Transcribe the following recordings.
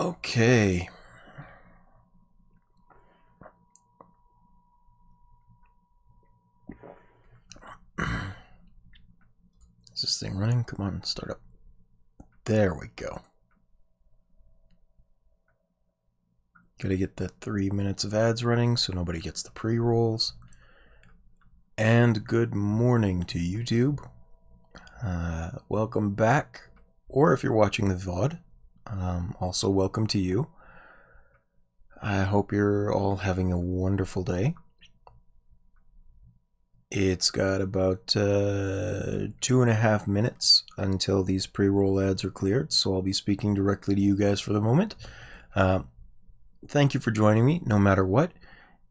Okay. Is this thing running? Come on, start up. There we go. Gotta get the 3 minutes of ads running so nobody gets the pre-rolls. And good morning to YouTube. Welcome back. Or if you're watching the VOD, also welcome to you. I hope you're all having a wonderful day. It's got about 2.5 minutes until these pre-roll ads are cleared, so I'll be speaking directly to you guys for the moment. Thank you for joining me, no matter what.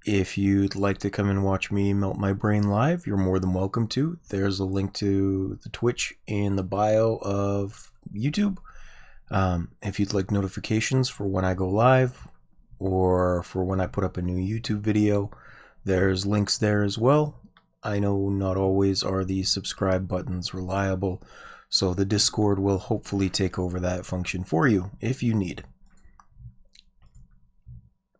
If you'd like to come and watch me melt my brain live, you're more than welcome to. There's a link to the Twitch in the bio of YouTube. If you'd like notifications for when I go live or for when I put up a new YouTube video, there's links there as well. I know not always are the subscribe buttons reliable, so the Discord will hopefully take over that function for you if you need.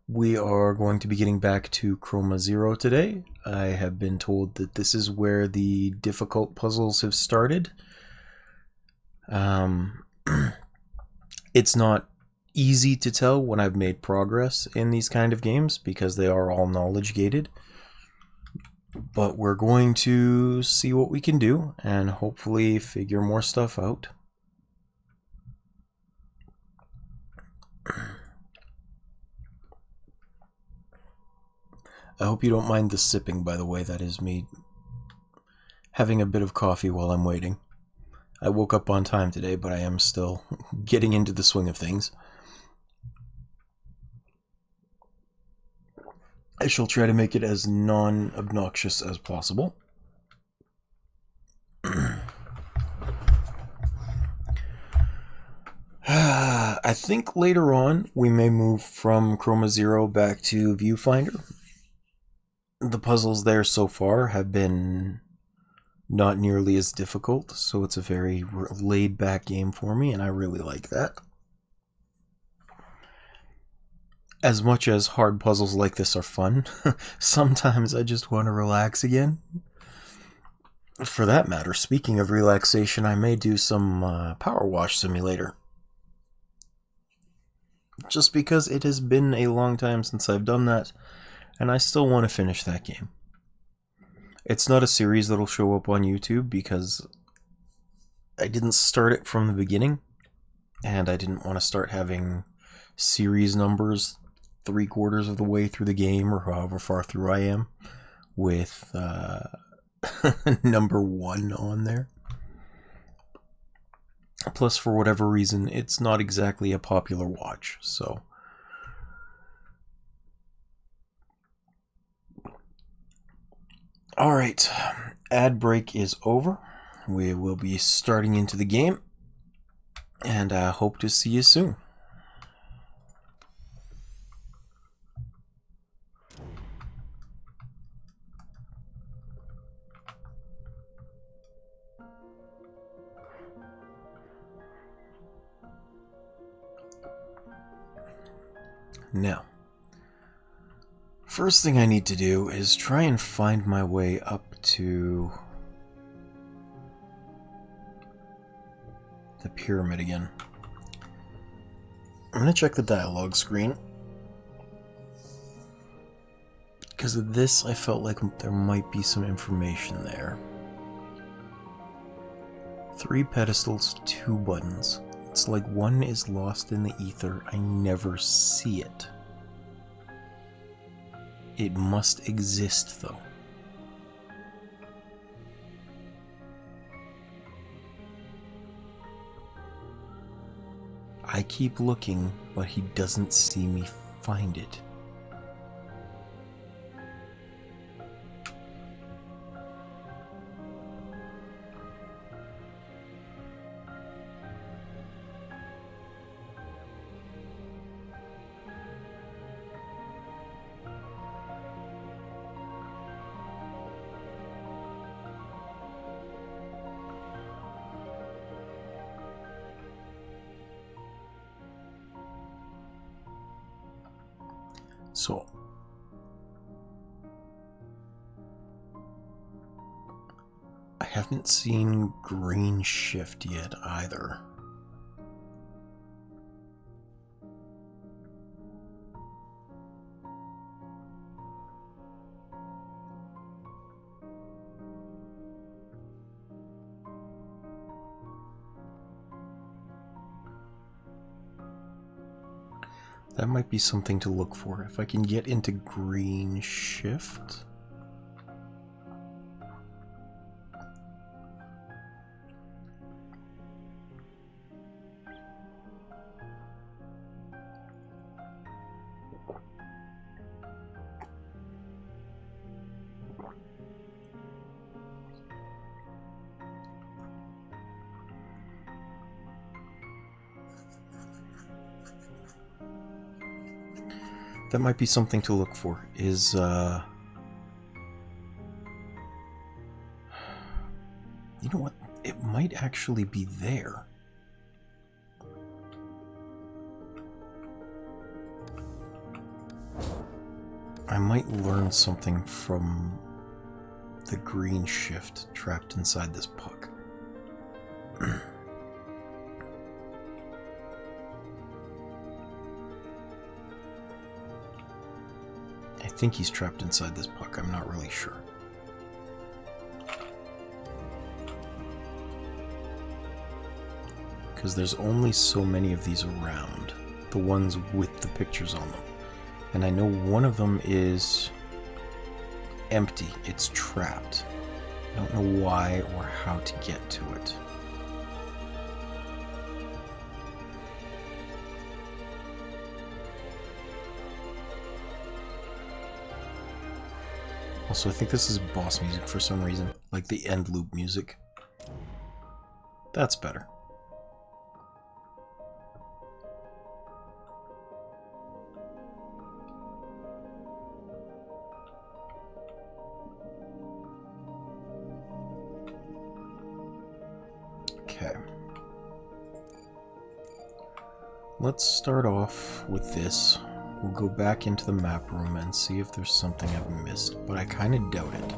We are going to be getting back to Chroma Zero today. I have been told that this is where the difficult puzzles have started. It's not easy to tell when I've made progress in these kind of games because they are all knowledge gated. But we're going to see what we can do and hopefully figure more stuff out. I hope you don't mind the sipping, by the way. That is me having a bit of coffee while I'm waiting. I woke up on time today, but I am still getting into the swing of things. I shall try to make it as non-obnoxious as possible. I think later on we may move from Chroma Zero back to Viewfinder. The puzzles there so far have been not nearly as difficult, so it's a very laid-back game for me, and I really like that. As much as hard puzzles like this are fun, sometimes I just want to relax again. For that matter, speaking of relaxation, I may do some Power Wash Simulator. Just because it has been a long time since I've done that, and I still want to finish that game. It's not a series that'll show up on YouTube because I didn't start it from the beginning, and I didn't want to start having series numbers 3/4 of the way through the game, or however far through I am, with number 1 on there. Plus, for whatever reason, it's not exactly a popular watch, so... Alright, ad break is over. We will be starting into the game, and I hope to see you soon. Now, first thing I need to do is try and find my way up to the pyramid again. I'm going to check the dialogue screen. Because of this, I felt like there might be some information there. 3 pedestals, 2 buttons. It's like one is lost in the ether. I never see it. It must exist, though. I keep looking, but he doesn't see me find it. So I haven't seen green shift yet either. That might be something to look for. If I can get into green shift. That might be something to look for, is, you know what? It might actually be there. I might learn something from the green shift trapped inside this puck. I think he's trapped inside this puck. I'm not really sure. Because there's only so many of these around. The ones with the pictures on them. And I know one of them is empty. It's trapped. I don't know why or how to get to it. Also, I think this is boss music for some reason, like the end loop music. That's better. Okay. Let's start off with this. We'll go back into the map room and see if there's something I've missed, but I kind of doubt it.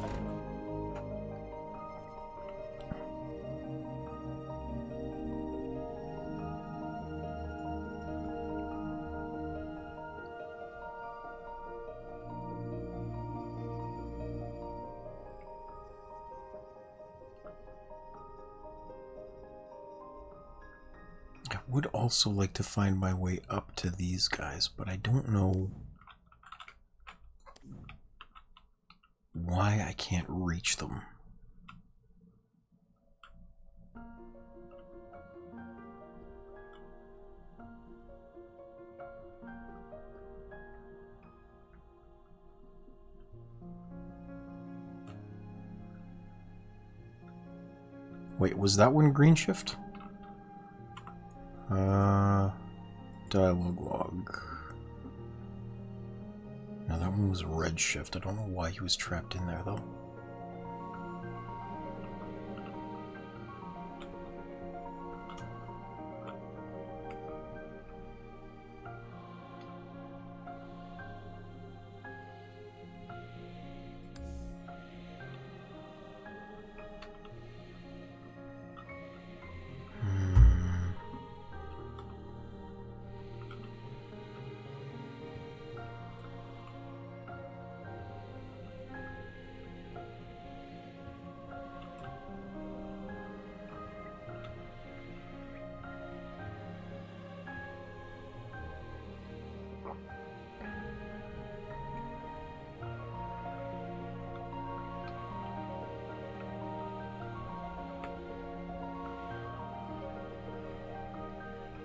I would also like to find my way up to these guys, but I don't know why I can't reach them. Wait, was that one green shift? Dialogue log. No, that one was red shift. I don't know why he was trapped in there, though.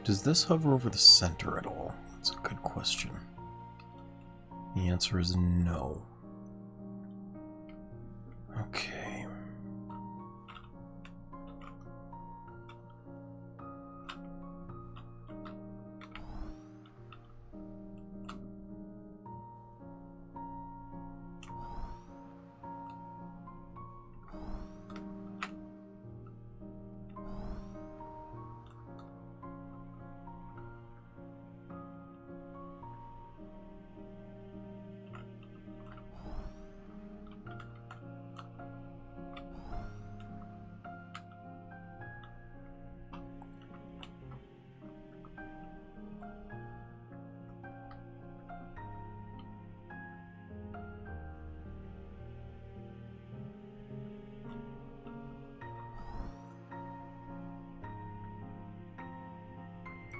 Does this hover over the center at all? That's a good question. The answer is no. Okay.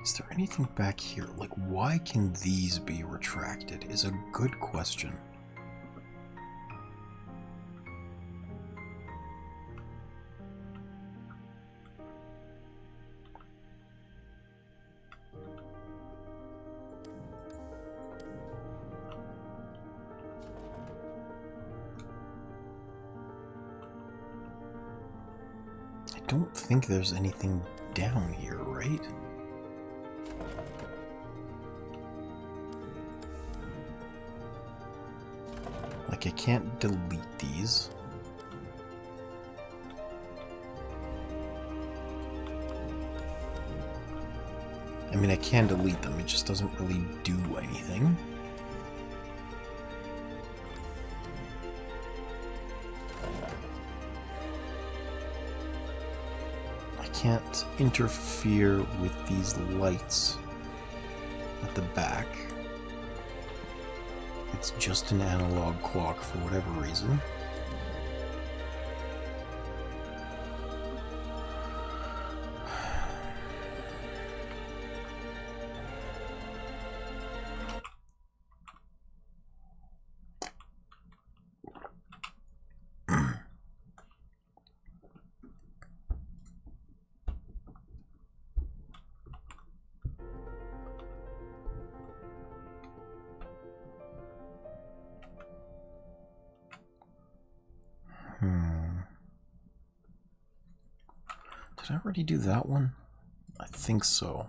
Is there anything back here? Like, why can these be retracted is a good question. I don't think there's anything down here, right? Like, I can't delete these. I mean, I can delete them, it just doesn't really do anything. I can't interfere with these lights at the back. It's just an analog clock for whatever reason. Did I already do that one? I think so.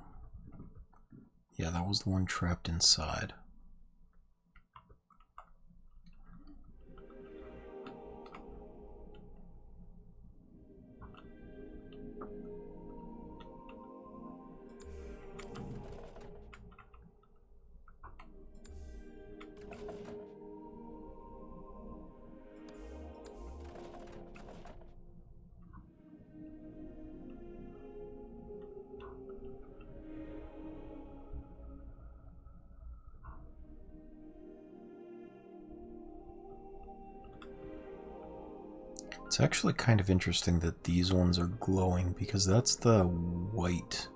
Yeah, that was the one trapped inside. It's actually kind of interesting that these ones are glowing because that's the white.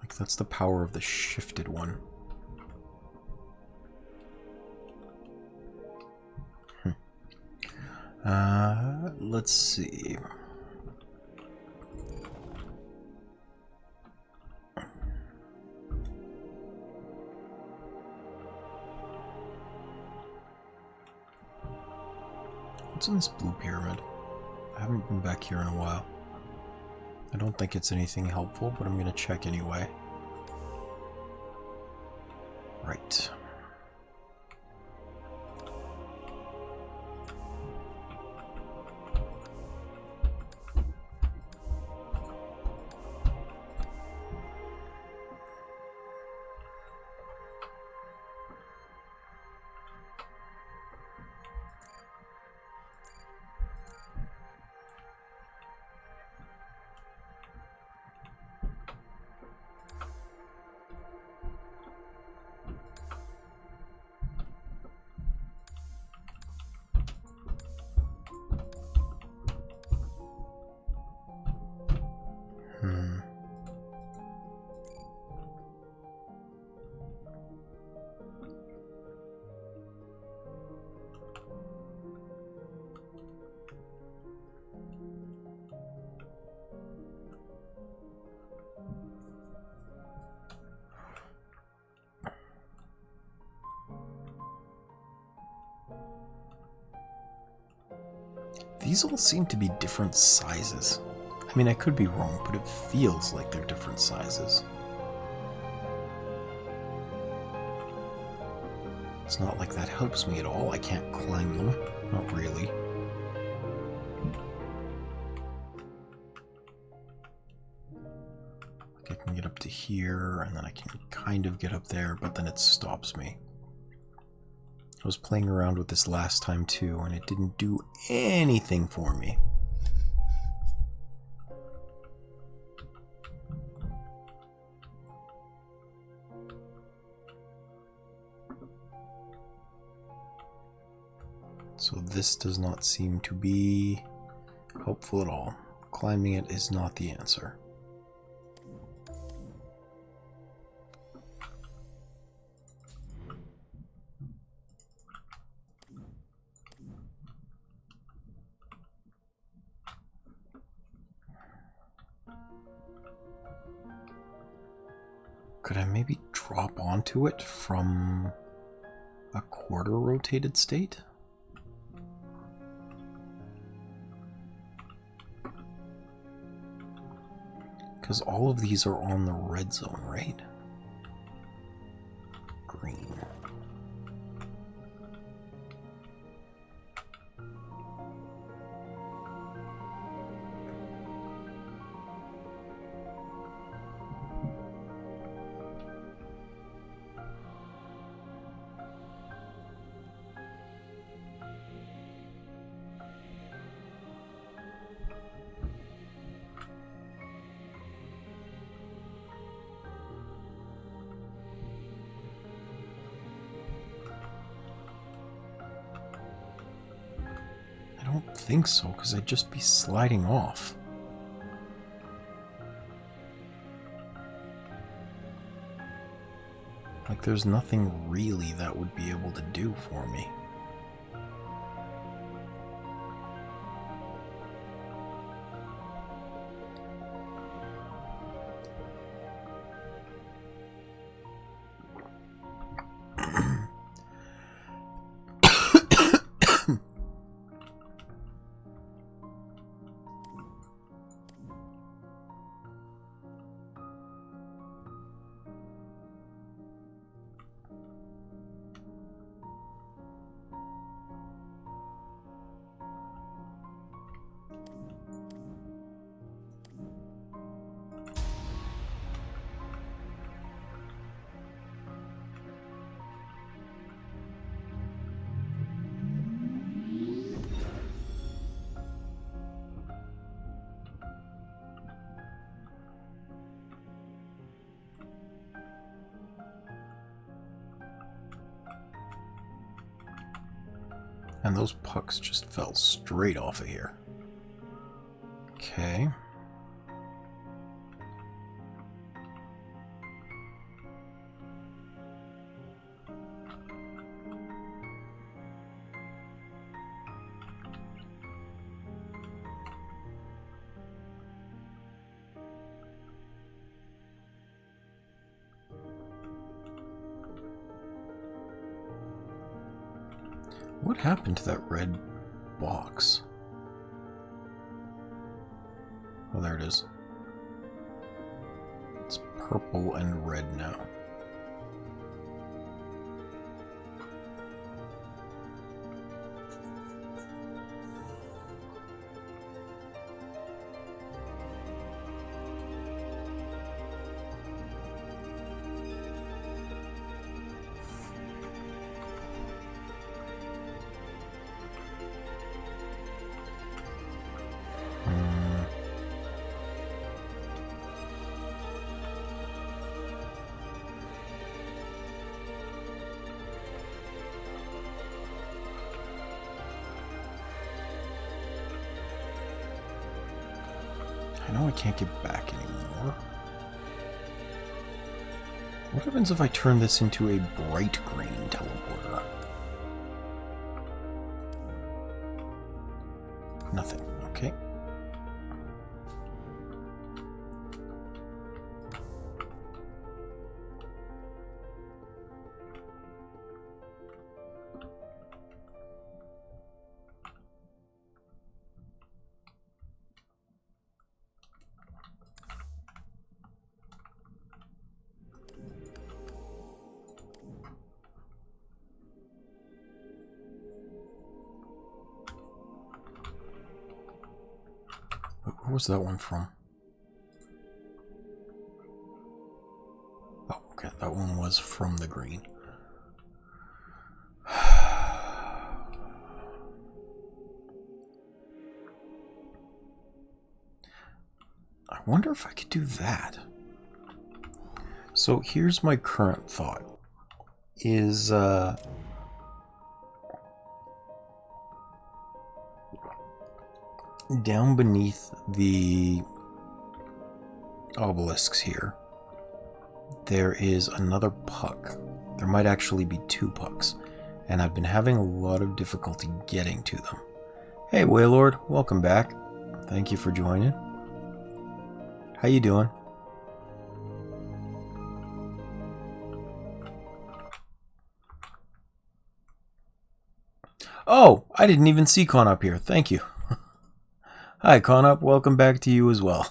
Like, that's the power of the shifted one. Let's see. What's in this blue pyramid? I haven't been back here in a while. I don't think it's anything helpful, but I'm gonna check anyway. Right. These all seem to be different sizes. I mean, I could be wrong, but it feels like they're different sizes. It's not like that helps me at all. I can't climb them. Not really. Like, I can get up to here, and then I can kind of get up there, but then it stops me. I was playing around with this last time too, and it didn't do anything for me. So this does not seem to be helpful at all. Climbing it is not the answer. Could I maybe drop onto it from a quarter rotated state? Because all of these are on the red zone, right? Green. I don't think so, because I'd just be sliding off. Like, there's nothing really that would be able to do for me. And those pucks just fell straight off of here. Okay. What happened to that red box? Oh, there it is. It's purple and red now. I know I can't get back anymore. What happens if I turn this into a bright green teleporter? Nothing. Okay. Where was that one from? Oh, okay, that one was from the green. I wonder if I could do that. So here's my current thought. Is, down beneath the obelisks here, there is another puck. There might actually be 2 pucks, and I've been having a lot of difficulty getting to them. Hey Waiilord, welcome back. Thank you for joining. How you doing? Oh, I didn't even see Con up here. Thank you. Hi Con up, welcome back to you as well.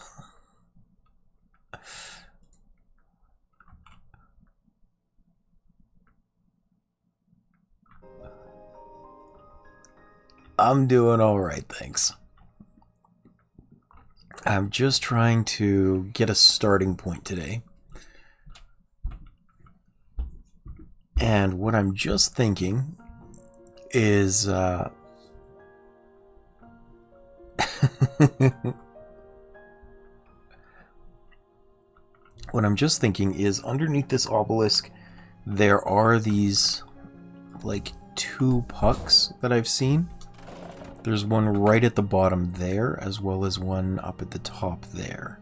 I'm doing alright, thanks. I'm just trying to get a starting point today. And what I'm just thinking is what I'm just thinking is underneath this obelisk there are these like 2 pucks that I've seen. There's one right at the bottom there, as well as one up at the top there.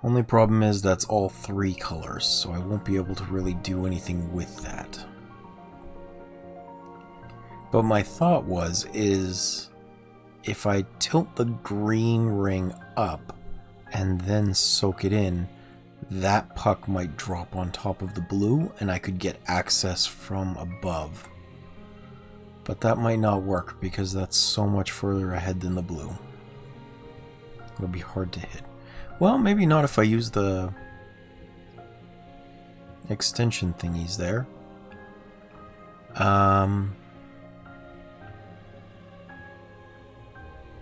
Only problem is that's all 3 colors, so I won't be able to really do anything with that. But my thought is if I tilt the green ring up and then soak it in, that puck might drop on top of the blue and I could get access from above. But that might not work because that's so much further ahead than the blue. It'll be hard to hit. Well, maybe not if I use the extension thingies there.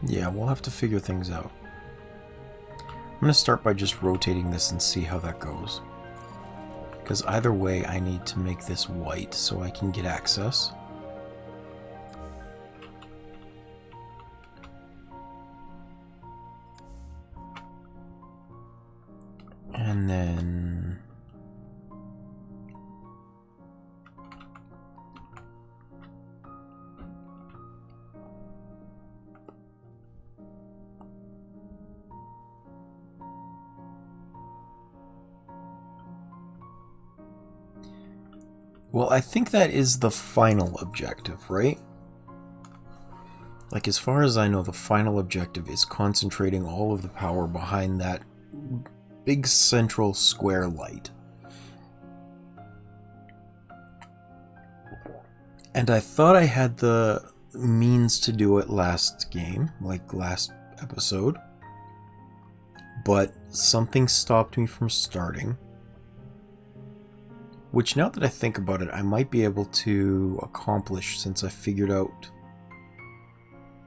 Yeah, we'll have to figure things out. I'm going to start by just rotating this and see how that goes. Because either way, I need to make this white so I can get access. And then... Well, I think that is the final objective, right? Like, as far as I know, the final objective is concentrating all of the power behind that big central square light. And I thought I had the means to do it last game, like last episode. But something stopped me from starting. Which, now that I think about it, I might be able to accomplish since I figured out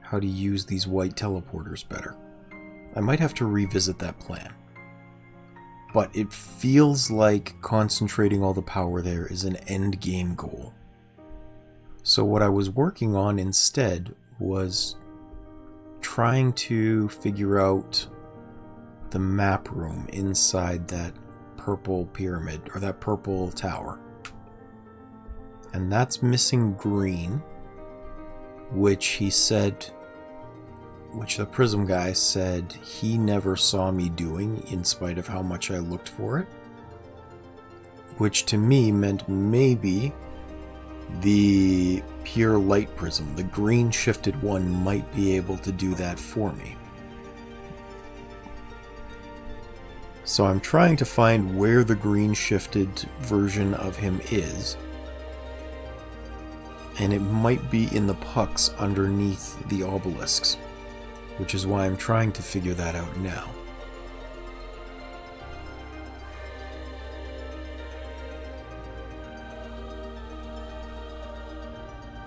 how to use these white teleporters better. I might have to revisit that plan. But it feels like concentrating all the power there is an end game goal. So what I was working on instead was trying to figure out the map room inside that purple pyramid, or that purple tower. And that's missing green, which the prism guy said he never saw me doing, in spite of how much I looked for it. Which to me meant maybe the pure light prism, the green shifted one, might be able to do that for me. So I'm trying to find where the green shifted version of him is. And it might be in the pucks underneath the obelisks, which is why I'm trying to figure that out now.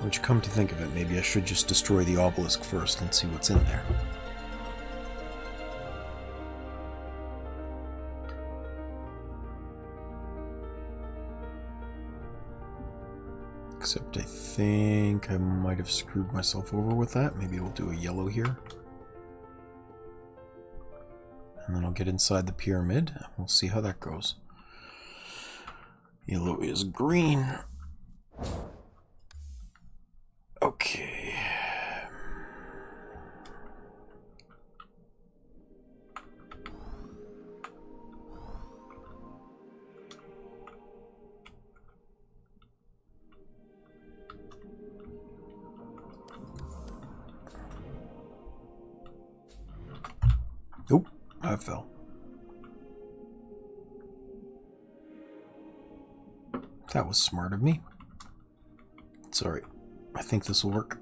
Which, come to think of it, maybe I should just destroy the obelisk first and see what's in there. Except I think I might have screwed myself over with that. Maybe we'll do a yellow here. And then I'll get inside the pyramid and we'll see how that goes. Yellow is green. Okay. Oop, I fell. That was smart of me. Sorry. I think this will work.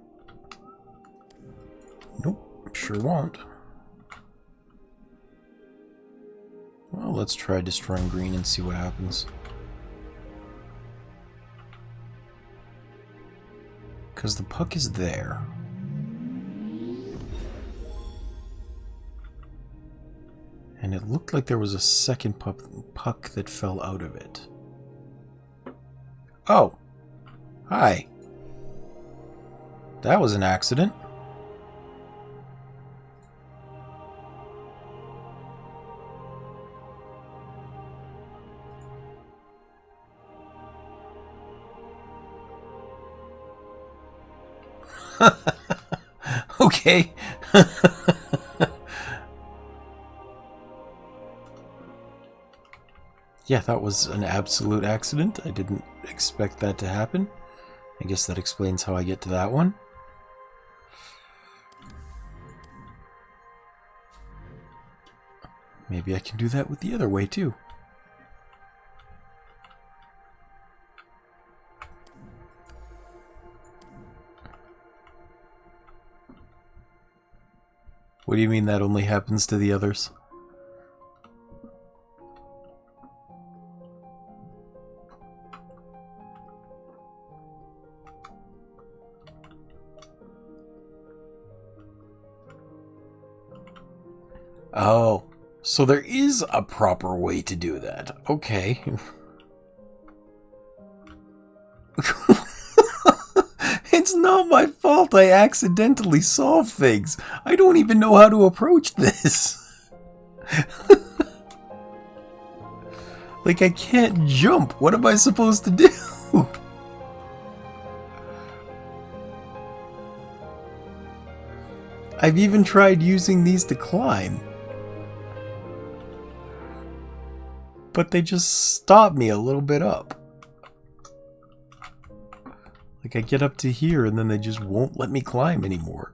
Nope, sure won't. Well, let's try destroying green and see what happens. Because the puck is there. And it looked like there was a second puck that fell out of it. Oh! Hi! That was an accident. Okay. Yeah, that was an absolute accident. I didn't expect that to happen. I guess that explains how I get to that one. Maybe I can do that with the other way too. What do you mean that only happens to the others? Oh, so there is a proper way to do that. Okay. It's not my fault I accidentally solve things. I don't even know how to approach this. Like, I can't jump. What am I supposed to do? I've even tried using these to climb. But they just stop me a little bit up. Like, I get up to here and then they just won't let me climb anymore.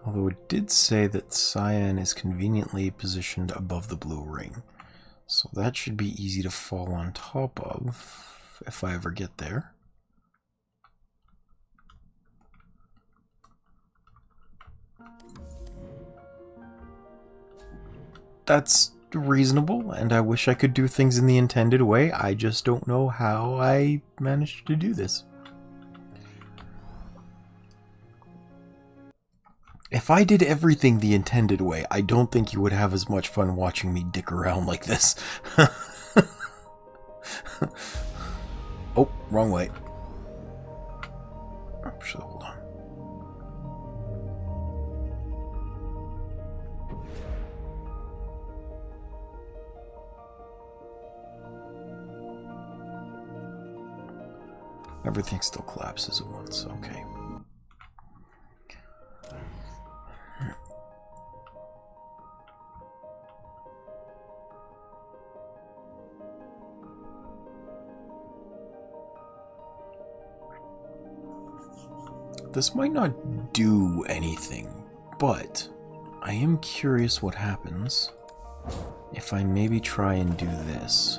Although it did say that cyan is conveniently positioned above the blue ring. So that should be easy to fall on top of, if I ever get there. That's reasonable, and I wish I could do things in the intended way. I just don't know how I managed to do this. If I did everything the intended way, I don't think you would have as much fun watching me dick around like this. Oh, wrong way. Actually, hold on. Everything still collapses at once, okay. This might not do anything, but I am curious what happens if I maybe try and do this.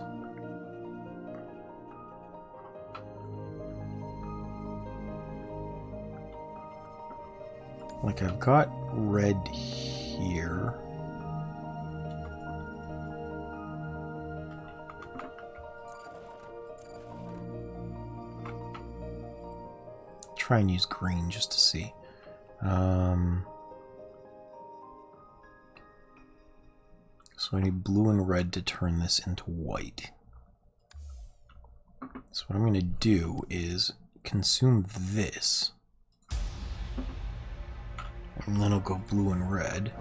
Like, I've got red here. Try and use green just to see. So I need blue and red to turn this into white. So what I'm going to do is consume this. And then I'll go blue and red.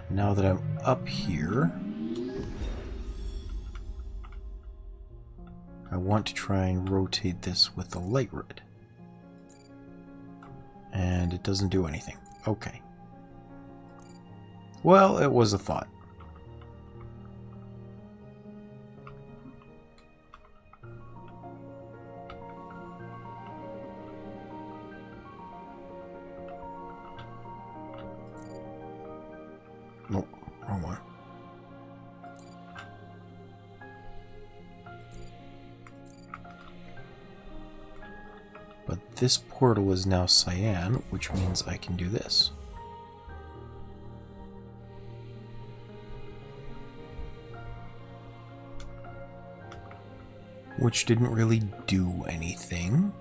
And now that I'm up here, I want to try and rotate this with the light red. And it doesn't do anything. Okay. Well, it was a thought. Nope, wrong one. But this portal is now cyan, which means I can do this. Which didn't really do anything.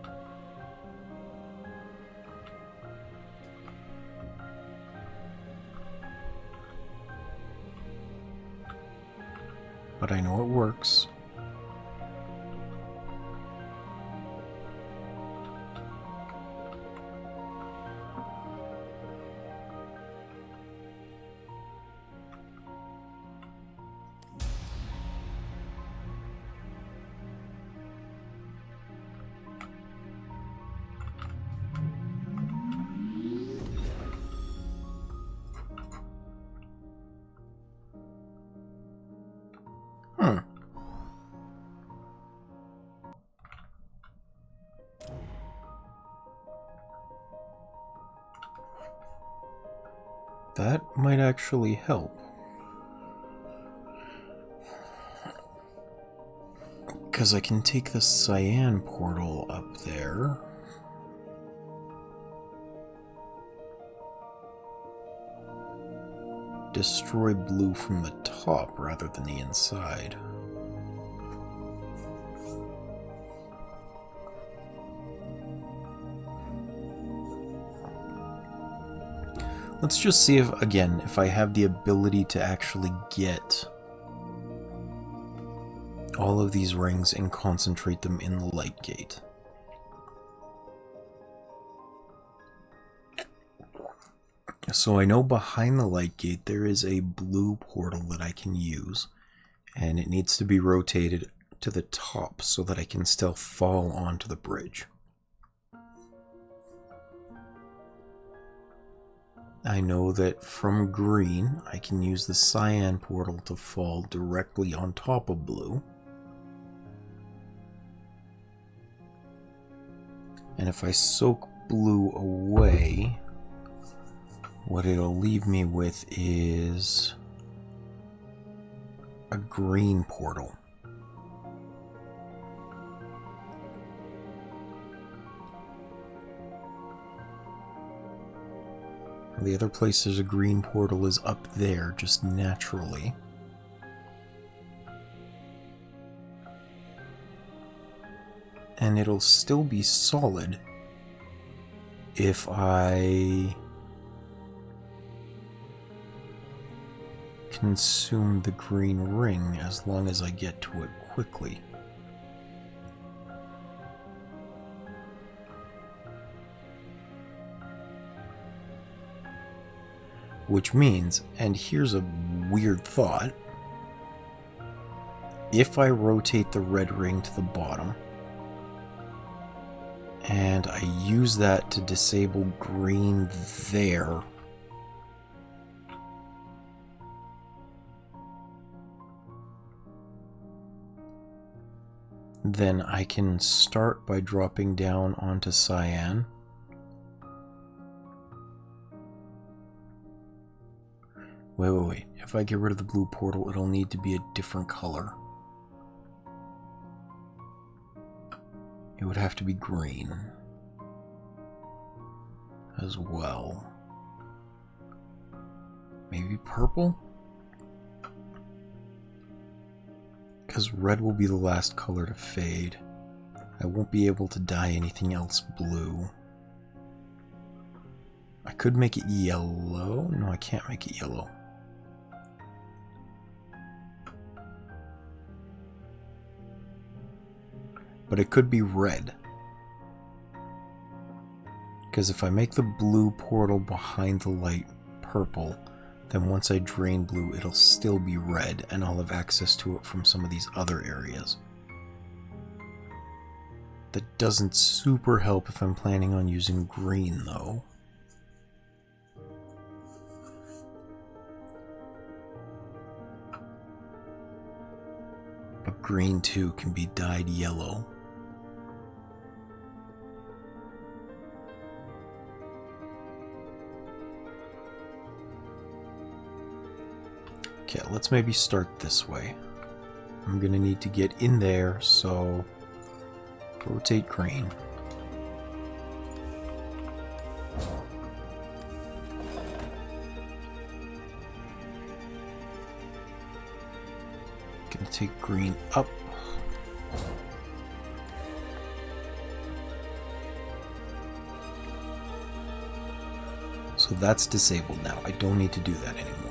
But I know it works. That might actually help. Because I can take the cyan portal up there. Destroy blue from the top rather than the inside. Let's just see if, again, if I have the ability to actually get all of these rings and concentrate them in the light gate. So I know behind the light gate there is a blue portal that I can use, and it needs to be rotated to the top so that I can still fall onto the bridge. I know that from green, I can use the cyan portal to fall directly on top of blue. And if I soak blue away, what it'll leave me with is a green portal. The other place there's a green portal is up there, just naturally. And it'll still be solid if I consume the green ring, as long as I get to it quickly. Which means, and here's a weird thought, if I rotate the red ring to the bottom, and I use that to disable green there, then I can start by dropping down onto cyan. Wait. If I get rid of the blue portal, it'll need to be a different color. It would have to be green as well. Maybe purple? Because red will be the last color to fade. I won't be able to dye anything else blue. I could make it yellow. No, I can't make it yellow. But it could be red. Because if I make the blue portal behind the light purple, then once I drain blue, it'll still be red, and I'll have access to it from some of these other areas. That doesn't super help if I'm planning on using green, though. But green, too, can be dyed yellow. Okay, let's maybe start this way. I'm gonna need to get in there, so rotate green. Gonna take green up. So that's disabled now. I don't need to do that anymore.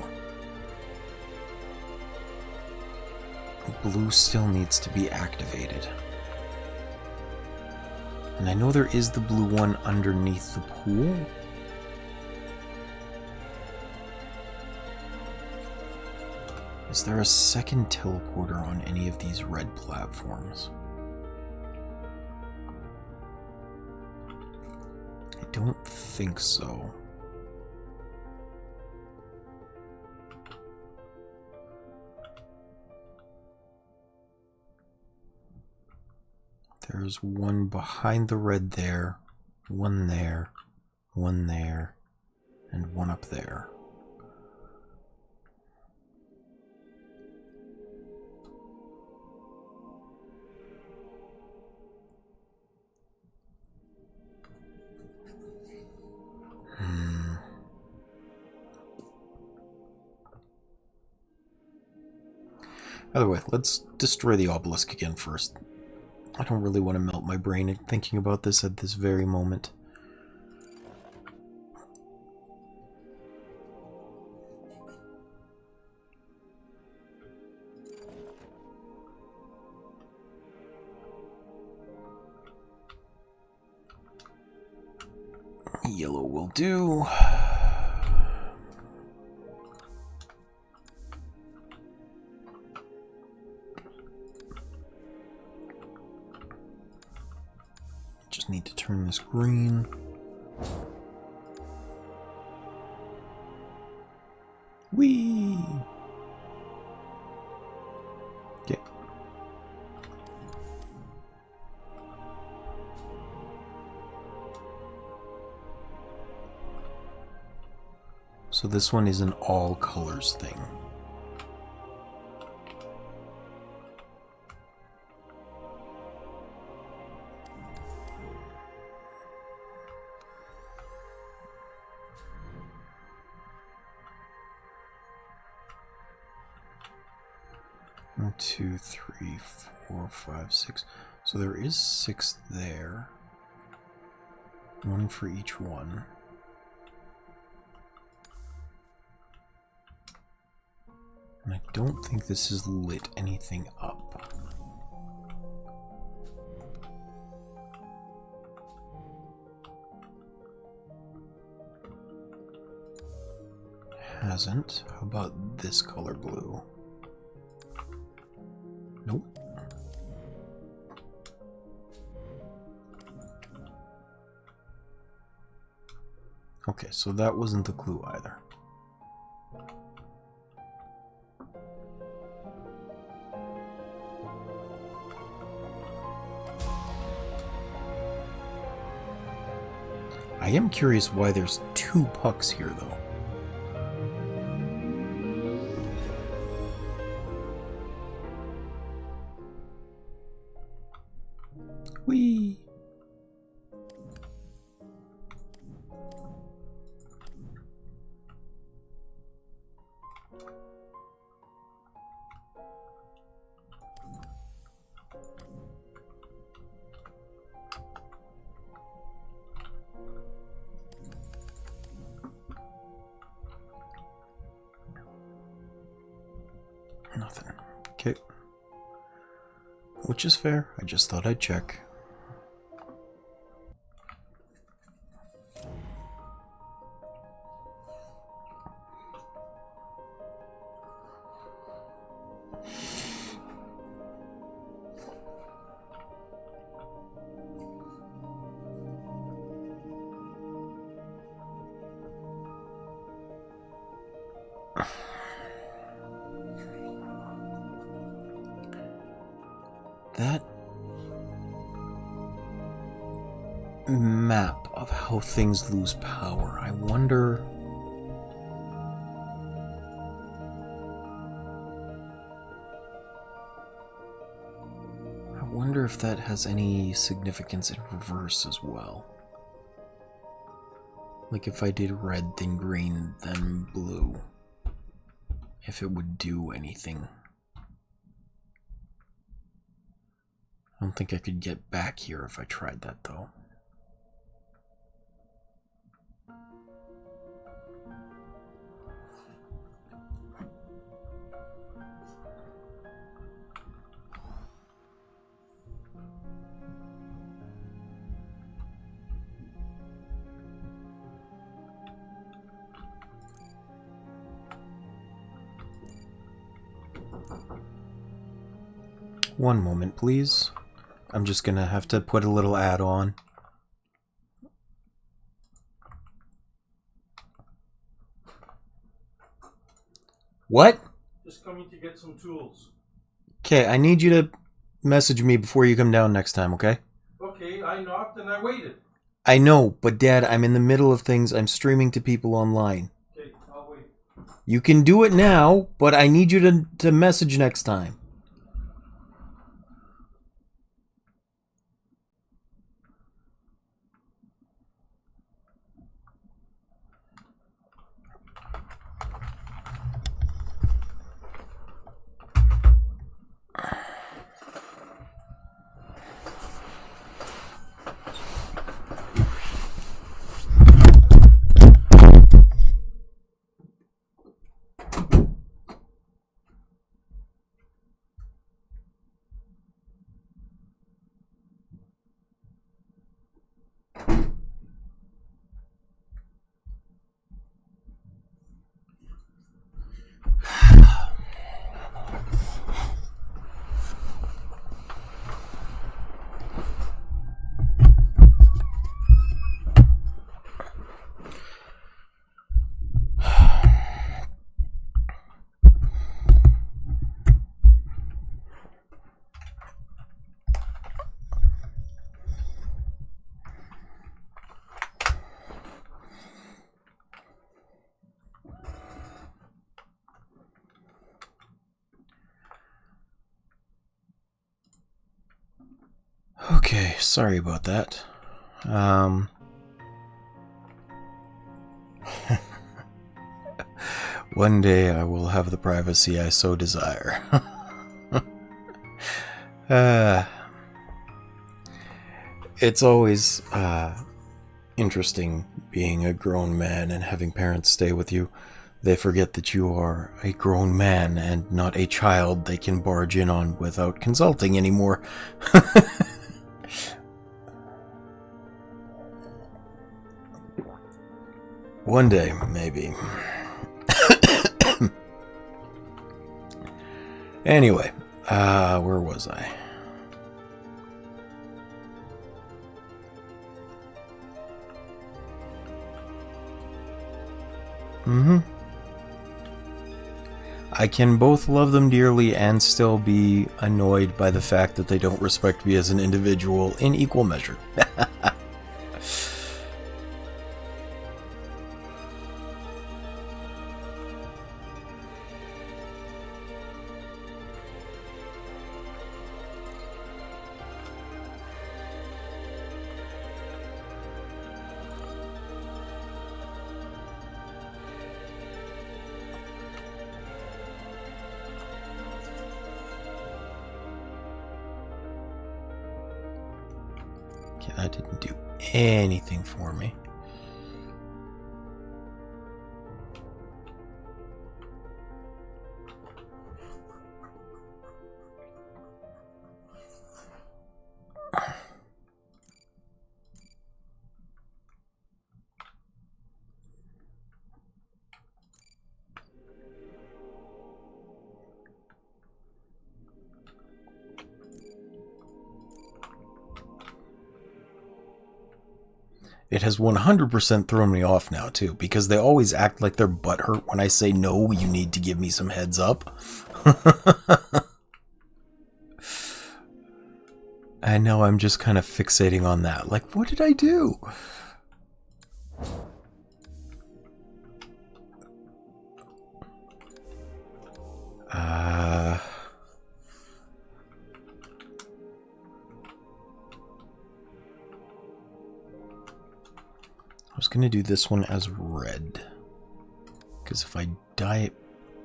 Blue still needs to be activated. And I know there is the blue one underneath the pool. Is there a second teleporter on any of these red platforms? I don't think so. There's one behind the red there, one there, and one up there. By the way, let's destroy the obelisk again first. I don't really want to melt my brain thinking about this at this very moment. Yellow will do. Just need to turn this green. Whee! Okay. So this one is an all colors thing. One, two, three, four, five, six. So there is 6 there. One for each one. And I don't think this has lit anything up. Hasn't. How about this color blue? Nope. Okay, so that wasn't the clue either. I am curious why there's 2 pucks here, though. Whee! Nothing. Okay. Which is fair. I just thought I'd check. map of how things lose power. I wonder... if that has any significance in reverse as well. Like if I did red, then green, then blue. If it would do anything. I don't think I could get back here if I tried that though. One moment, please. I'm just gonna have to put a little ad on. What? Just coming to get some tools. Okay, I need you to message me before you come down next time, okay? Okay, I knocked and I waited. I know, but Dad, I'm in the middle of things. I'm streaming to people online. Okay, I'll wait. You can do it now, but I need you to message next time. Okay, sorry about that. One day I will have the privacy I so desire. It's always interesting being a grown man and having parents stay with you. They forget that you are a grown man and not a child they can barge in on without consulting anymore. One day, maybe. Anyway, where was I? I can both love them dearly and still be annoyed by the fact that they don't respect me as an individual in equal measure. That didn't do anything for me. It has 100% thrown me off now, too, because they always act like they're butthurt when I say, no, you need to give me some heads up. I know, I'm just kind of fixating on that. Like, what did I do? I was going to do this one as red. Because if I dye it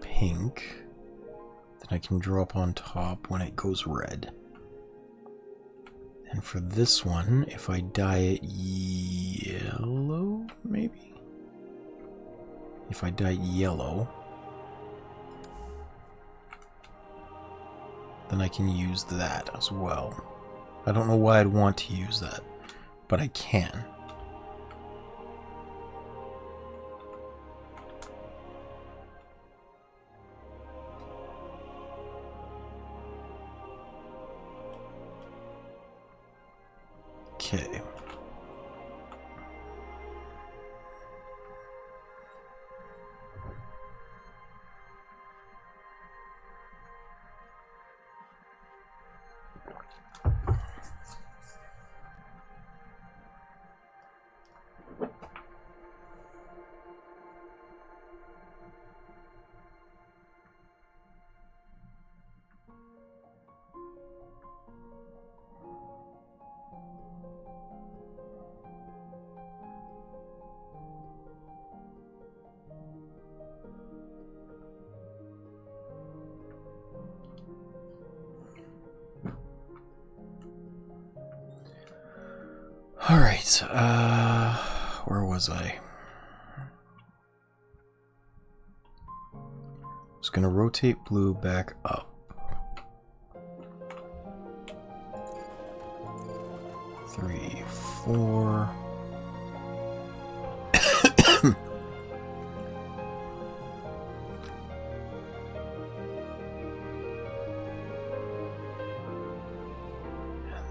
pink, then I can draw up on top when it goes red. And for this one, if I dye it yellow, maybe? If I dye it yellow, then I can use that as well. I don't know why I'd want to use that, but I can. Okay. Alright, where was I? I was gonna rotate blue back up. 3, 4.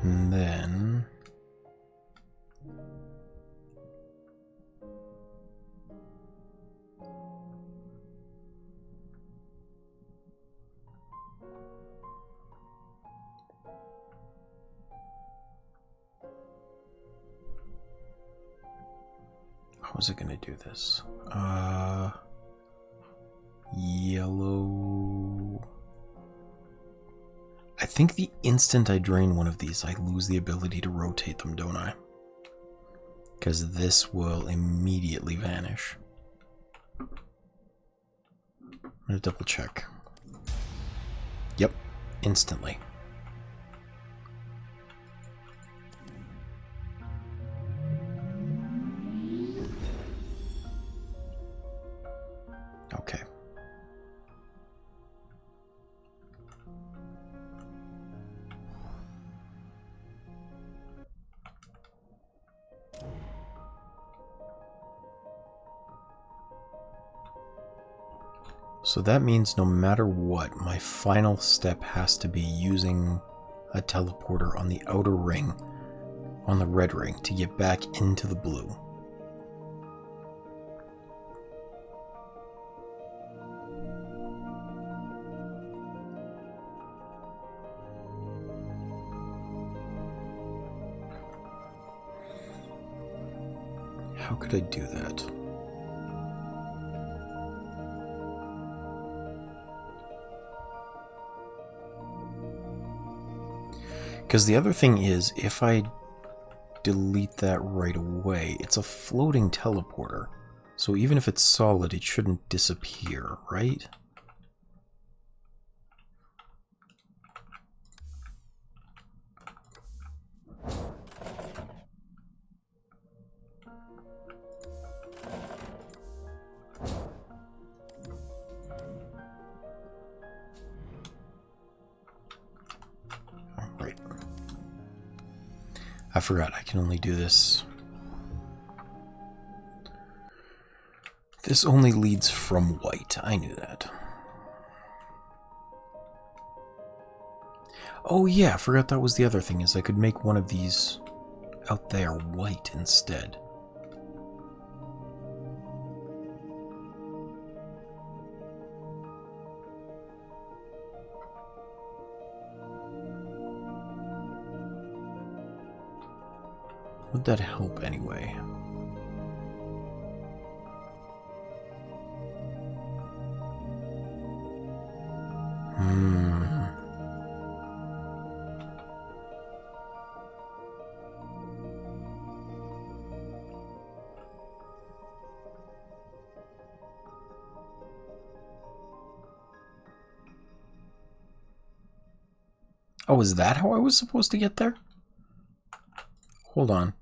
And then how was it gonna do this? Yellow. I think the instant I drain one of these, I lose the ability to rotate them, don't I? Because this will immediately vanish. I'm gonna double check. Yep, instantly. Okay. So that means no matter what, my final step has to be using a teleporter on the outer ring, on the red ring, to get back into the blue. How could I do that? Because the other thing is, if I delete that right away, it's a floating teleporter. So even if it's solid, it shouldn't disappear, right? Right. I forgot I can only do this. This only leads from white. I knew that. Oh yeah, I forgot that was the other thing, is I could make one of these out there white instead. Would that help anyway? Oh, is that how I was supposed to get there? Hold on.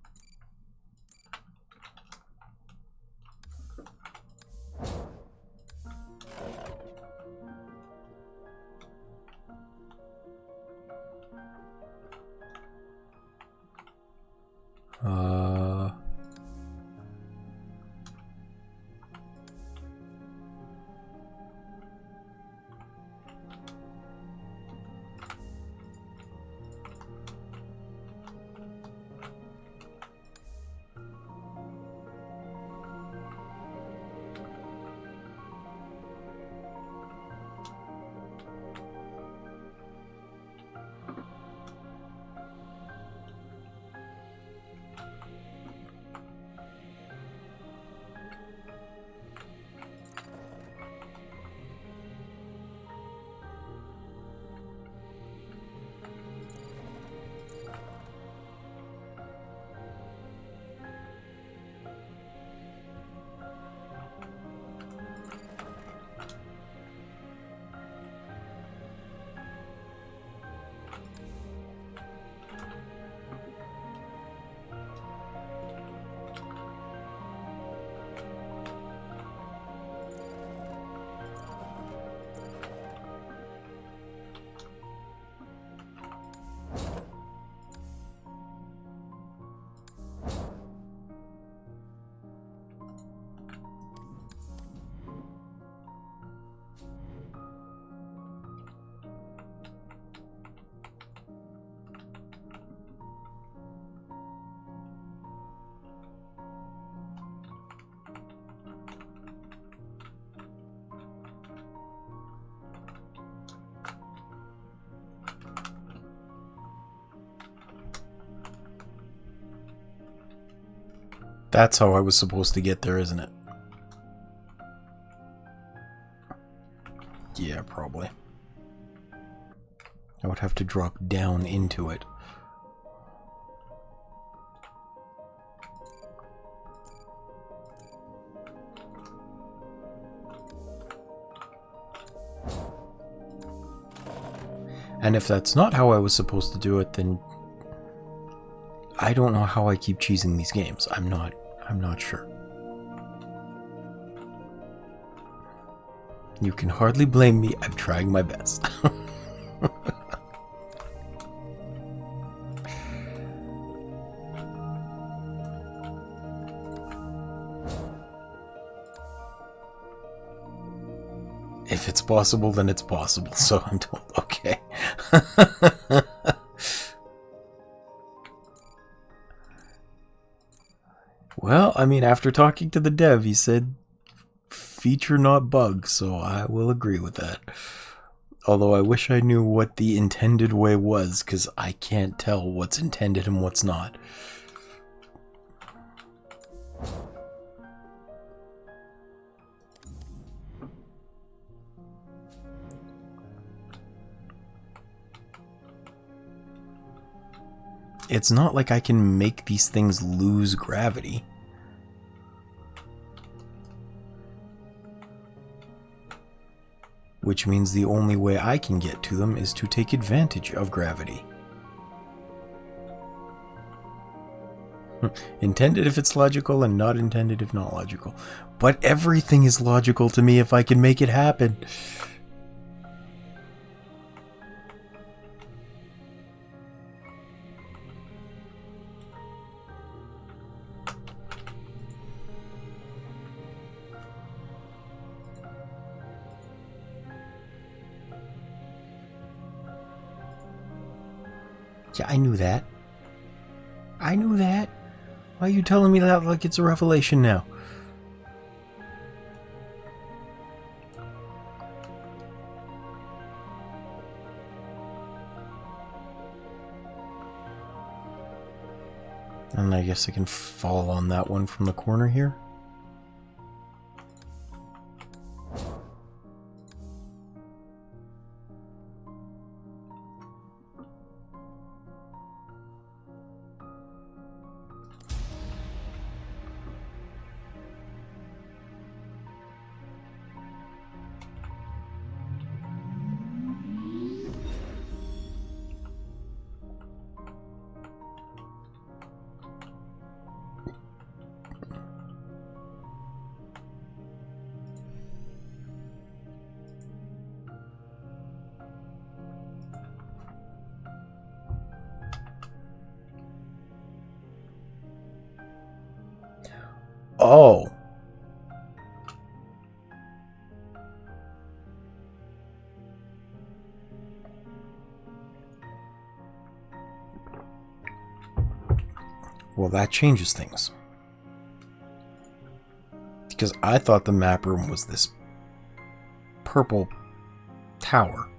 That's how I was supposed to get there, isn't it? Yeah, probably. I would have to drop down into it. And if that's not how I was supposed to do it, then I don't know how I keep cheesing these games. I'm not sure. You can hardly blame me. I'm trying my best. If it's possible, then it's possible. So I'm told, okay. Well, I mean, after talking to the dev, he said feature not bug, so I will agree with that. Although I wish I knew what the intended way was, because I can't tell what's intended and what's not. It's not like I can make these things lose gravity. Which means the only way I can get to them is to take advantage of gravity. Intended if it's logical and not intended if not logical. But everything is logical to me if I can make it happen. Yeah, I knew that. I knew that. Why are you telling me that like it's a revelation now? And I guess I can fall on that one from the corner here. Oh. Well, that changes things. Because I thought the map room was this purple tower.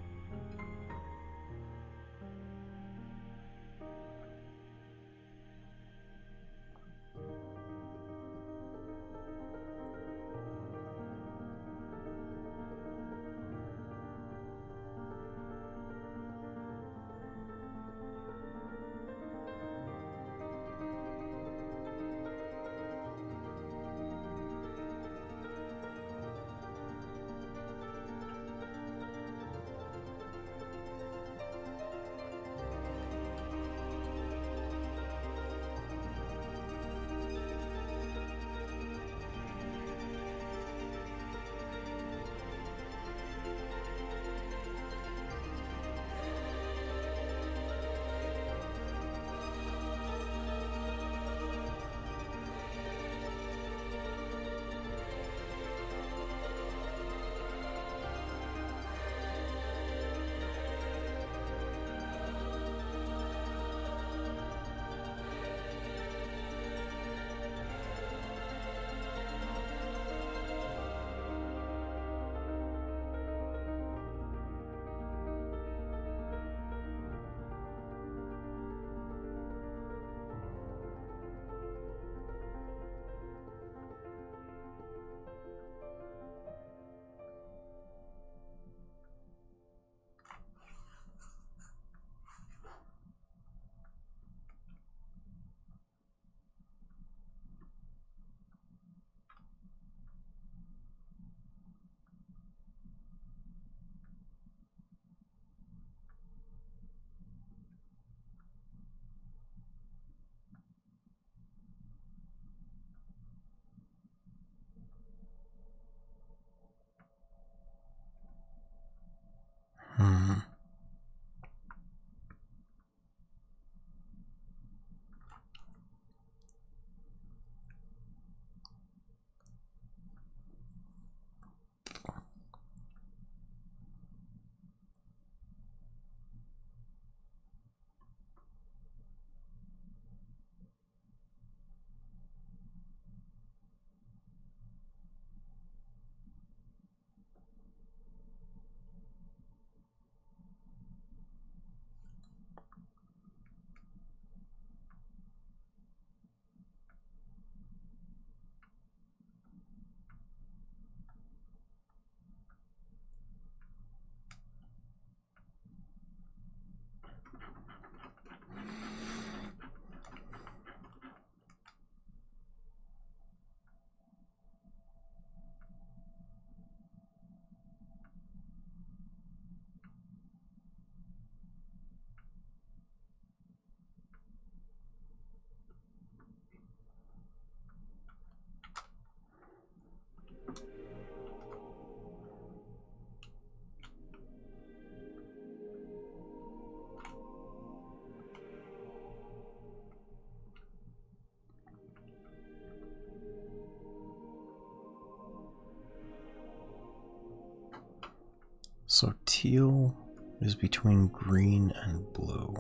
So teal is between green and blue.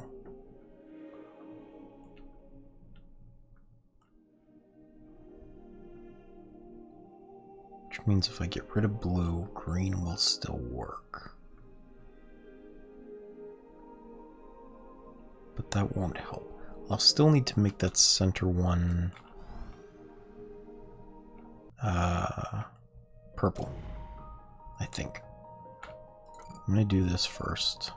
Which means if I get rid of blue, green will still work. But that won't help. I'll still need to make that center one purple, I think. I'm going to do this first.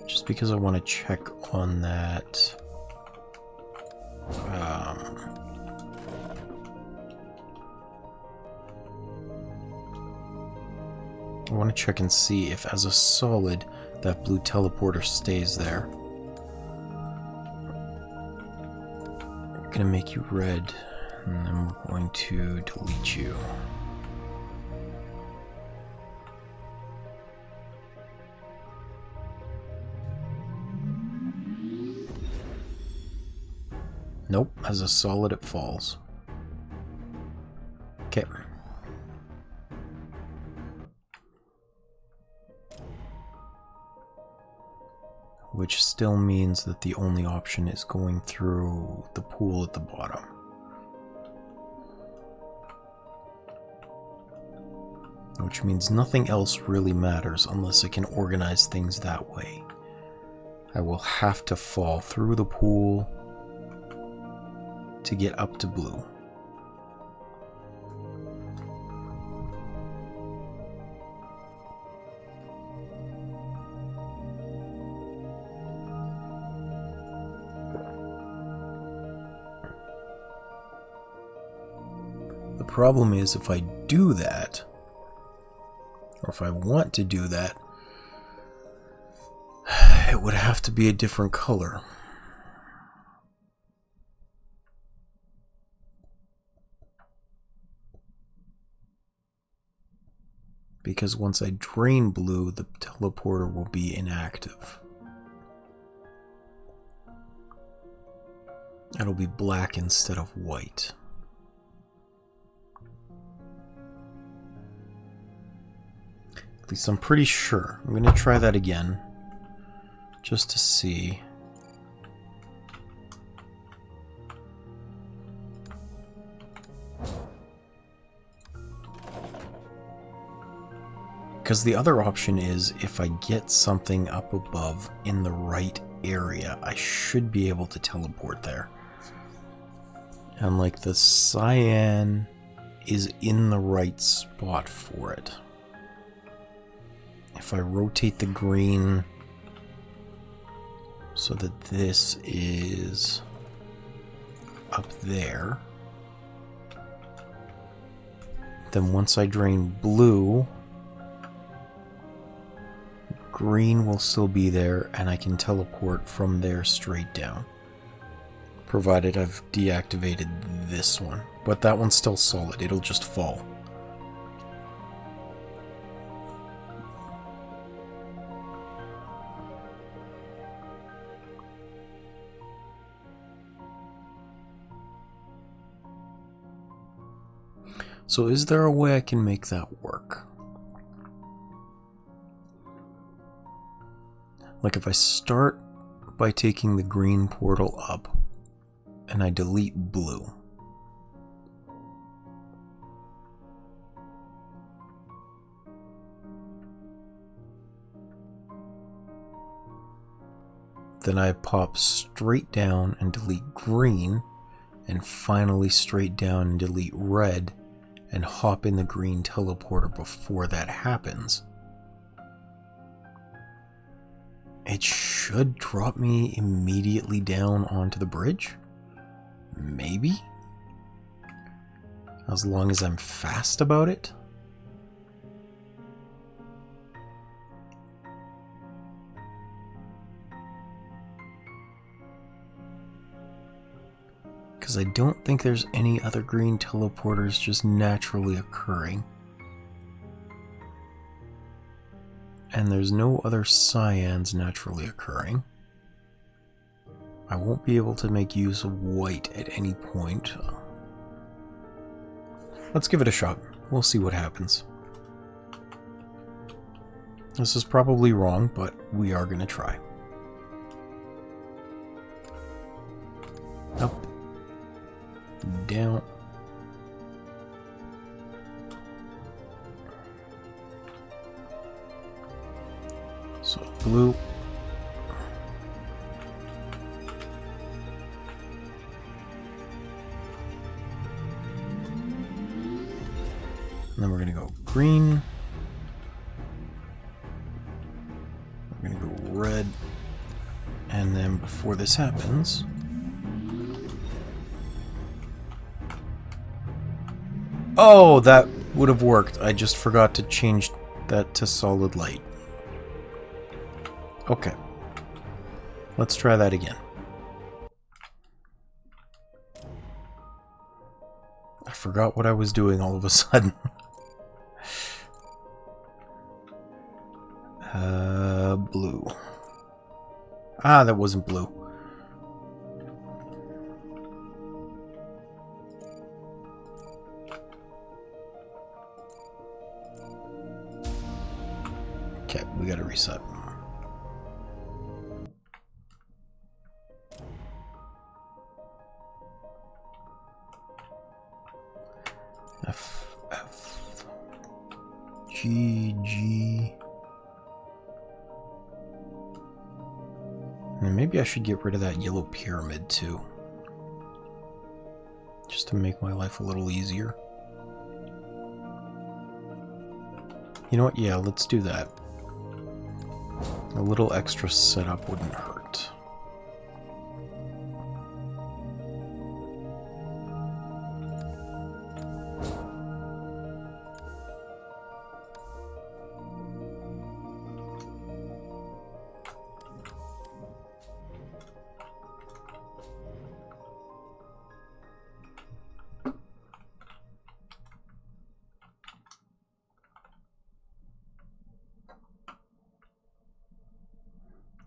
Just because I want to check on that. I want to check and see if as a solid that blue teleporter stays there. I'm going to make you red, and then we're going to delete you. Nope, as a solid it falls. Okay. Which still means that the only option is going through the pool at the bottom. Which means nothing else really matters unless I can organize things that way. I will have to fall through the pool to get up to blue. The problem is if I do that, or if I want to do that, it would have to be a different color. Because once I drain blue, the teleporter will be inactive. It'll be black instead of white. At least I'm pretty sure. I'm going to try that again, just to see. Because the other option is, if I get something up above in the right area, I should be able to teleport there. And like the cyan is in the right spot for it. If I rotate the green so that this is up there, then once I drain blue, green will still be there and I can teleport from there straight down. Provided I've deactivated this one. But that one's still solid, it'll just fall. So is there a way I can make that work? Like if I start by taking the green portal up and I delete blue. Then I pop straight down and delete green, and finally straight down and delete red, and hop in the green teleporter before that happens. It should drop me immediately down onto the bridge? Maybe? As long as I'm fast about it? Because I don't think there's any other green teleporters just naturally occurring. And there's no other cyans naturally occurring. I won't be able to make use of white at any point. Let's give it a shot. We'll see what happens. This is probably wrong, but we are going to try. Up. Down. So blue. And then we're going to go green. We're going to go red. And then before this happens... Oh, that would have worked. I just forgot to change that to solid light. Okay. Let's try that again. I forgot what I was doing all of a sudden. Blue. Ah, that wasn't blue. Okay, we gotta reset. F, F, G, G. And maybe I should get rid of that yellow pyramid too. Just to make my life a little easier. You know what? Yeah, let's do that. A little extra setup wouldn't hurt.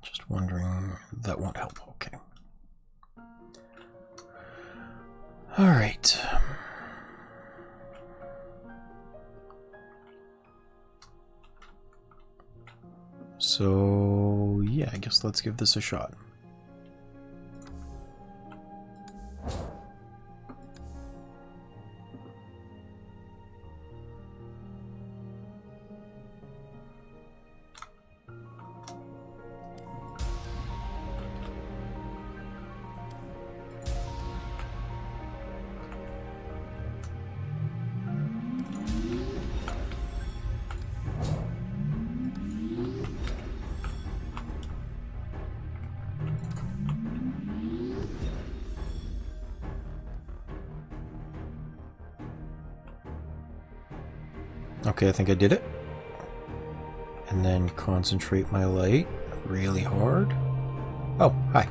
Just wondering, that won't help. Okay. All right. So, yeah, I guess let's give this a shot. Okay, I think I did it. And then concentrate my light really hard. Oh, hi.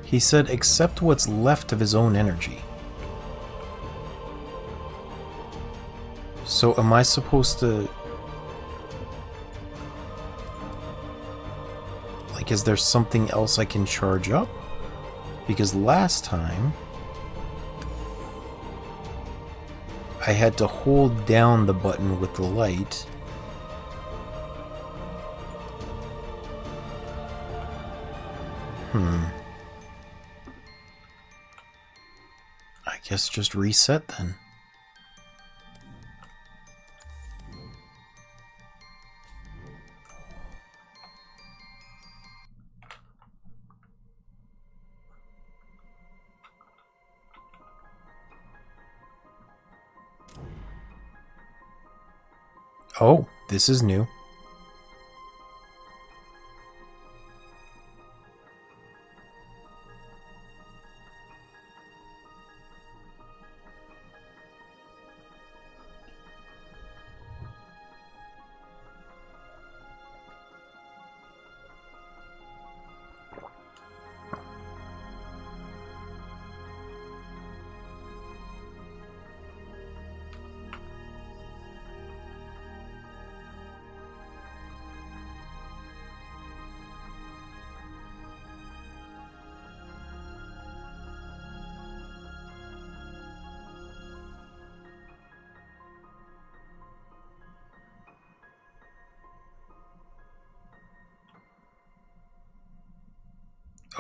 He said, accept what's left of his own energy. So am I supposed to... Like, is there something else I can charge up? Because last time... I had to hold down the button with the light. I guess just reset then. Oh, this is new.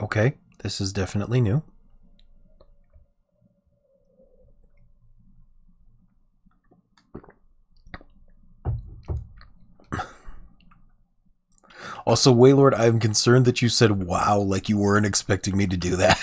Okay, this is definitely new. Also, Waiilord, I'm concerned that you said wow like you weren't expecting me to do that.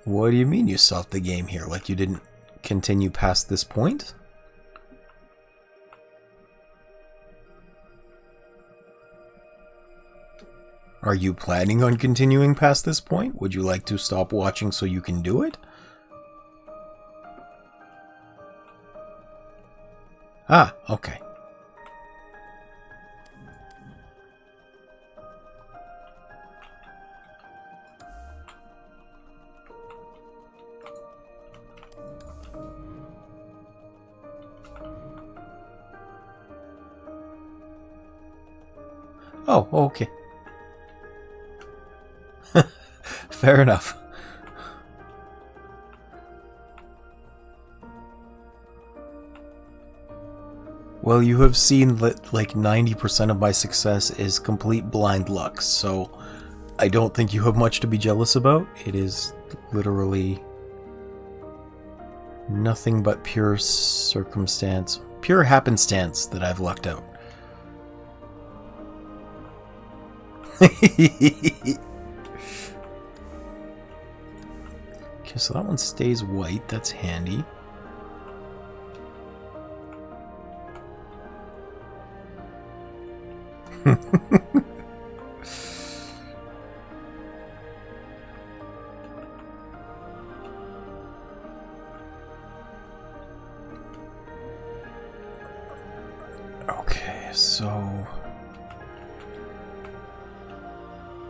What do you mean you stopped the game here? Like you didn't continue past this point? Are you planning on continuing past this point? Would you like to stop watching so you can do it? Ah, okay. Oh, okay. Fair enough. Well, you have seen that like 90% of my success is complete blind luck, so I don't think you have much to be jealous about. It is literally nothing but pure circumstance, pure happenstance that I've lucked out. Okay, so that one stays white. That's handy. Okay, so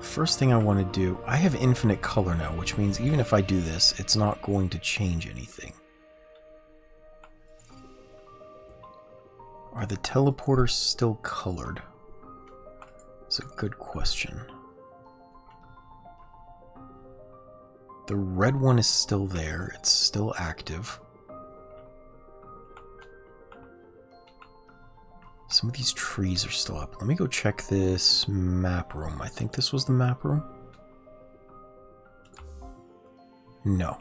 first thing I want to do, I have infinite color now, which means even if I do this, it's not going to change anything. Are the teleporters still colored? That's a good question. The red one is still there. It's still active. Some of these trees are still up. Let me go check this map room. I think this was the map room. No.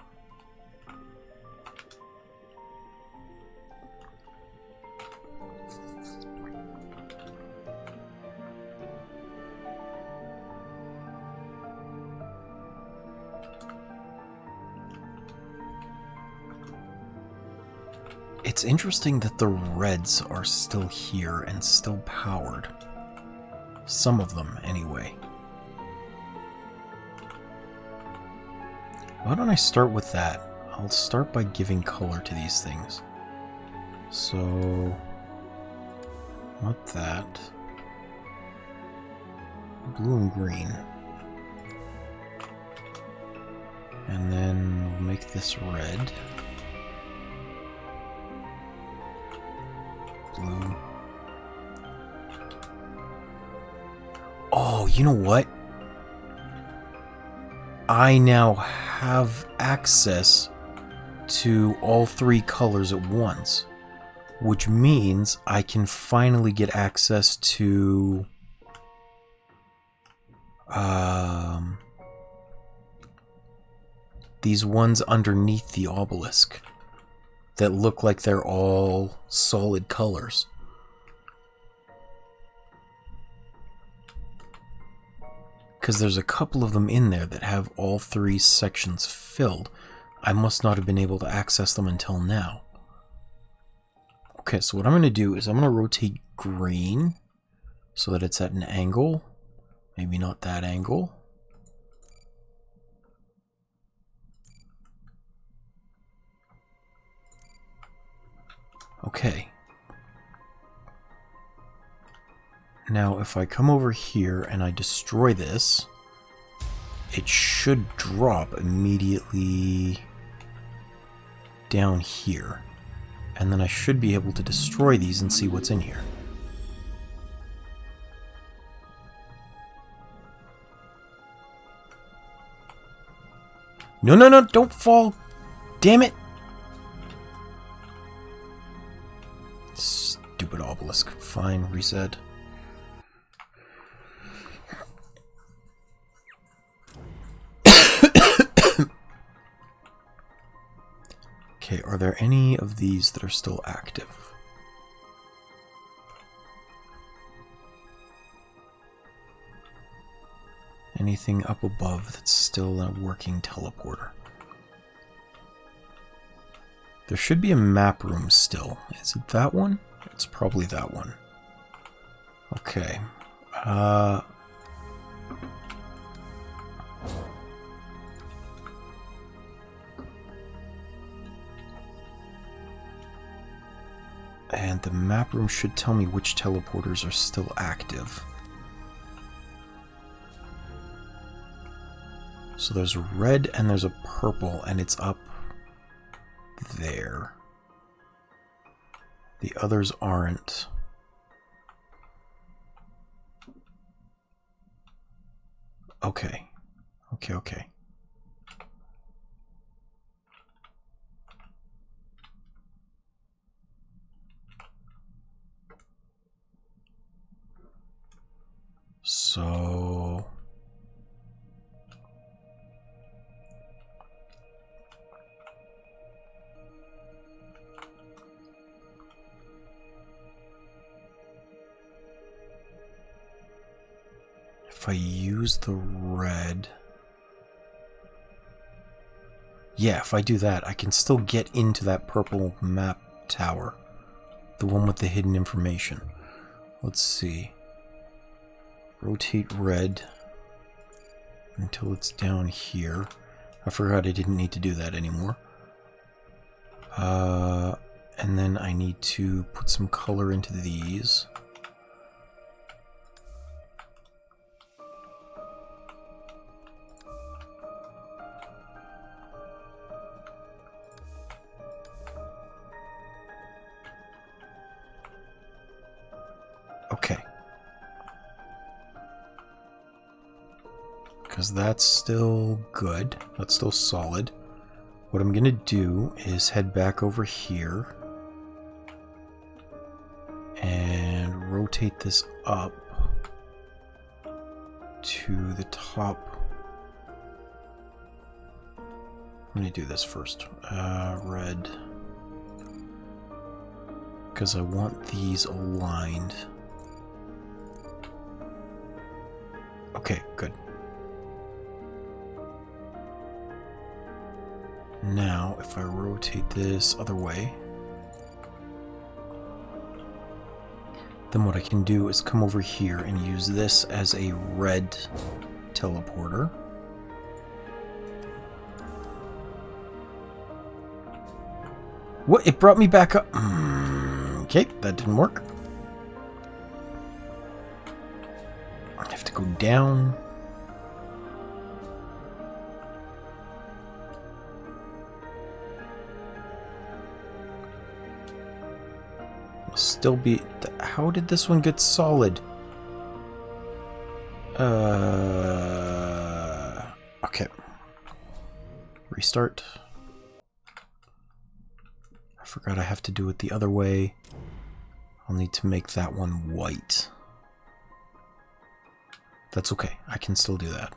It's interesting that the reds are still here and still powered. Some of them, anyway. Why don't I start with that? I'll start by giving color to these things. So, not that. Blue and green. And then we'll make this red. Blue. Oh, you know what? I now have access to all three colors at once. which means I can finally get access to these ones underneath the obelisk that look like they're all solid colors. Because there's a couple of them in there that have all 3 sections filled. I must not have been able to access them until now. Okay, so what I'm going to do is I'm going to rotate green so that it's at an angle. Maybe not that angle. Okay. Now, if I come over here and I destroy this, it should drop immediately down here. And then I should be able to destroy these and see what's in here. No, no, no, don't fall! Damn it! Stupid obelisk. Fine, reset. Okay, are there any of these that are still active? Anything up above that's still a working teleporter? There should be a map room still. Is it that one? It's probably that one. Okay. And the map room should tell me which teleporters are still active. So there's a red and there's a purple, and it's up there. The others aren't. Okay. Okay. So... if I use the red... yeah, if I do that, I can still get into that purple map tower. The one with the hidden information. Let's see. Rotate red until it's down here. I forgot I didn't need to do that anymore. And then I need to put some color into these. Okay. Because that's still good. That's still solid. What I'm going to do is head back over here and rotate this up to the top. Let me do this first. Red. Because I want these aligned. Okay, good. Now, if I rotate this other way, then what I can do is come over here and use this as a red teleporter. What? It brought me back up. Okay, that didn't work. I have to go down. Still be... how did this one get solid? Okay. Restart. forgot I have to do it the other way. I'll need to make that one white. That's okay, I can still do that.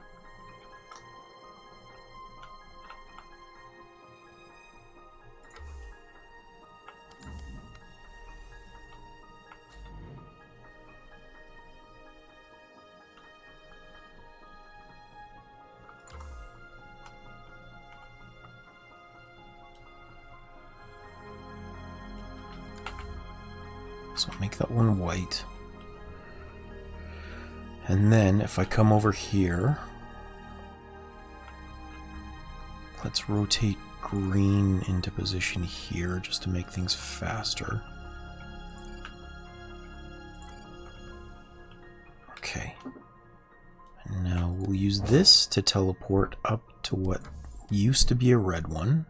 So I'll make that one white. And then if I come over here, let's rotate green into position here just to make things faster. Okay. And now we'll use this to teleport up to what used to be a red one.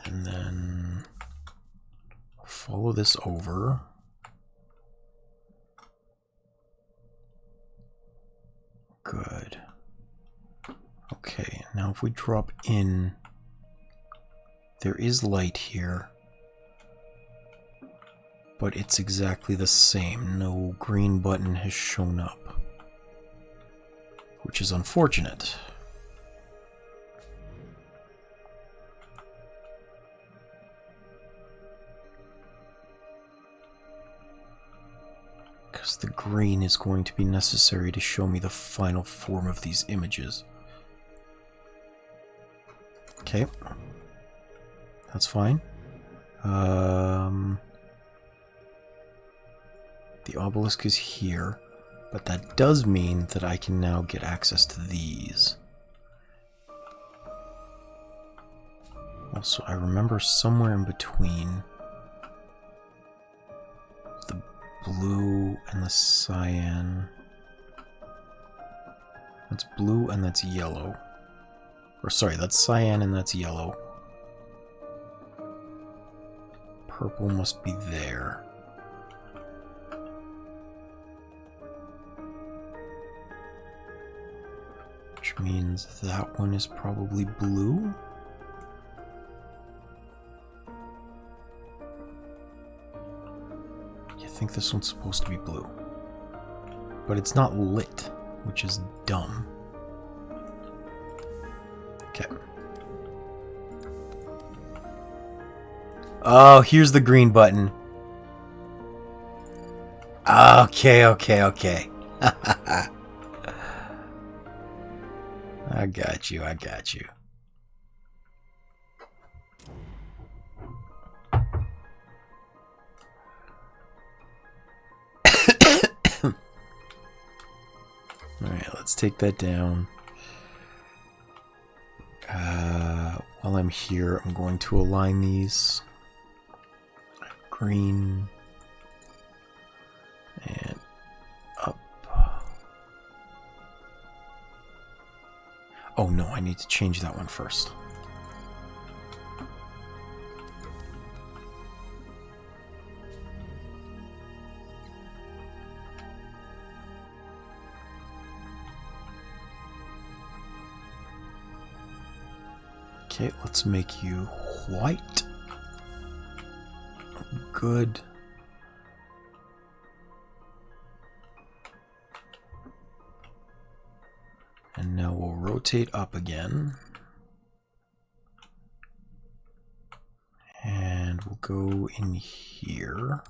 And then follow this over. Good. Okay, now if we drop in, there is light here, but it's exactly the same. No green button has shown up, which is unfortunate. Because the green is going to be necessary to show me the final form of these images. Okay. That's fine. The obelisk is here, but that does mean that I can now get access to these. Also, I remember somewhere in between the blue and the cyan. That's blue and that's yellow. Or sorry, that's cyan and that's yellow. Purple must be there. Which means that one is probably blue. I think this one's supposed to be blue. But it's not lit, which is dumb. Okay. Oh, here's the green button. Okay. I got you. Alright, let's take that down. While I'm here, I'm going to align these. Green. And up. Oh no, I need to change that one first. Okay, let's make you white. Good. And now we'll rotate up again. And we'll go in here.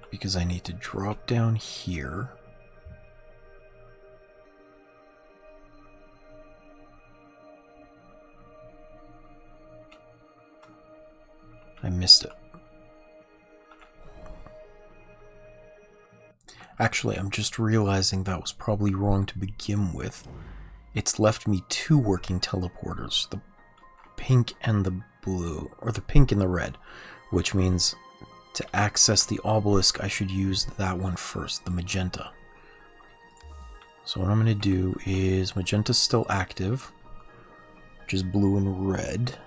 Because I need to drop down here. I missed it. Actually, I'm just realizing that was probably wrong to begin with. It's left me two working teleporters, the pink and the blue, or the pink and the red, which means to access the obelisk, I should use that one first, the magenta. So what I'm going to do is magenta's still active, which is blue and red.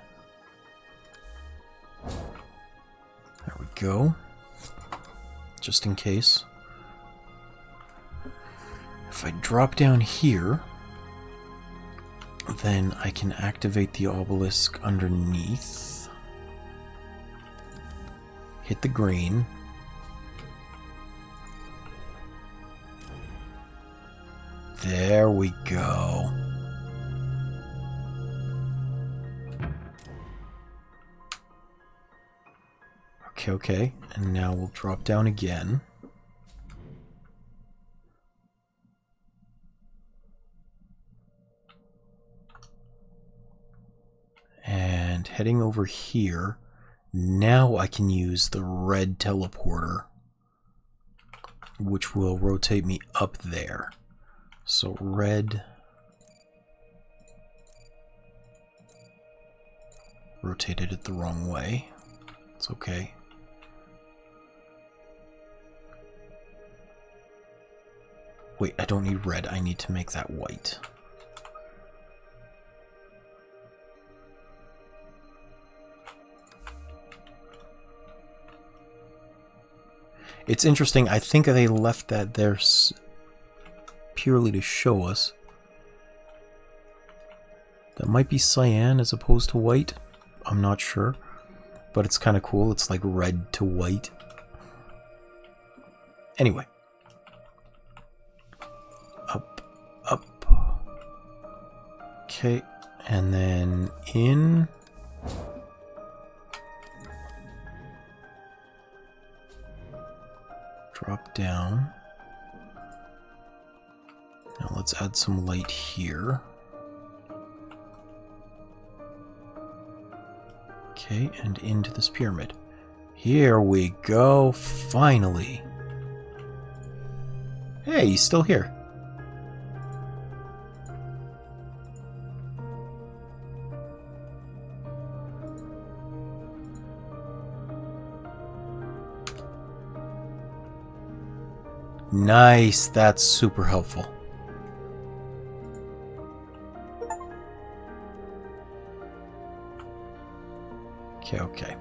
There we go. Just in case. If I drop down here, then I can activate the obelisk underneath. Hit the green. There we go. Okay. And now we'll drop down again. And heading over here, now I can use the red teleporter, which will rotate me up there. So red, rotated it the wrong way. It's okay. Wait, I don't need red. I need to make that white. It's interesting. I think they left that there purely to show us. That might be cyan as opposed to white. I'm not sure. But it's kind of cool. It's like red to white. Anyway. Up, up. Okay. And then in. Drop down. Now let's add some light here. Okay, and into this pyramid. Here we go, finally. Hey, he's still here. Nice, that's super helpful. Okay.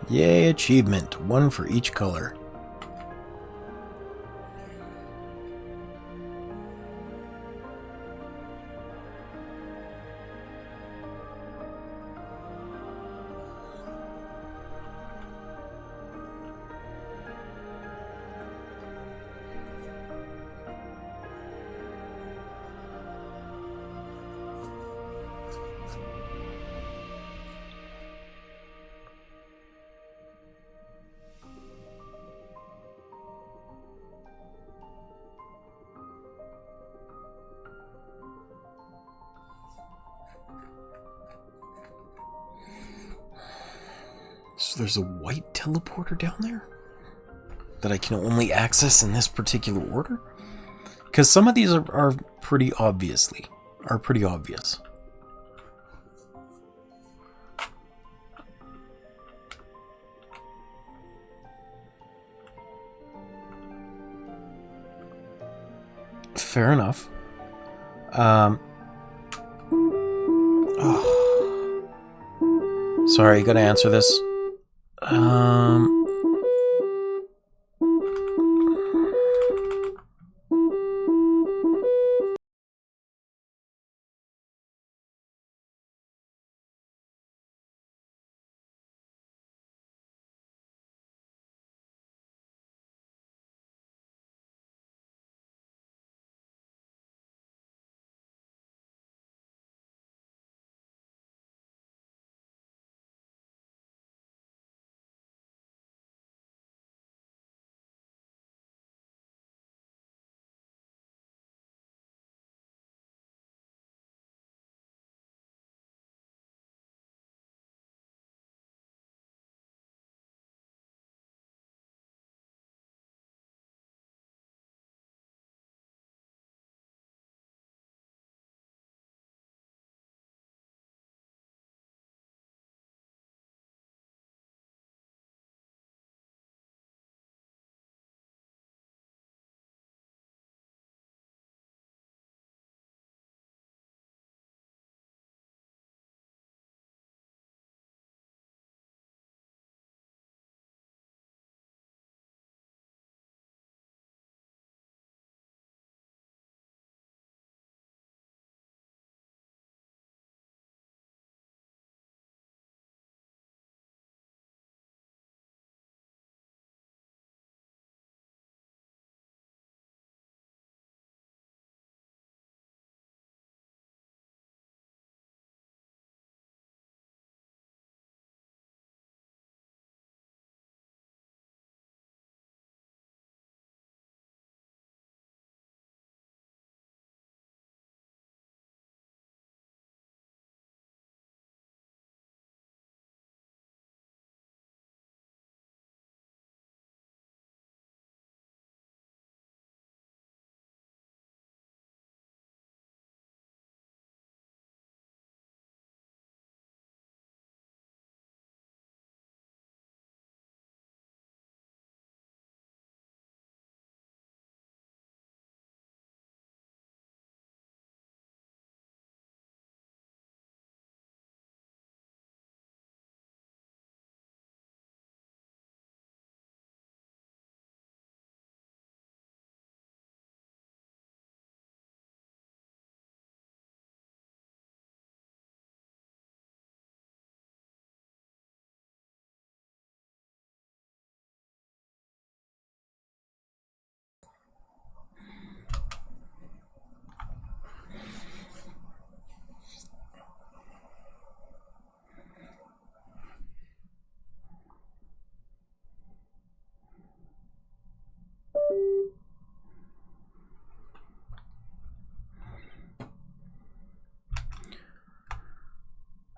Yay, achievement. One for each color. So there's a white teleporter down there that I can only access in this particular order? Because some of these are pretty obvious. Fair enough. Sorry, gotta answer this.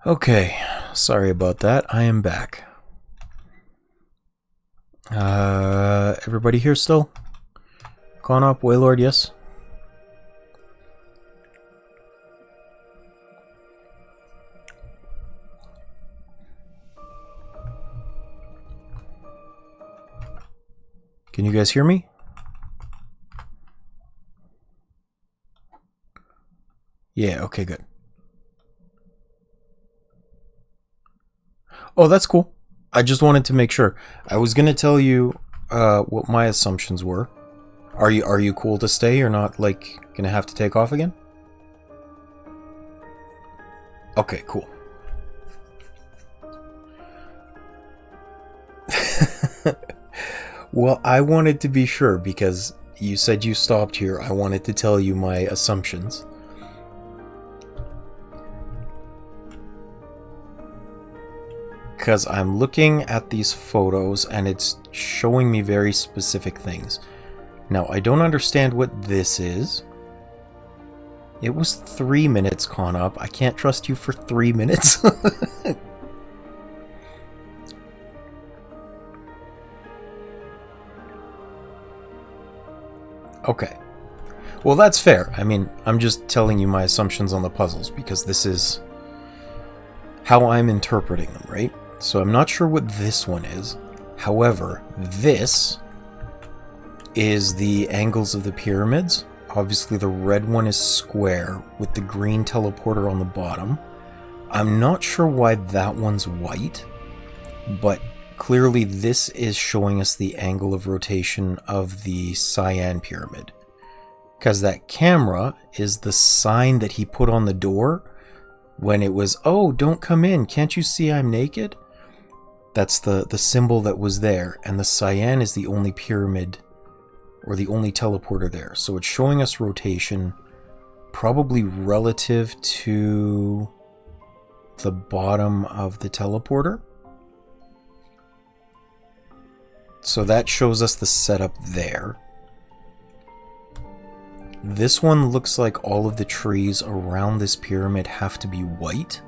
Okay, sorry about that. I am back. Everybody here still? Gone up, Waiilord, yes? Can you guys hear me? Yeah, okay, good. Oh, that's cool. I just wanted to make sure. I was gonna tell you what my assumptions were. Are you cool to stay? You're not like gonna have to take off again? Okay, cool. Well, I wanted to be sure because you said you stopped here. I wanted to tell you my assumptions. Because I'm looking at these photos and it's showing me very specific things. Now, I don't understand what this is. It was 3 minutes, Con Up. I can't trust you for 3 minutes. Okay. Well, that's fair. I mean, I'm just telling you my assumptions on the puzzles because this is how I'm interpreting them, right? So I'm not sure what this one is. However, this is the angles of the pyramids. Obviously, the red one is square with the green teleporter on the bottom. I'm not sure why that one's white, but clearly this is showing us the angle of rotation of the cyan pyramid. Because that camera is the sign that he put on the door when it was, oh, don't come in, can't you see I'm naked? That's the symbol that was there, and the cyan is the only pyramid, or the only teleporter there. So it's showing us rotation, probably relative to the bottom of the teleporter. So that shows us the setup there. This one looks like all of the trees around this pyramid have to be white.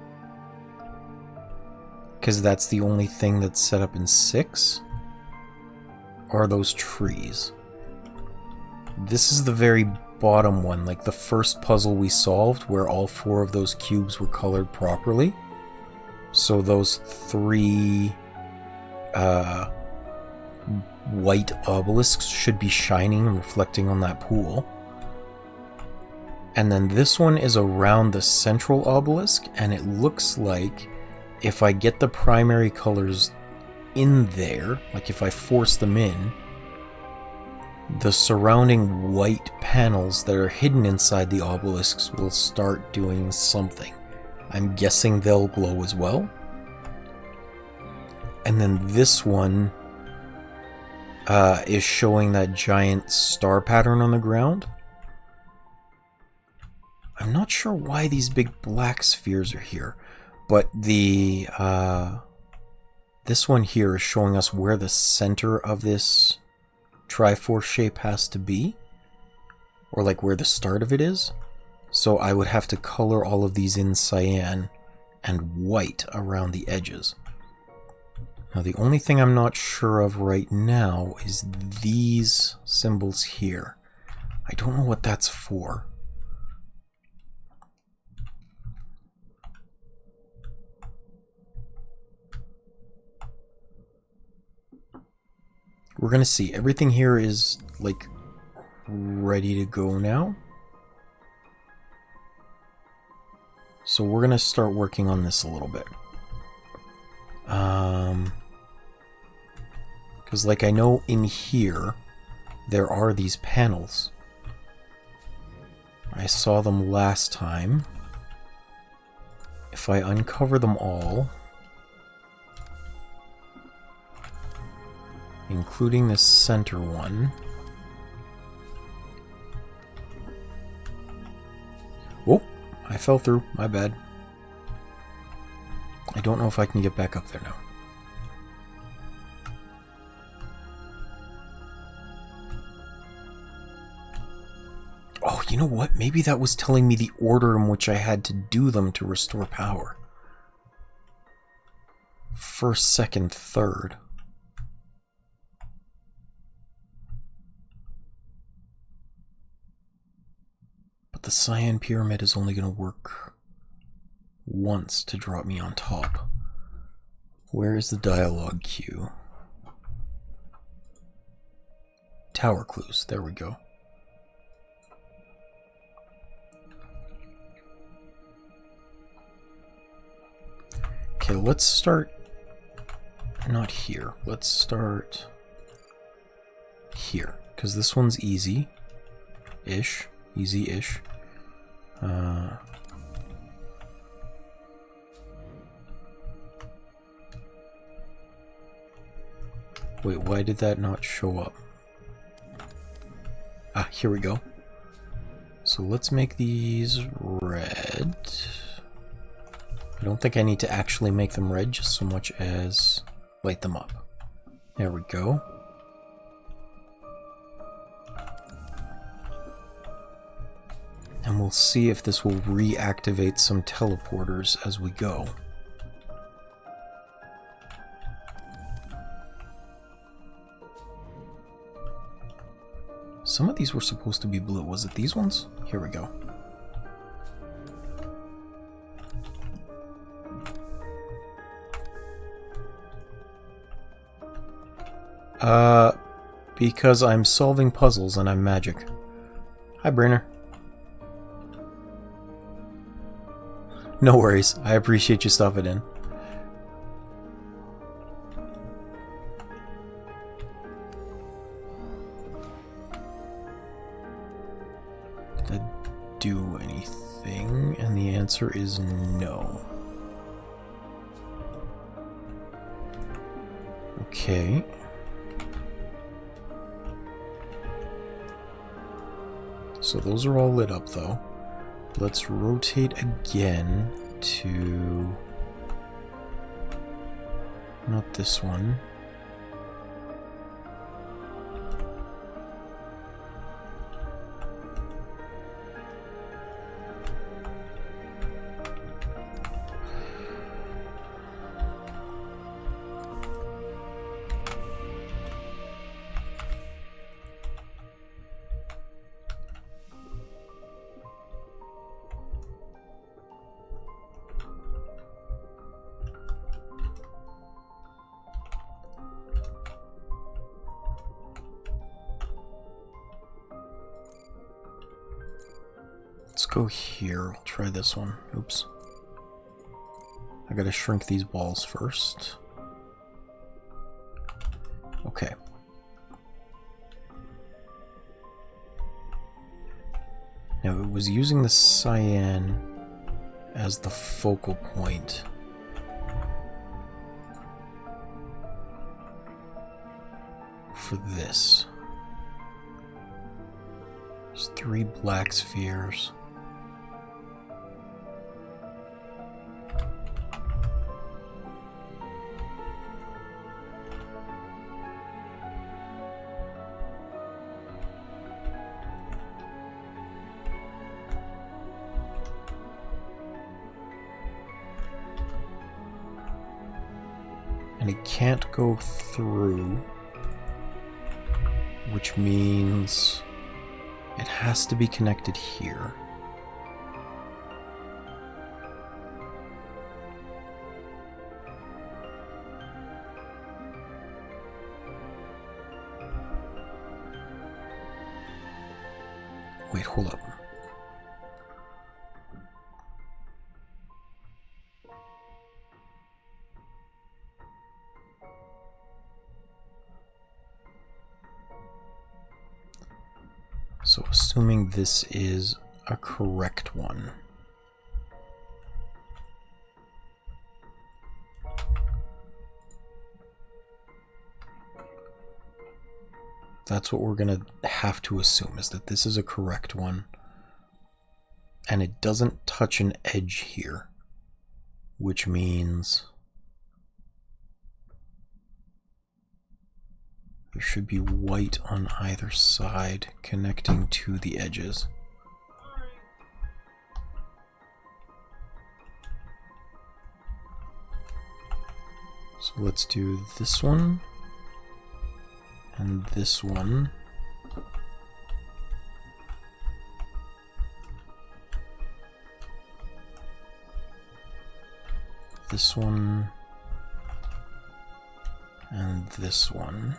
Because that's the only thing that's set up in 6. Are those trees. This is the very bottom one, like the first puzzle we solved where all 4 of those cubes were colored properly. So those 3 white obelisks should be shining and reflecting on that pool. And then this one is around the central obelisk, and it looks like if I get the primary colors in there, like if I force them in, the surrounding white panels that are hidden inside the obelisks will start doing something. I'm guessing they'll glow as well. And then this one is showing that giant star pattern on the ground. I'm not sure why these big black spheres are here, but the this one here is showing us where the center of this Triforce shape has to be, or like where the start of it is. So I would have to color all of these in cyan and white around the edges. Now the only thing I'm not sure of right now is these symbols here. I don't know what that's for. We're gonna see. Everything here is like ready to go now. So we're gonna start working on this a little bit. Because like I know in here there are these panels. I saw them last time. If I uncover them all, including this center one. Oh, I fell through. My bad. I don't know if I can get back up there now. Oh, you know what? Maybe that was telling me the order in which I had to do them to restore power. first, second, third. But the cyan pyramid is only going to work once to drop me on top. Where is the dialogue queue? Tower clues, there we go. Okay, let's start, not here, let's start here, because this one's easy-ish, easy-ish. Wait, why did that not show up? Ah, here we go. So let's make these red. I don't think I need to actually make them red, just so much as light them up. There we go. And we'll see if this will reactivate some teleporters as we go. Some of these were supposed to be blue. Was it these ones? Here we go. Because I'm solving puzzles and I'm magic. Hi, Brainer. No worries. I appreciate you stopping in. Did that do anything? And the answer is no. Okay. So those are all lit up though. Let's rotate again to... not this one. Let's go here. I'll try this one. Oops. I gotta shrink these balls first. Okay. Now it was using the cyan as the focal point. For this. There's 3 black spheres. And it can't go through, which means it has to be connected here. Wait, hold up. So assuming this is a correct one. That's what we're gonna have to assume, is that this is a correct one. And it doesn't touch an edge here, which means there should be white on either side connecting to the edges. So let's do this one and this one. This one and this one.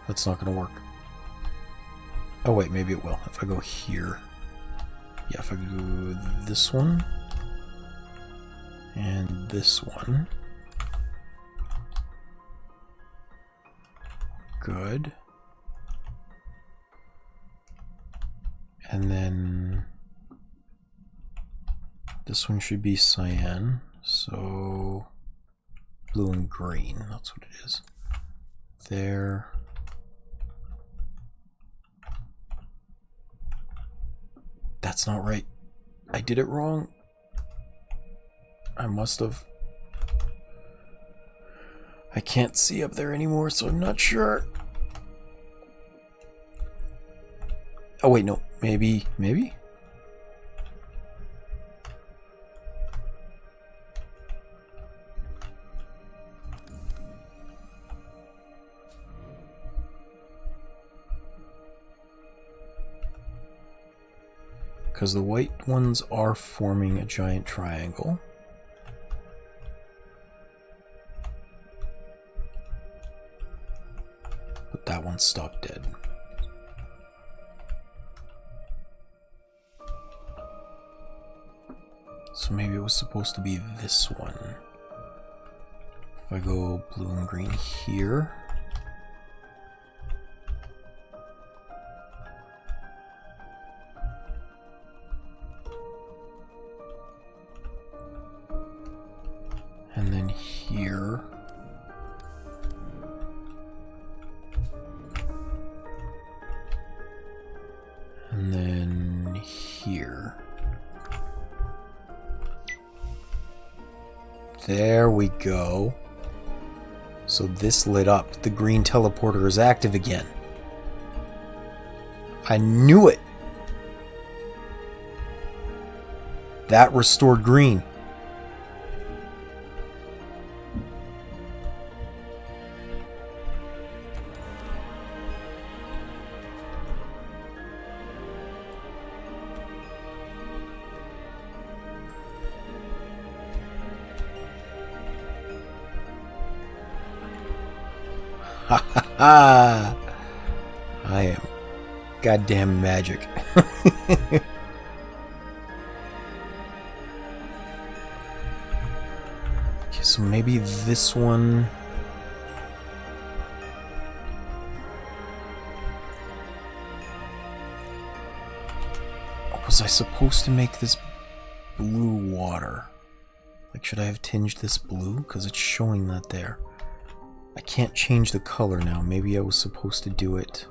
That's not going to work. Oh wait, maybe it will. If I go here. Yeah, if I go this one and this one. Good. And then this one should be cyan. So blue and green, that's what it is. There. That's not right. I did it wrong. I must have. I can't see up there anymore, so I'm not sure. Oh wait, no. Maybe. Because the white ones are forming a giant triangle. But that one stopped dead. So maybe it was supposed to be this one. If I go blue and green here. And then here. And then here. There we go. So this lit up. The green teleporter is active again. I knew it. That restored green. Ha ha ha! I am goddamn magic. Okay, so maybe this one. Was I supposed to make this blue water? Like, should I have tinged this blue? Because it's showing that there. I can't change the color now. Maybe I was supposed to do it.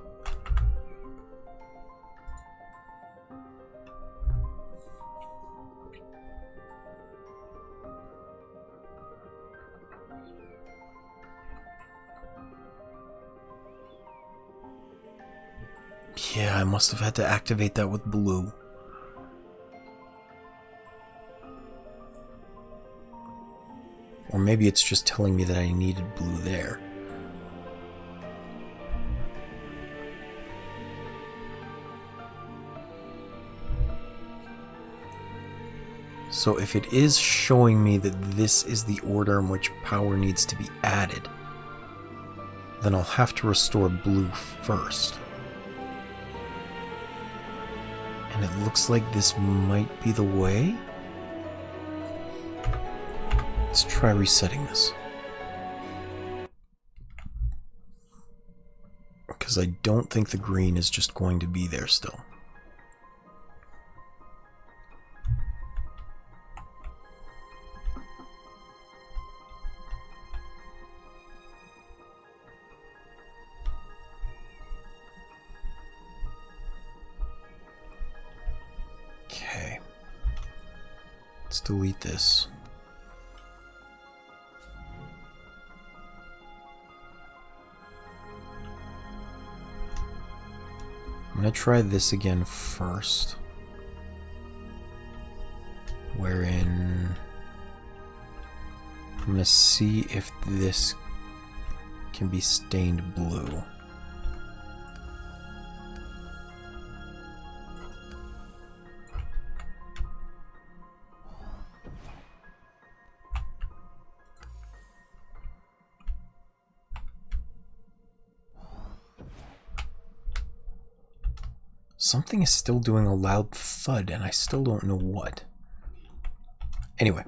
Yeah, I must have had to activate that with blue. Or maybe it's just telling me that I needed blue there. So if it is showing me that this is the order in which power needs to be added, then I'll have to restore blue first. And it looks like this might be the way. Let's try resetting this. Because I don't think the green is just going to be there still. Okay. Let's delete this. I'm going to try this again first. Wherein I'm going to see if this can be stained blue. Something is still doing a loud thud, and I still don't know what. Anyway,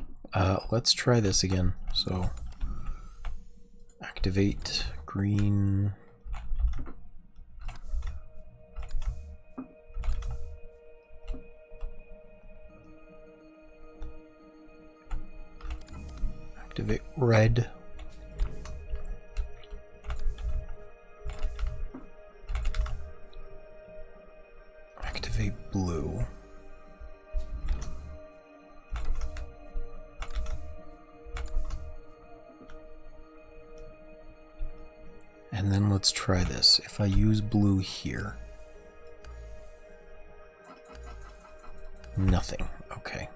let's try this again. So, activate green. Activate red. Activate blue. And then let's try this. If I use blue here. Nothing. Okay.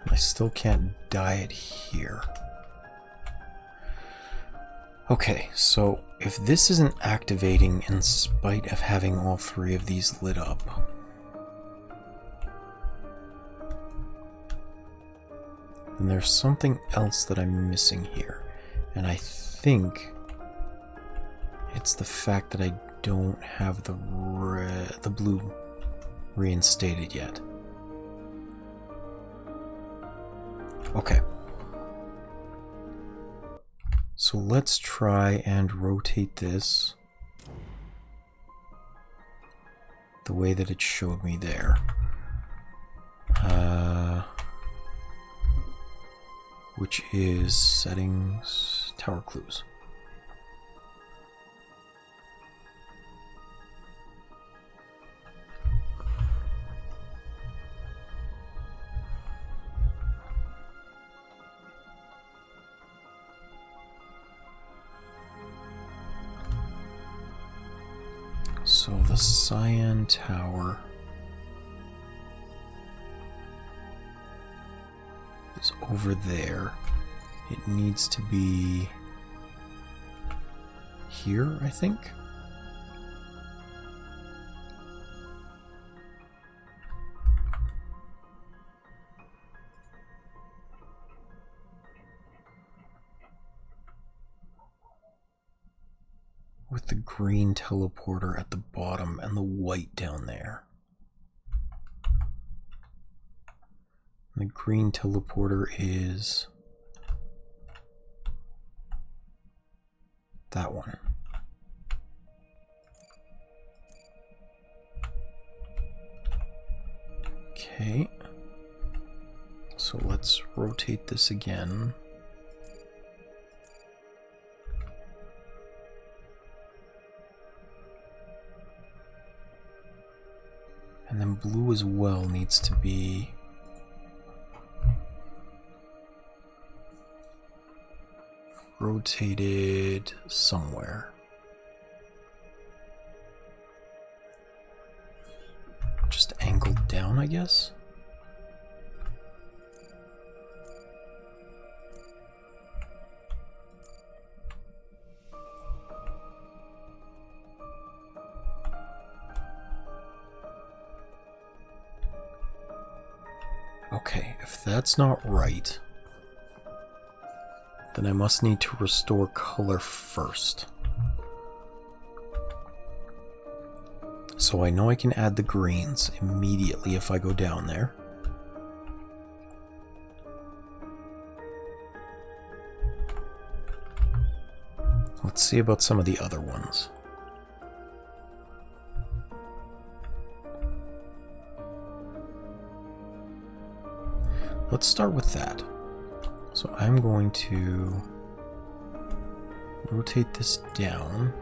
I still can't dye it here. Okay, so if this isn't activating in spite of having all three of these lit up, then there's something else that I'm missing here. And I think it's the fact that I don't have the blue reinstated yet. Okay. So let's try and rotate this the way that it showed me there. Which is settings, tower clues. So the cyan tower is over there. It needs to be here, I think. With the green teleporter at the bottom and the white down there. And the green teleporter is that one. Okay. So let's rotate this again. And then blue as well needs to be rotated somewhere. Just angled down, I guess. Okay, if that's not right, then I must need to restore color first. So I know I can add the greens immediately if I go down there. Let's see about some of the other ones. Let's start with that. So I'm going to rotate this down.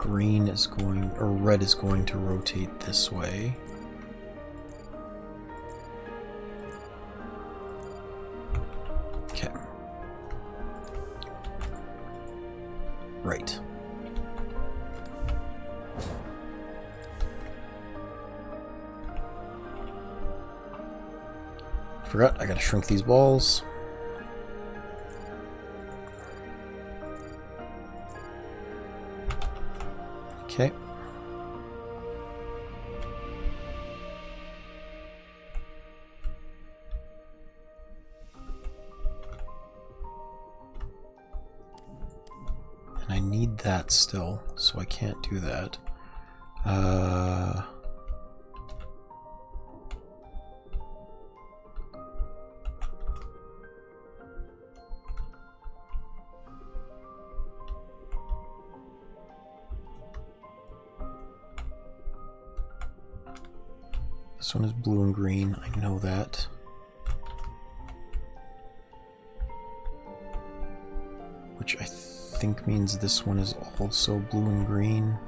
green is going, or red is going to rotate this way. Okay. Right. Forgot, I gotta shrink these balls. Okay. And I need that still, so I can't do that. This one is blue and green, I know that. Which I think means this one is also blue and green.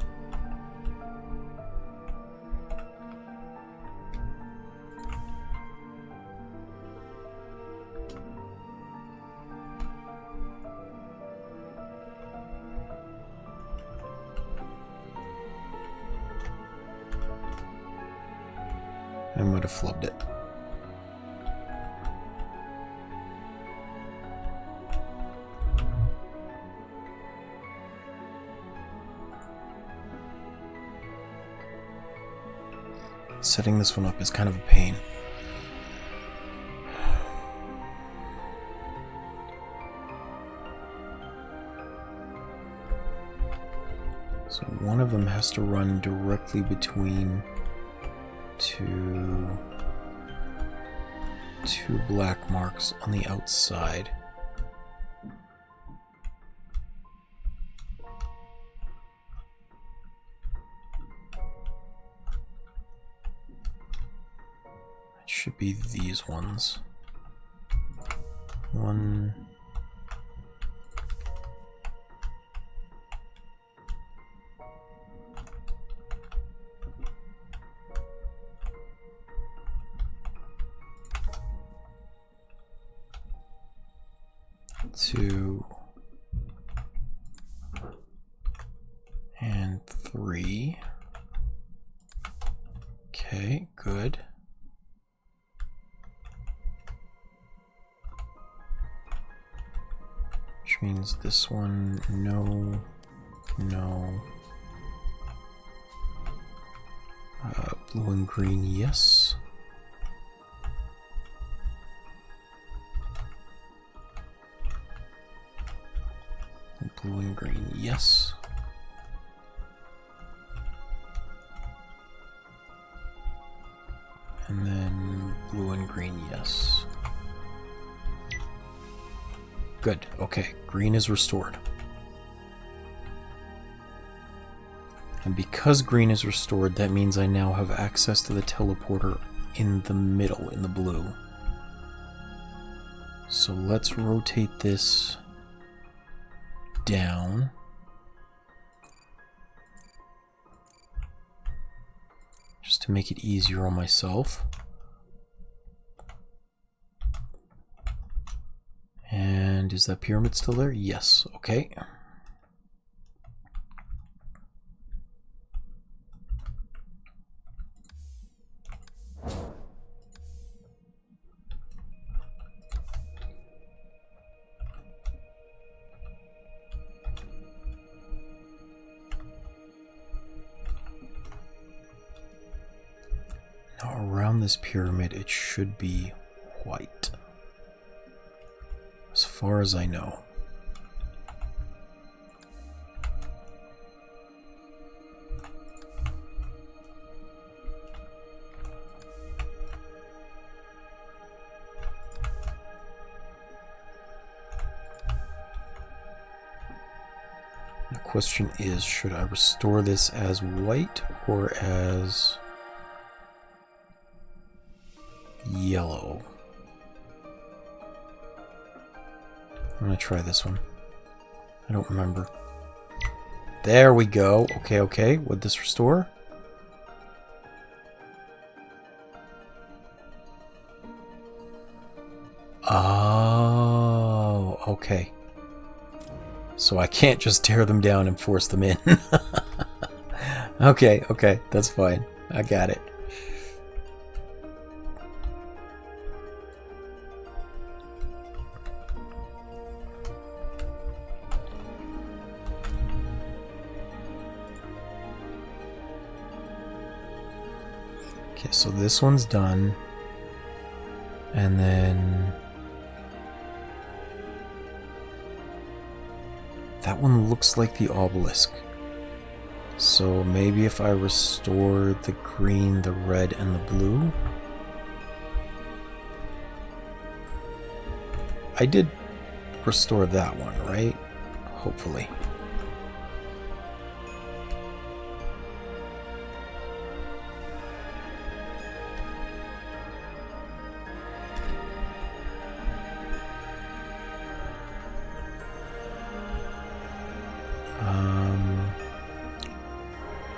I might have flubbed it. Setting this one up is kind of a pain. So one of them has to run directly between two black marks on the outside. It should be these ones. One. Two. And three. Okay, good. Which means this one, no, no. Blue and green, yes. Blue and green, yes. And then blue and green, yes. Good, okay, green is restored. And because green is restored, that means I now have access to the teleporter in the middle, in the blue. So let's rotate this down. Just to make it easier on myself. And is that pyramid still there? Yes, okay. Now around this pyramid it should be white. As far as I know. The question is, should I restore this as white or as yellow? I'm gonna try this one. I don't remember. There we go. Okay, okay. Would this restore? Oh, okay. So I can't just tear them down and force them in. Okay, okay. That's fine. I got it. Okay, so this one's done. And then that one looks like the obelisk. So maybe if I restore the green, the red, and the blue. I did restore that one, right? Hopefully.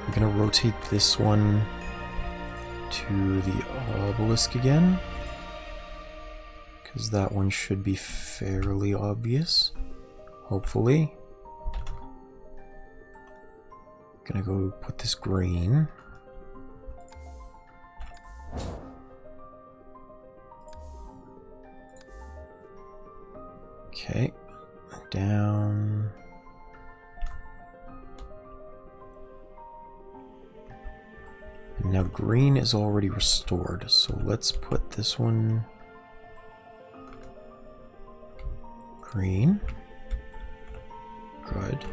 I'm gonna rotate this one to the obelisk again, because that one should be fairly obvious, hopefully. Gonna go put this green. Okay, down. Now green is already restored, so let's put this one green. Good.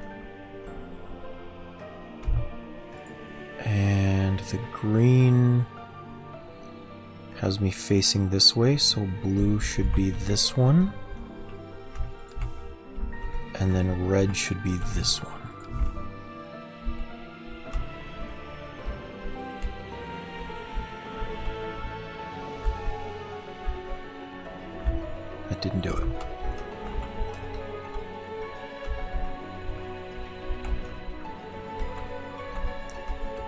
And the green has me facing this way, so blue should be this one. And then red should be this one. That didn't do it.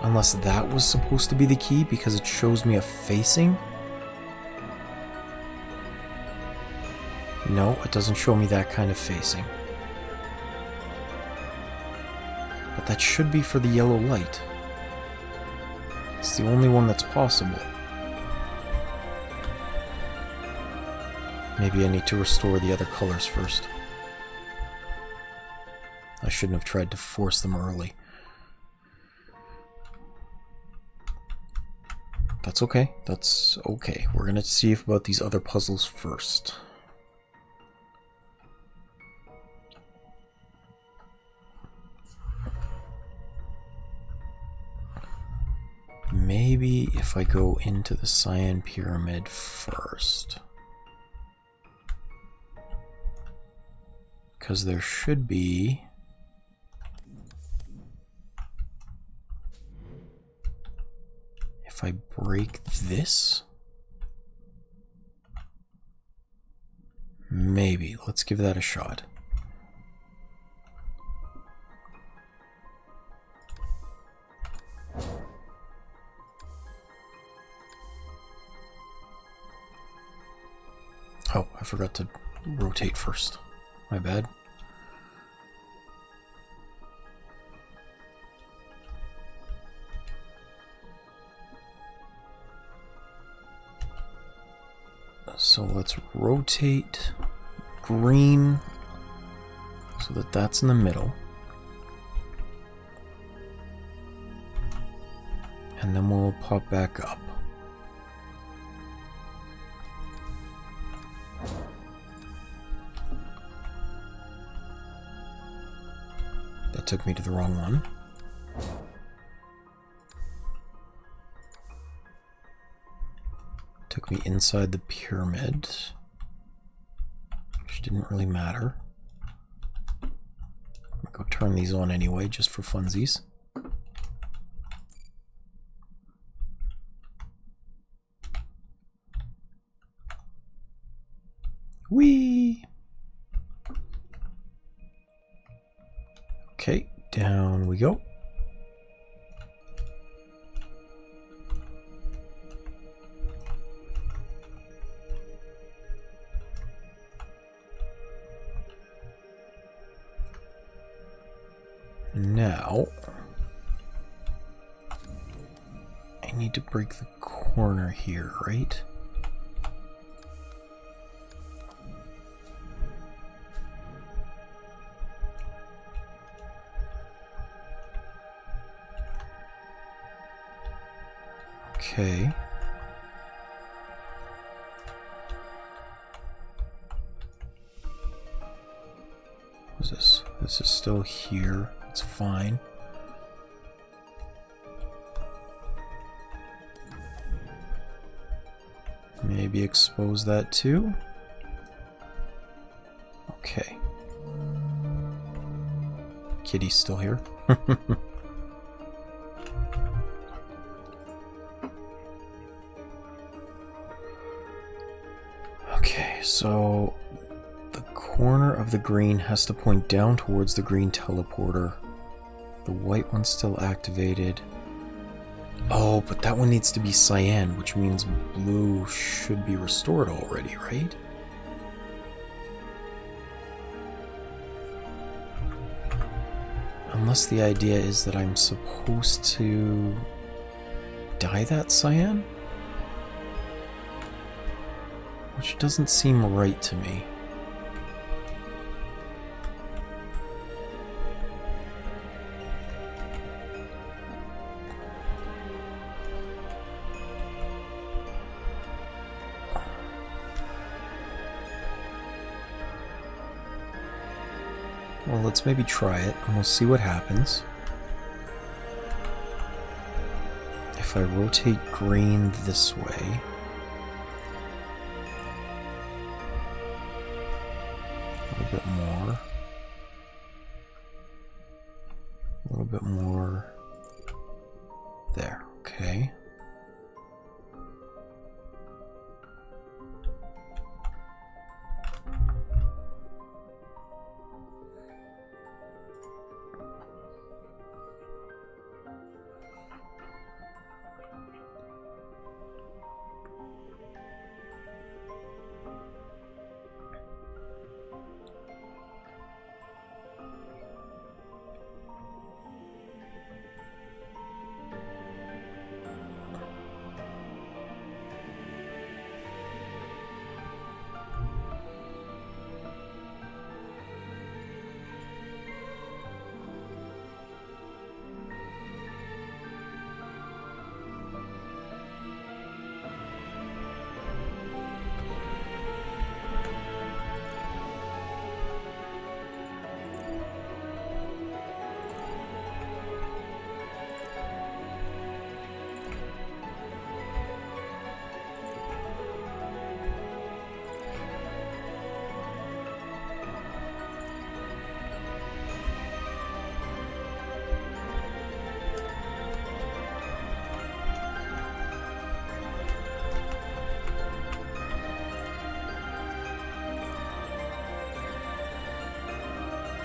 Unless that was supposed to be the key because it shows me a facing. No, it doesn't show me that kind of facing. But that should be for the yellow light. It's the only one that's possible. Maybe I need to restore the other colors first. I shouldn't have tried to force them early. That's okay. That's okay. We're gonna see about these other puzzles first. Maybe if I go into the cyan pyramid first. Because there should be... If I break this... Maybe. Let's give that a shot. Oh, I forgot to rotate first. My bad. So let's rotate green so that that's in the middle. And then we'll pop back up. That took me to the wrong one. Took me inside the pyramid, which didn't really matter. I'm gonna go turn these on anyway, just for funsies. Whee! Okay, down we go. Now, I need to break the corner here, right? Okay. What is this? This is still here. It's fine. Maybe expose that too. Okay. Kitty's still here. Okay, so the corner of the green has to point down towards the green teleporter. The white one's still activated. Oh, but that one needs to be cyan, which means blue should be restored already, right? Unless the idea is that I'm supposed to dye that cyan? Which doesn't seem right to me. Well, let's maybe try it, and we'll see what happens. If I rotate green this way... a little bit more. A little bit more. There, okay.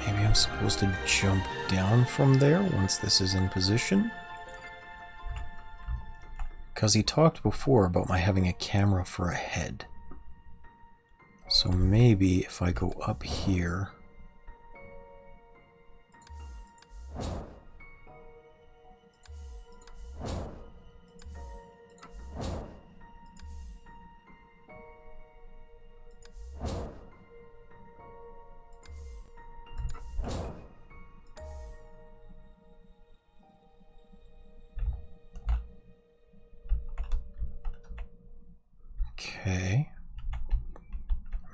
Maybe I'm supposed to jump down from there once this is in position? Because he talked before about my having a camera for a head. So maybe if I go up here... Okay.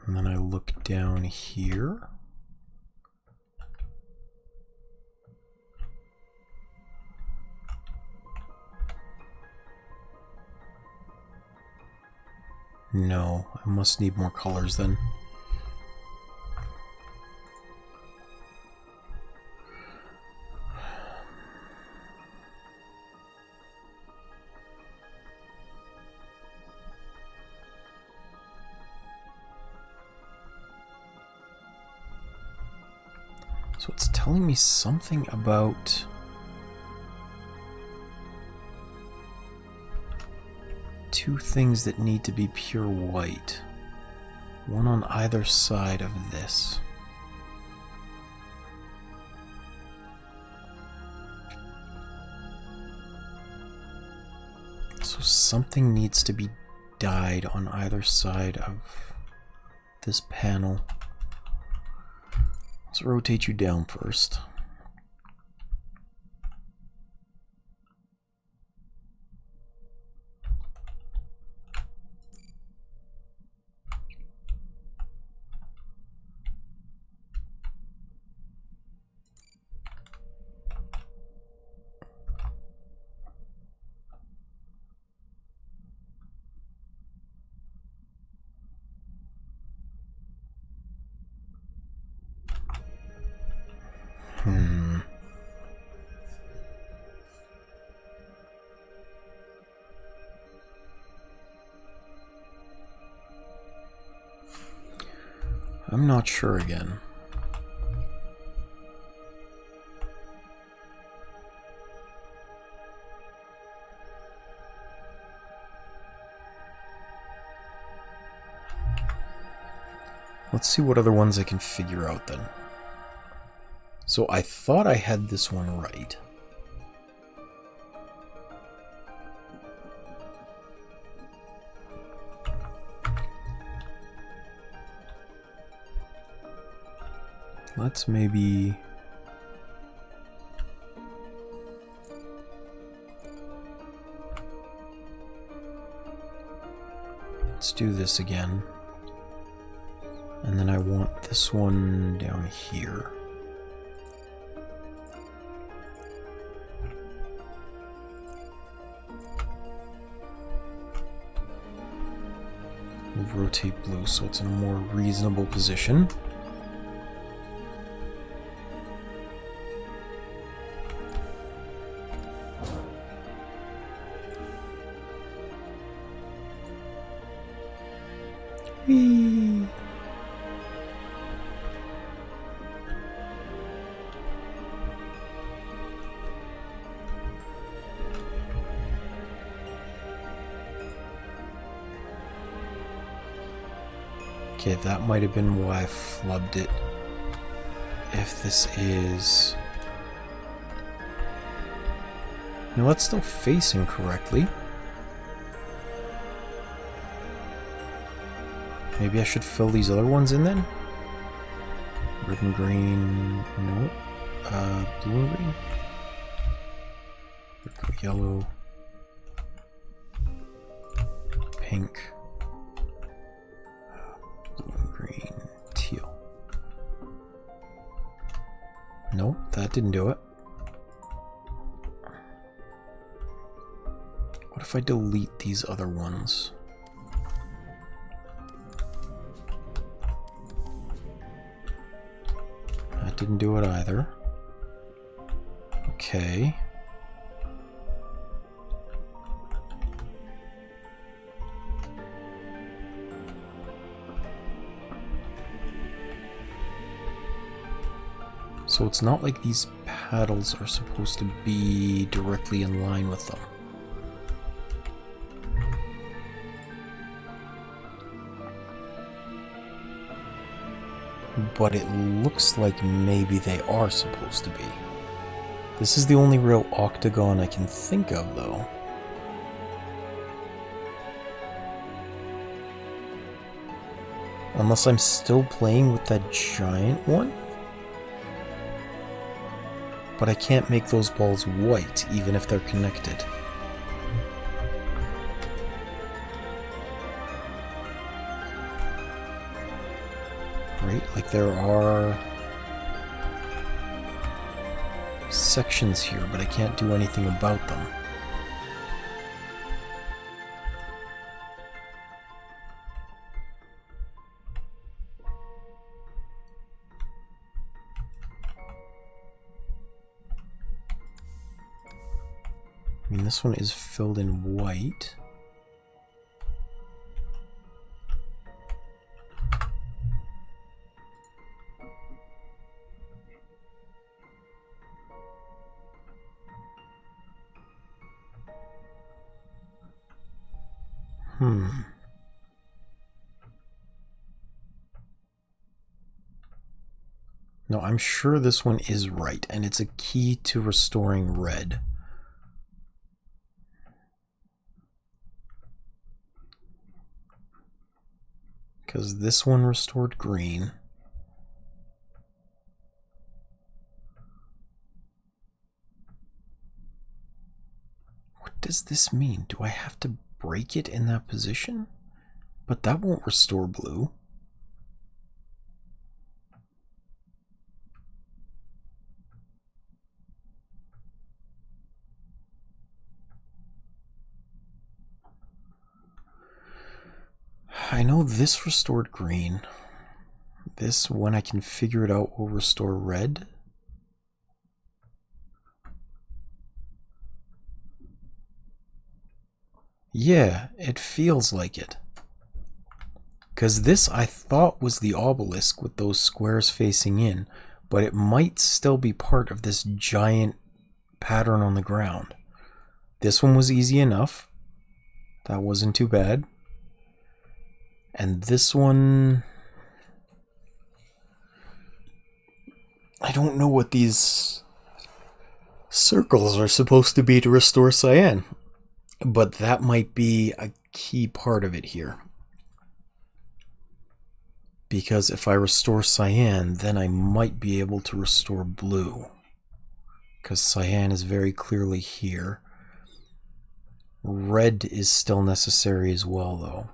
And then I look down here. No, I must need more colors then. So it's telling me something about two things that need to be pure white. One on either side of this. So something needs to be dyed on either side of this panel. Let's rotate you down first. I'm not sure again. Let's see what other ones I can figure out then. So I thought I had this one right. Let's maybe... Let's do this again. And then I want this one down here. We'll rotate blue so it's in a more reasonable position. Whee! Okay, that might have been why I flubbed it. If this is... No, it's still facing correctly. Maybe I should fill these other ones in then? Red and green... no. Blue and green? Yellow. Pink. Blue and green. Teal. Nope, that didn't do it. What if I delete these other ones? That didn't do it either. Okay. So it's not like these paddles are supposed to be directly in line with them. But it looks like maybe they are supposed to be. This is the only real octagon I can think of, though. Unless I'm still playing with that giant one. But I can't make those balls white, even if they're connected. Right? Like there are sections here, but I can't do anything about them. I mean, this one is filled in white. No, I'm sure this one is right, and it's a key to restoring red. Because this one restored green. What does this mean? Do I have to break it in that position? But that won't restore blue. I know this restored green. This, when I can figure it out, will restore red. Yeah, it feels like it. Because this I thought was the obelisk with those squares facing in, but it might still be part of this giant pattern on the ground. This one was easy enough. That wasn't too bad. And this one... I don't know what these circles are supposed to be to restore cyan, but that might be a key part of it here. Because if I restore cyan, then I might be able to restore blue. Because cyan is very clearly here. Red is still necessary as well, though.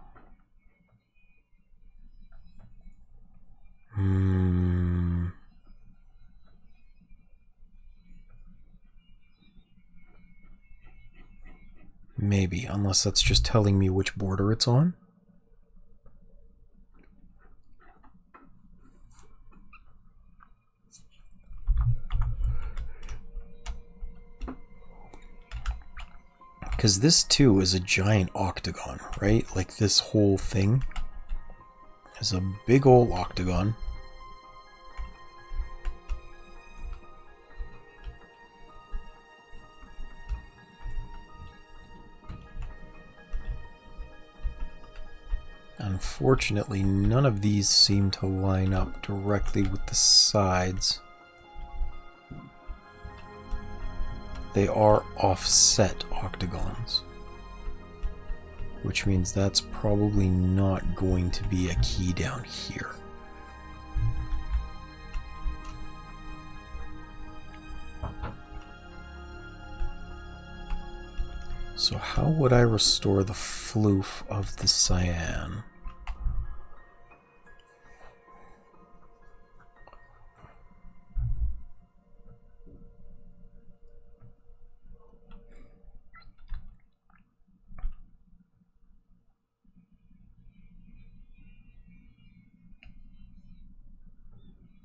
Maybe, unless that's just telling me which border it's on. Because this too is a giant octagon, right? Like this whole thing is a big old octagon. Unfortunately, none of these seem to line up directly with the sides. They are offset octagons, which means that's probably not going to be a key down here. So how would I restore the floof of the cyan?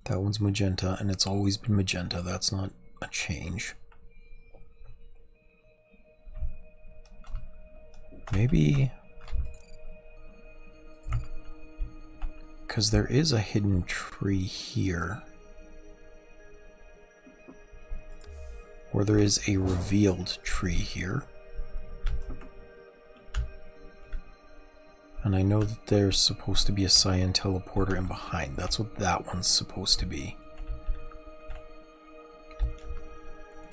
That one's magenta, and it's always been magenta. That's not a change. Maybe... because there is a hidden tree here. Or there is a revealed tree here. And I know that there's supposed to be a cyan teleporter in behind. That's what that one's supposed to be.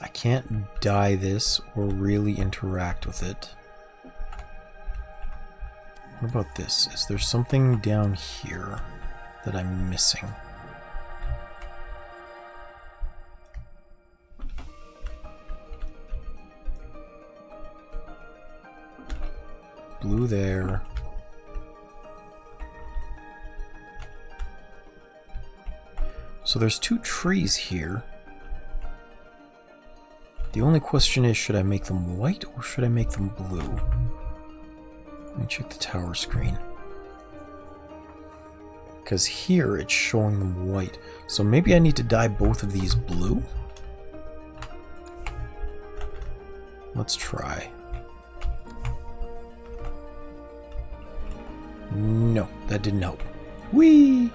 I can't dye this or really interact with it. What about this? Is there something down here that I'm missing? Blue there. So there's two trees here. The only question is, should I make them white or should I make them blue? Let me check the tower screen. Because here it's showing them white. So maybe I need to dye both of these blue? Let's try. No, that didn't help. Whee!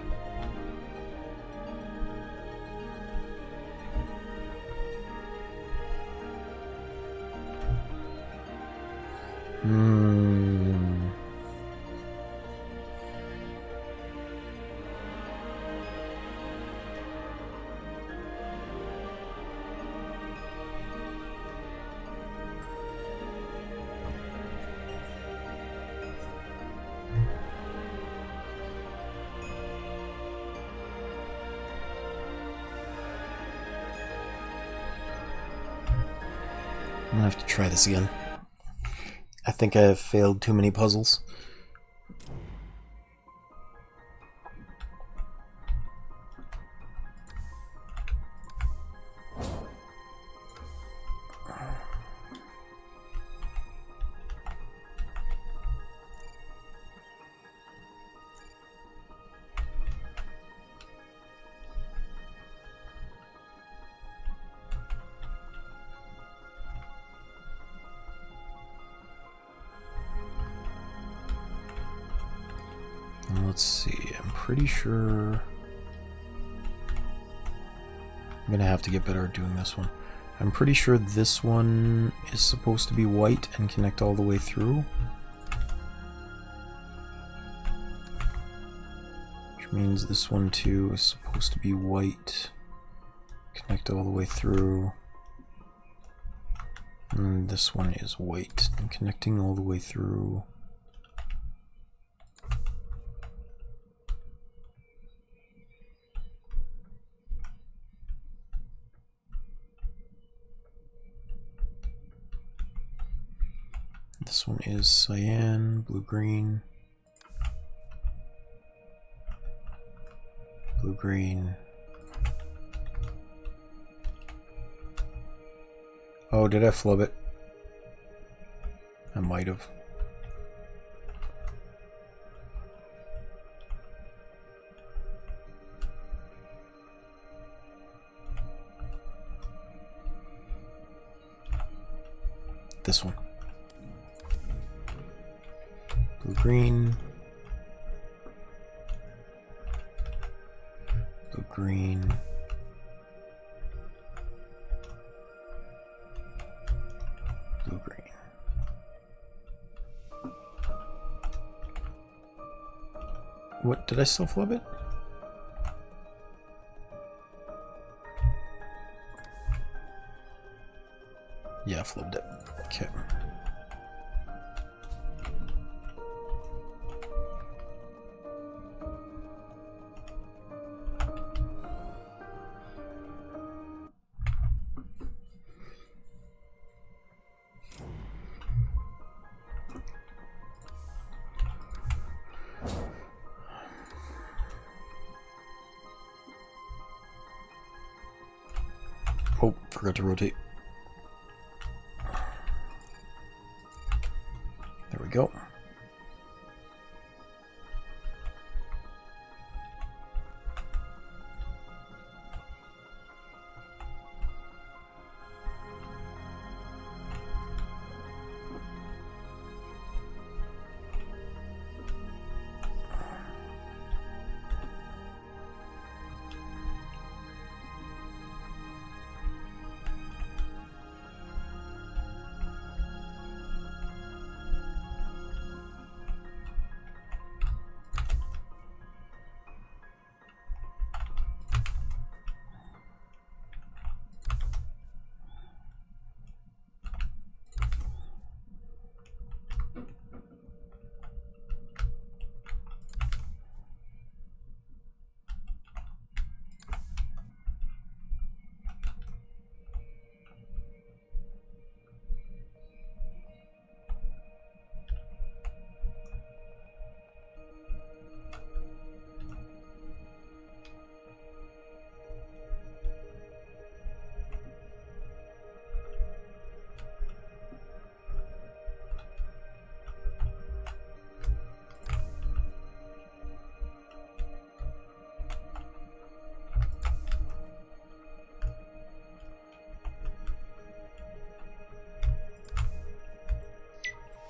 gonna have to try this again. I think I have failed too many puzzles. Let's see, I'm pretty sure I'm gonna have to get better at doing this one. I'm pretty sure this one is supposed to be white and connect all the way through. Which means this one too is supposed to be white, connect all the way through. And this one is white and connecting all the way through. This one is cyan, blue-green, blue-green. Oh, did I flub it? I might have. This one. Blue-green, blue-green, blue-green. What, did I still flub it? Yeah, I flubbed it. Okay. Oh, forgot to rotate. There we go.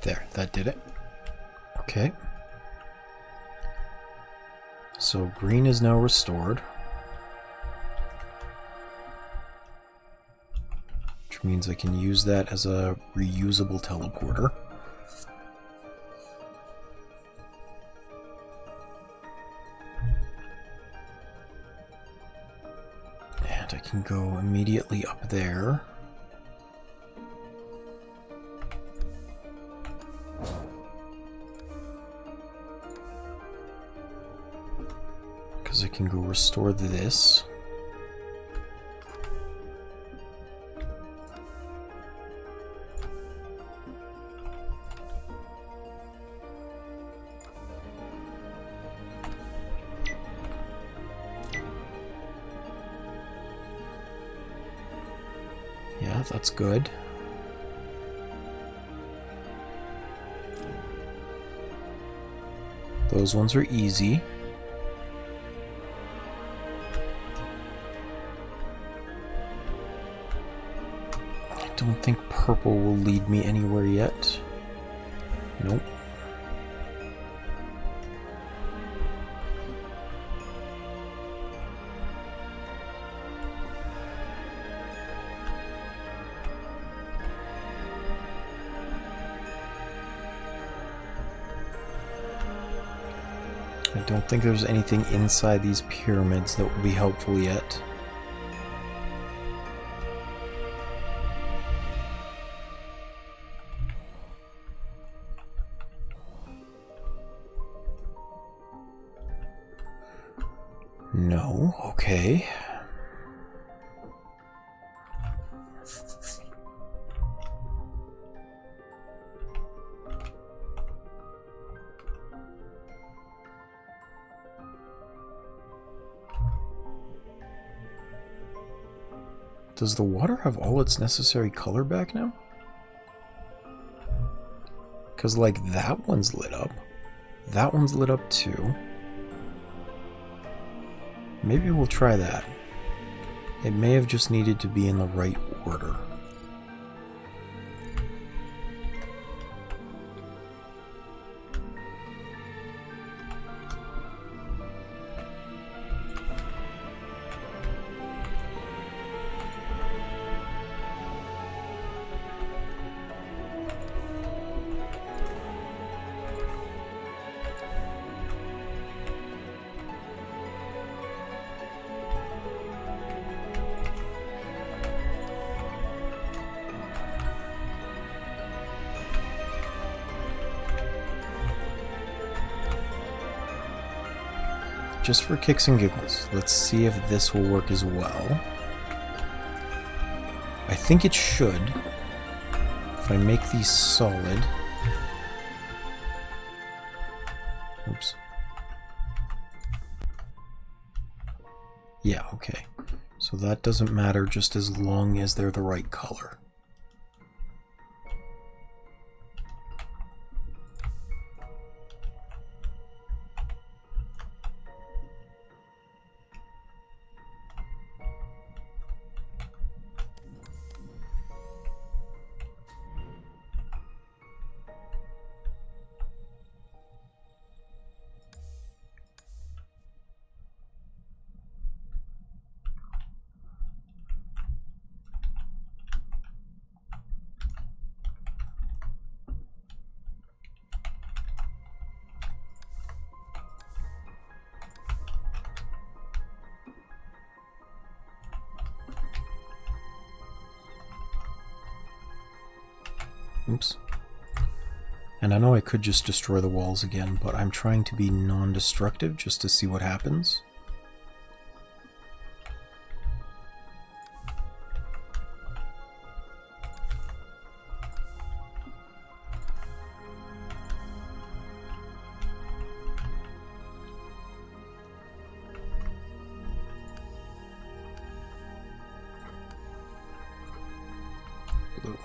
There, that did it. Okay. So green is now restored. Which means I can use that as a reusable teleporter. And I can go immediately up there. I can go restore this. that's good. Those ones are easy. I don't think purple will lead me anywhere yet. Nope. I don't think there's anything inside these pyramids that will be helpful yet. No, okay. Does the water have all its necessary color back now? Because, like, that one's lit up. That one's lit up too. Maybe we'll try that. It may have just needed to be in the right order. Just for kicks and giggles, let's see if this will work as well. I think it should. If I make these solid. Oops. Yeah, okay. So that doesn't matter just as long as they're the right color. Oops. And I know I could just destroy the walls again, but I'm trying to be non-destructive just to see what happens. Blue.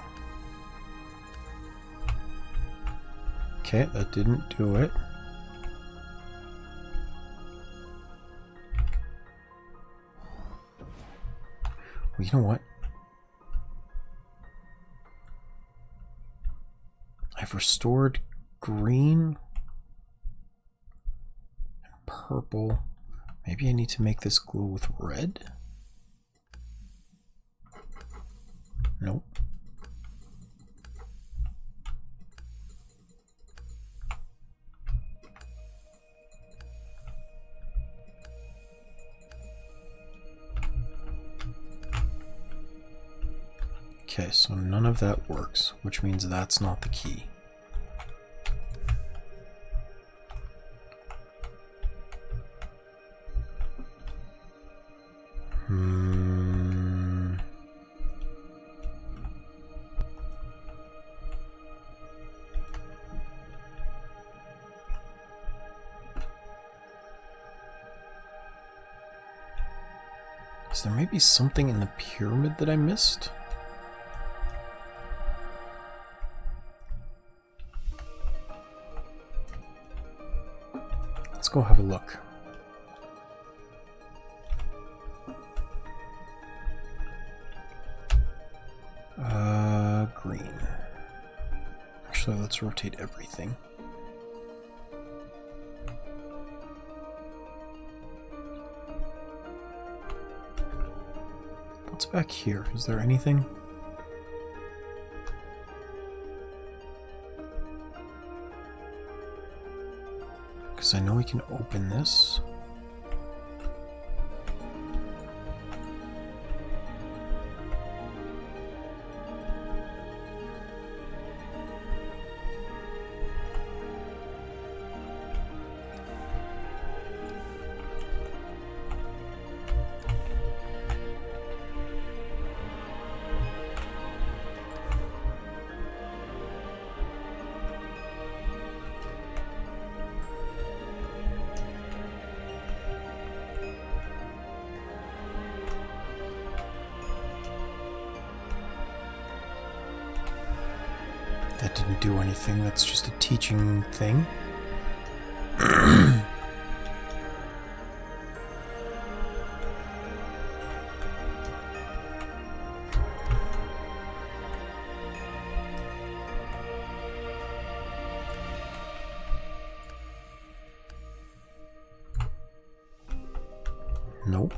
Okay, that didn't do it. Well, you know what? I've restored green and purple. Maybe I need to make this glow with red? Nope. Okay, so none of that works, which means that's not the key. Is there maybe something in the pyramid that I missed? Let's go have a look. Green. Actually, let's rotate everything. What's back here? Is there anything? Because I know we can open this. That didn't do anything, that's just a teaching thing. Nope.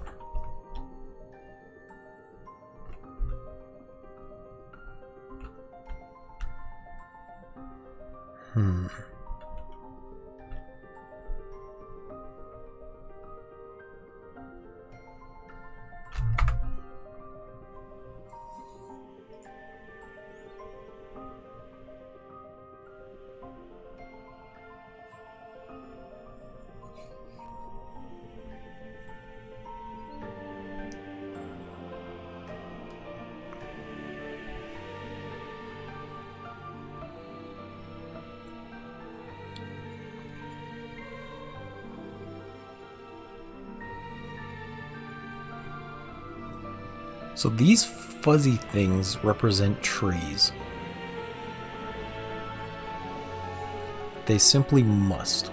So these fuzzy things represent trees. They simply must.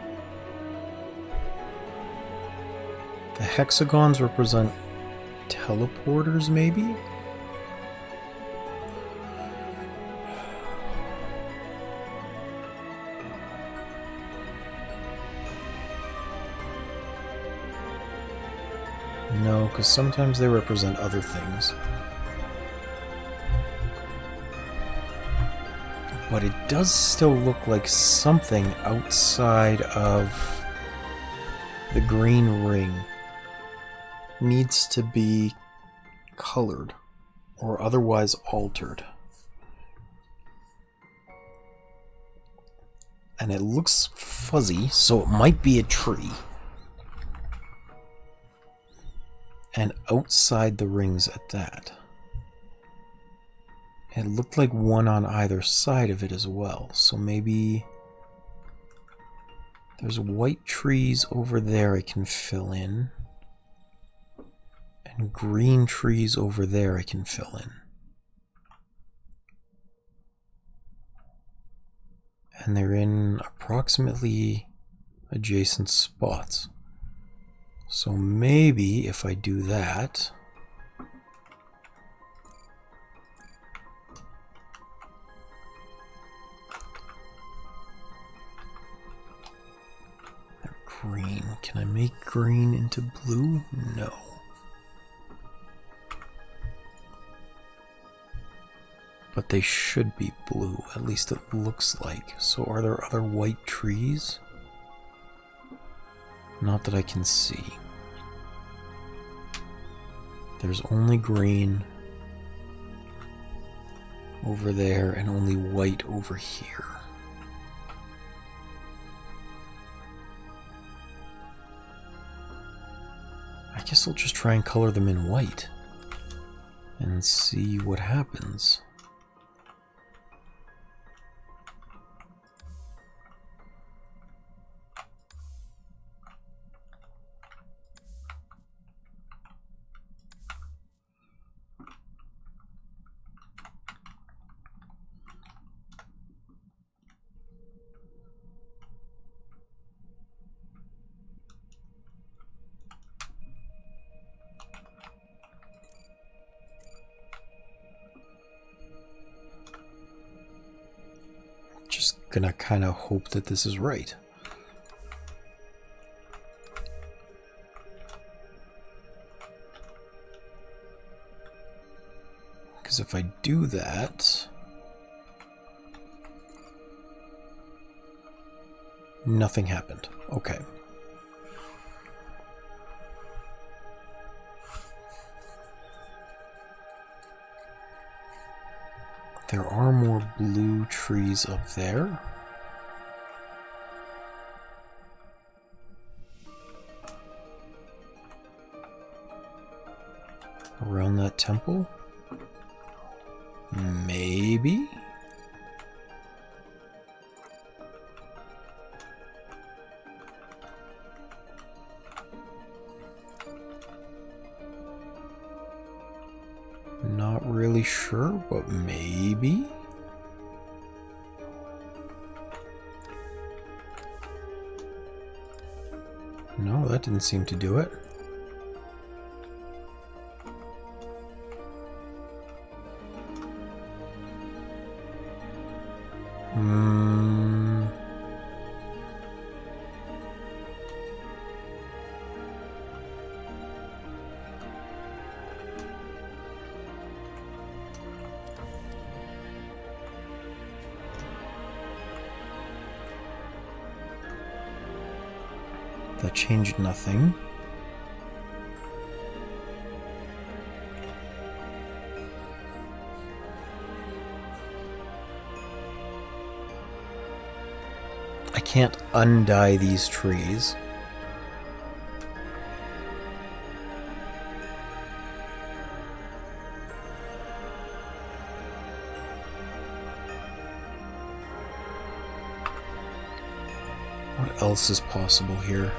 The hexagons represent teleporters, maybe? No, because sometimes they represent other things. But it does still look like something outside of the green ring needs to be colored or otherwise altered. And it looks fuzzy, so it might be a tree. And outside the rings at that. It looked like one on either side of it as well, so maybe there's white trees over there I can fill in, and green trees over there I can fill in. And they're in approximately adjacent spots. So maybe if I do that, they're green. Can I make green into blue? No. But they should be blue, at least it looks like. So are there other white trees? Not that I can see. There's only green over there and only white over here. I guess I'll just try and color them in white and see what happens. gonna kind of hope that this is right. Because if I do that, nothing happened. Okay. There are more blue trees up there. Around that temple? Maybe? Not really sure, but maybe? No, that didn't seem to do it. That changed nothing. I can't undye these trees. What else is possible here?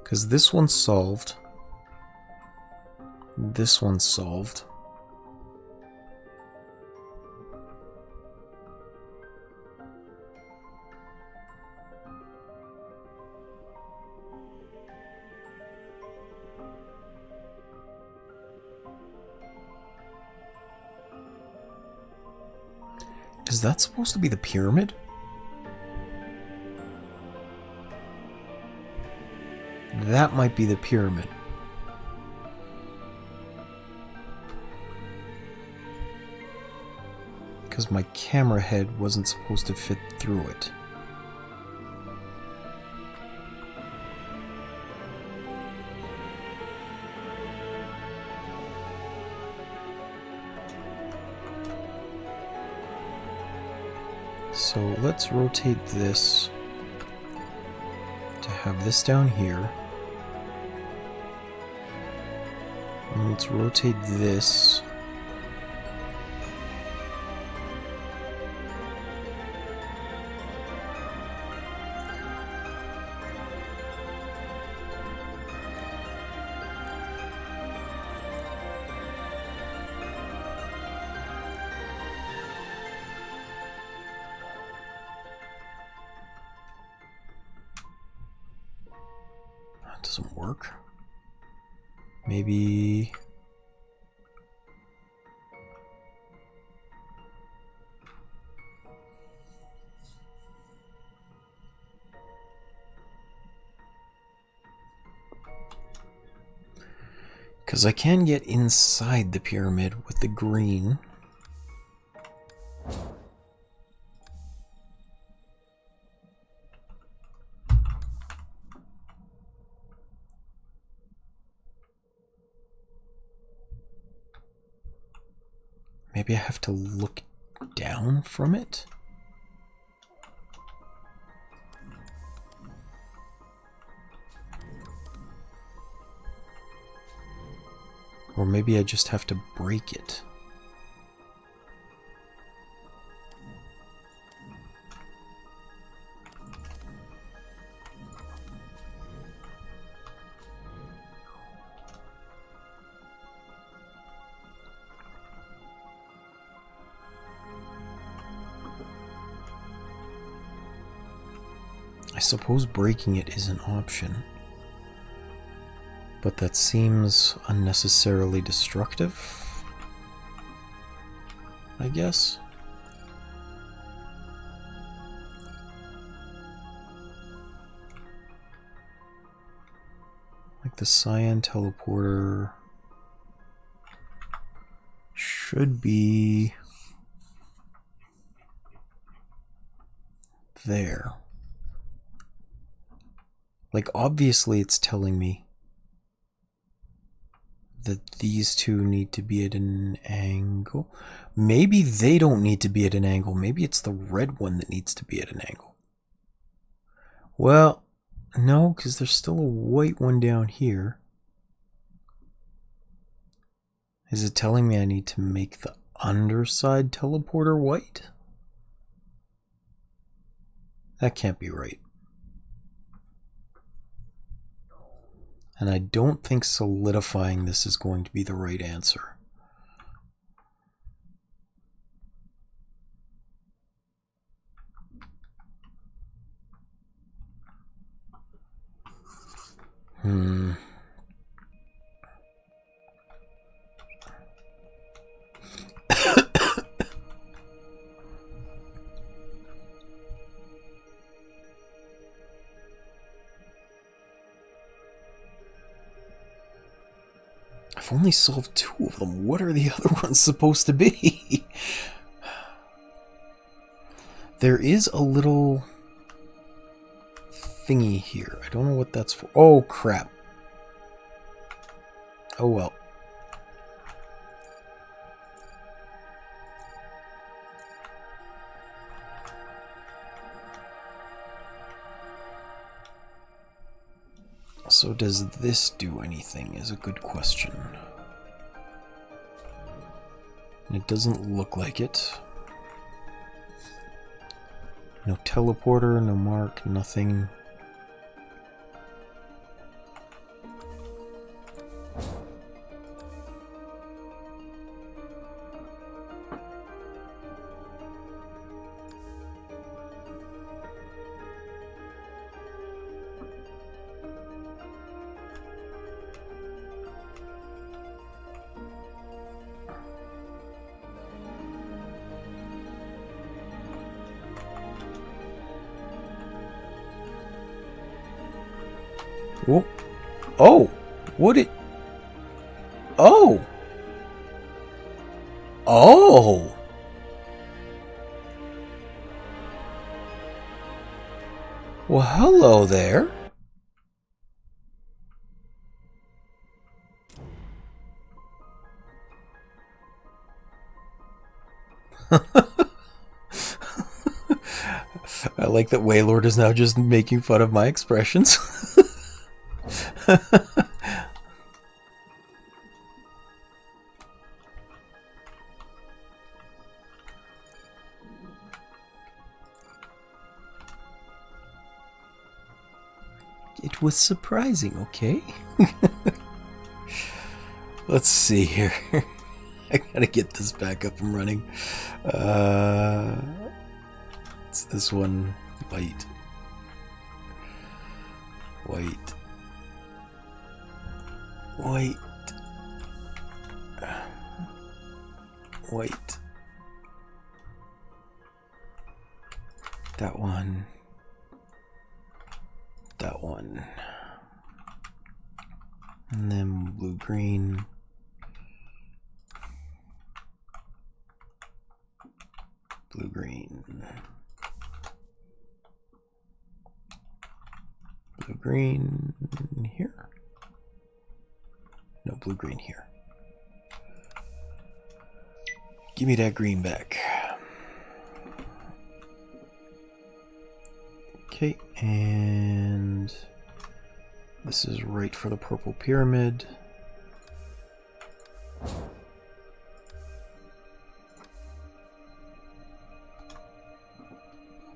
Because this one's solved. This one's solved. Is that supposed to be the pyramid? That might be the pyramid. Because my camera head wasn't supposed to fit through it. So let's rotate this to have this down here. And let's rotate this . That doesn't work. Maybe... because I can get inside the pyramid with the green. Maybe I have to look down from it? Or maybe I just have to break it. I suppose breaking it is an option. But that seems unnecessarily destructive, I guess. Like the cyan teleporter should be there. Like, obviously it's telling me that these two need to be at an angle. Maybe they don't need to be at an angle. Maybe it's the red one that needs to be at an angle. Well, no, because there's still a white one down here. Is it telling me I need to make the underside teleporter white? That can't be right. And I don't think solidifying this is going to be the right answer. I've only solved 2 of them. What are the other ones supposed to be? There is a little thingy here. I don't know what that's for. Oh, crap. Oh, well. So does this do anything is a good question. It doesn't look like it. No teleporter, no mark, nothing. Oh, oh, what it? Oh, oh. Well, hello there. I like that Waiilord is now just making fun of my expressions. It was surprising, okay? Let's see here. I gotta get this back up and running. It's this one. White. White. White. White. That one. That one. And then blue green. Blue green. Blue green here. No, blue green here. Give me that green back. Okay, and this is right for the purple pyramid.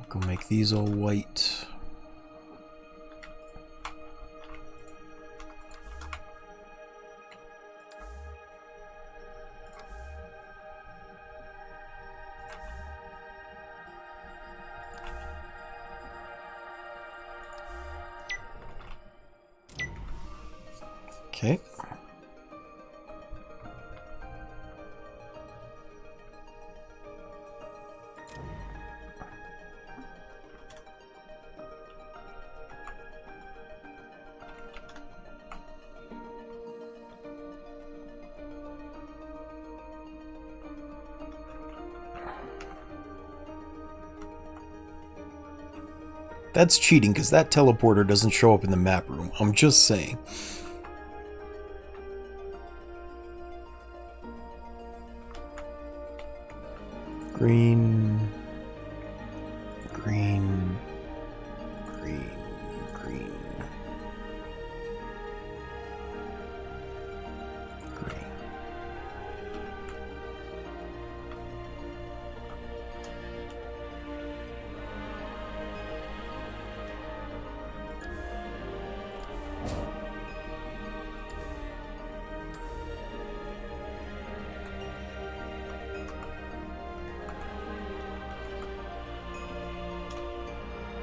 Go make these all white. Okay. That's cheating because that teleporter doesn't show up in the map room. I'm just saying. Green, green, green, green, green.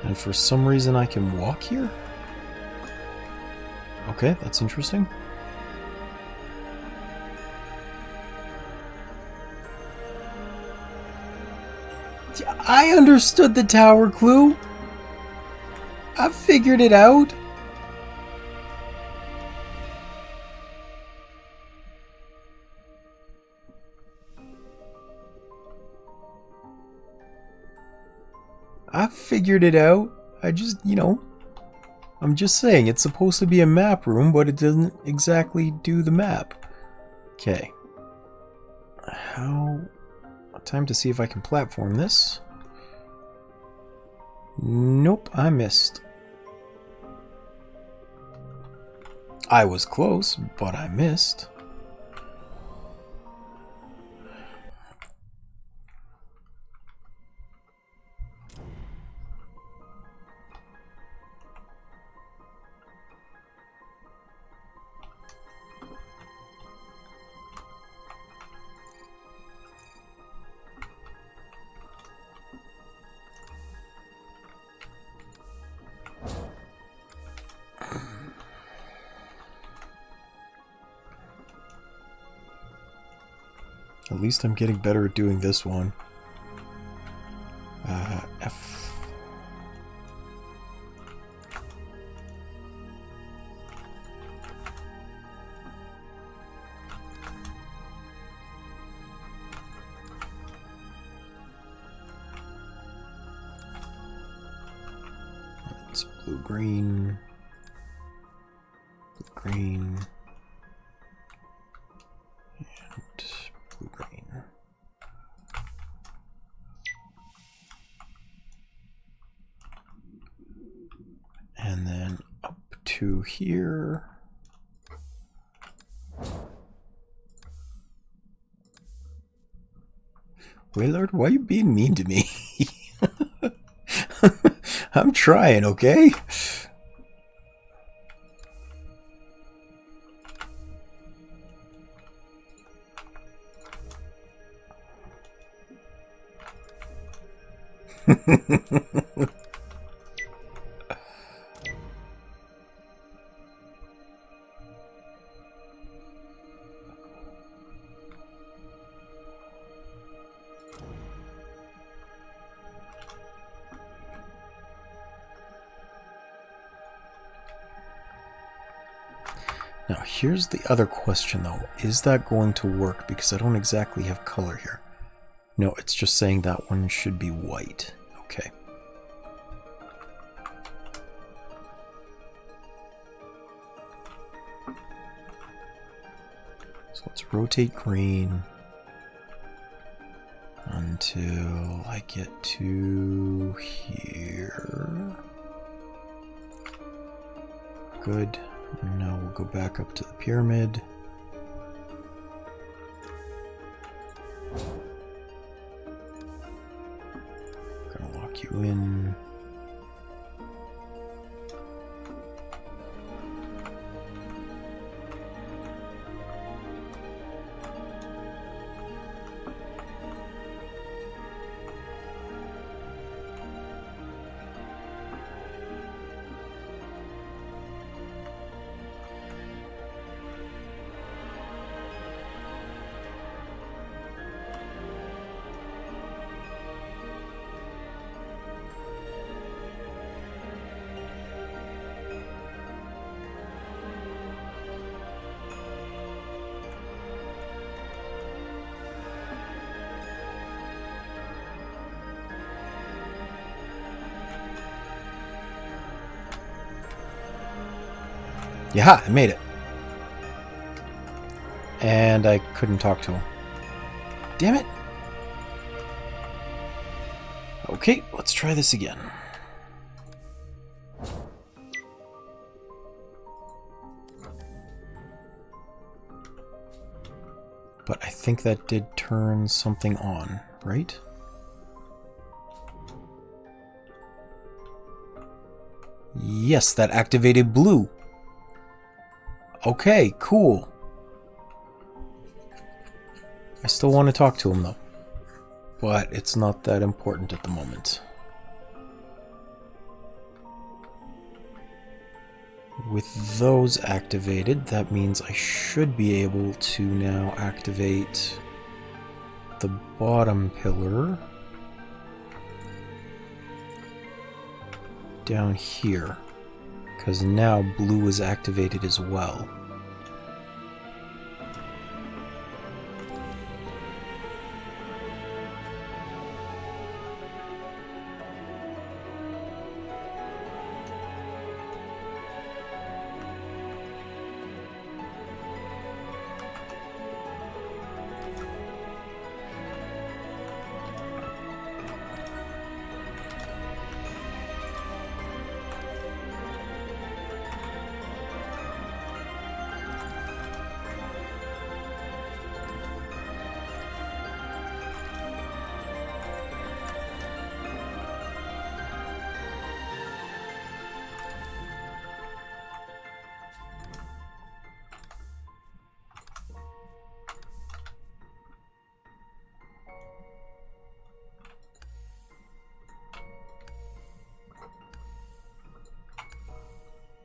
And for some reason I can walk here? Okay, that's interesting. I understood the tower clue. I figured it out. I figured it out. I just, I'm just saying, it's supposed to be a map room, but it doesn't exactly do the map. Okay. Time to see if I can platform this. Nope, I missed. I was close, but I missed. At least I'm getting better at doing this one. F. It's blue-green. Blue-green. Blue-green. And then up to here. Waiilord, why are you being mean to me? I'm trying, okay? Now, here's the other question, though. Is that going to work? Because I don't exactly have color here. No, it's just saying that one should be white. Okay. So let's rotate green until I get to here. Good. And now we'll go back up to the pyramid. Gonna lock you in. Yeah, I made it. And I couldn't talk to him. Damn it. Okay, let's try this again. But I think that did turn something on, right? Yes, that activated blue. Okay, cool. I still want to talk to him though. But it's not that important at the moment. With those activated, that means I should be able to now activate the bottom pillar down here, because now blue is activated as well.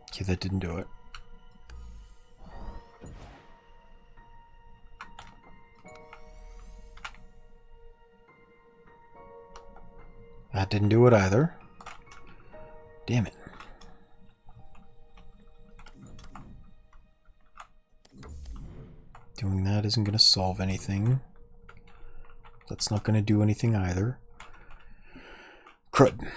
Okay, that didn't do it. That didn't do it either. Damn it. Doing that isn't going to solve anything. That's not going to do anything either. Crud.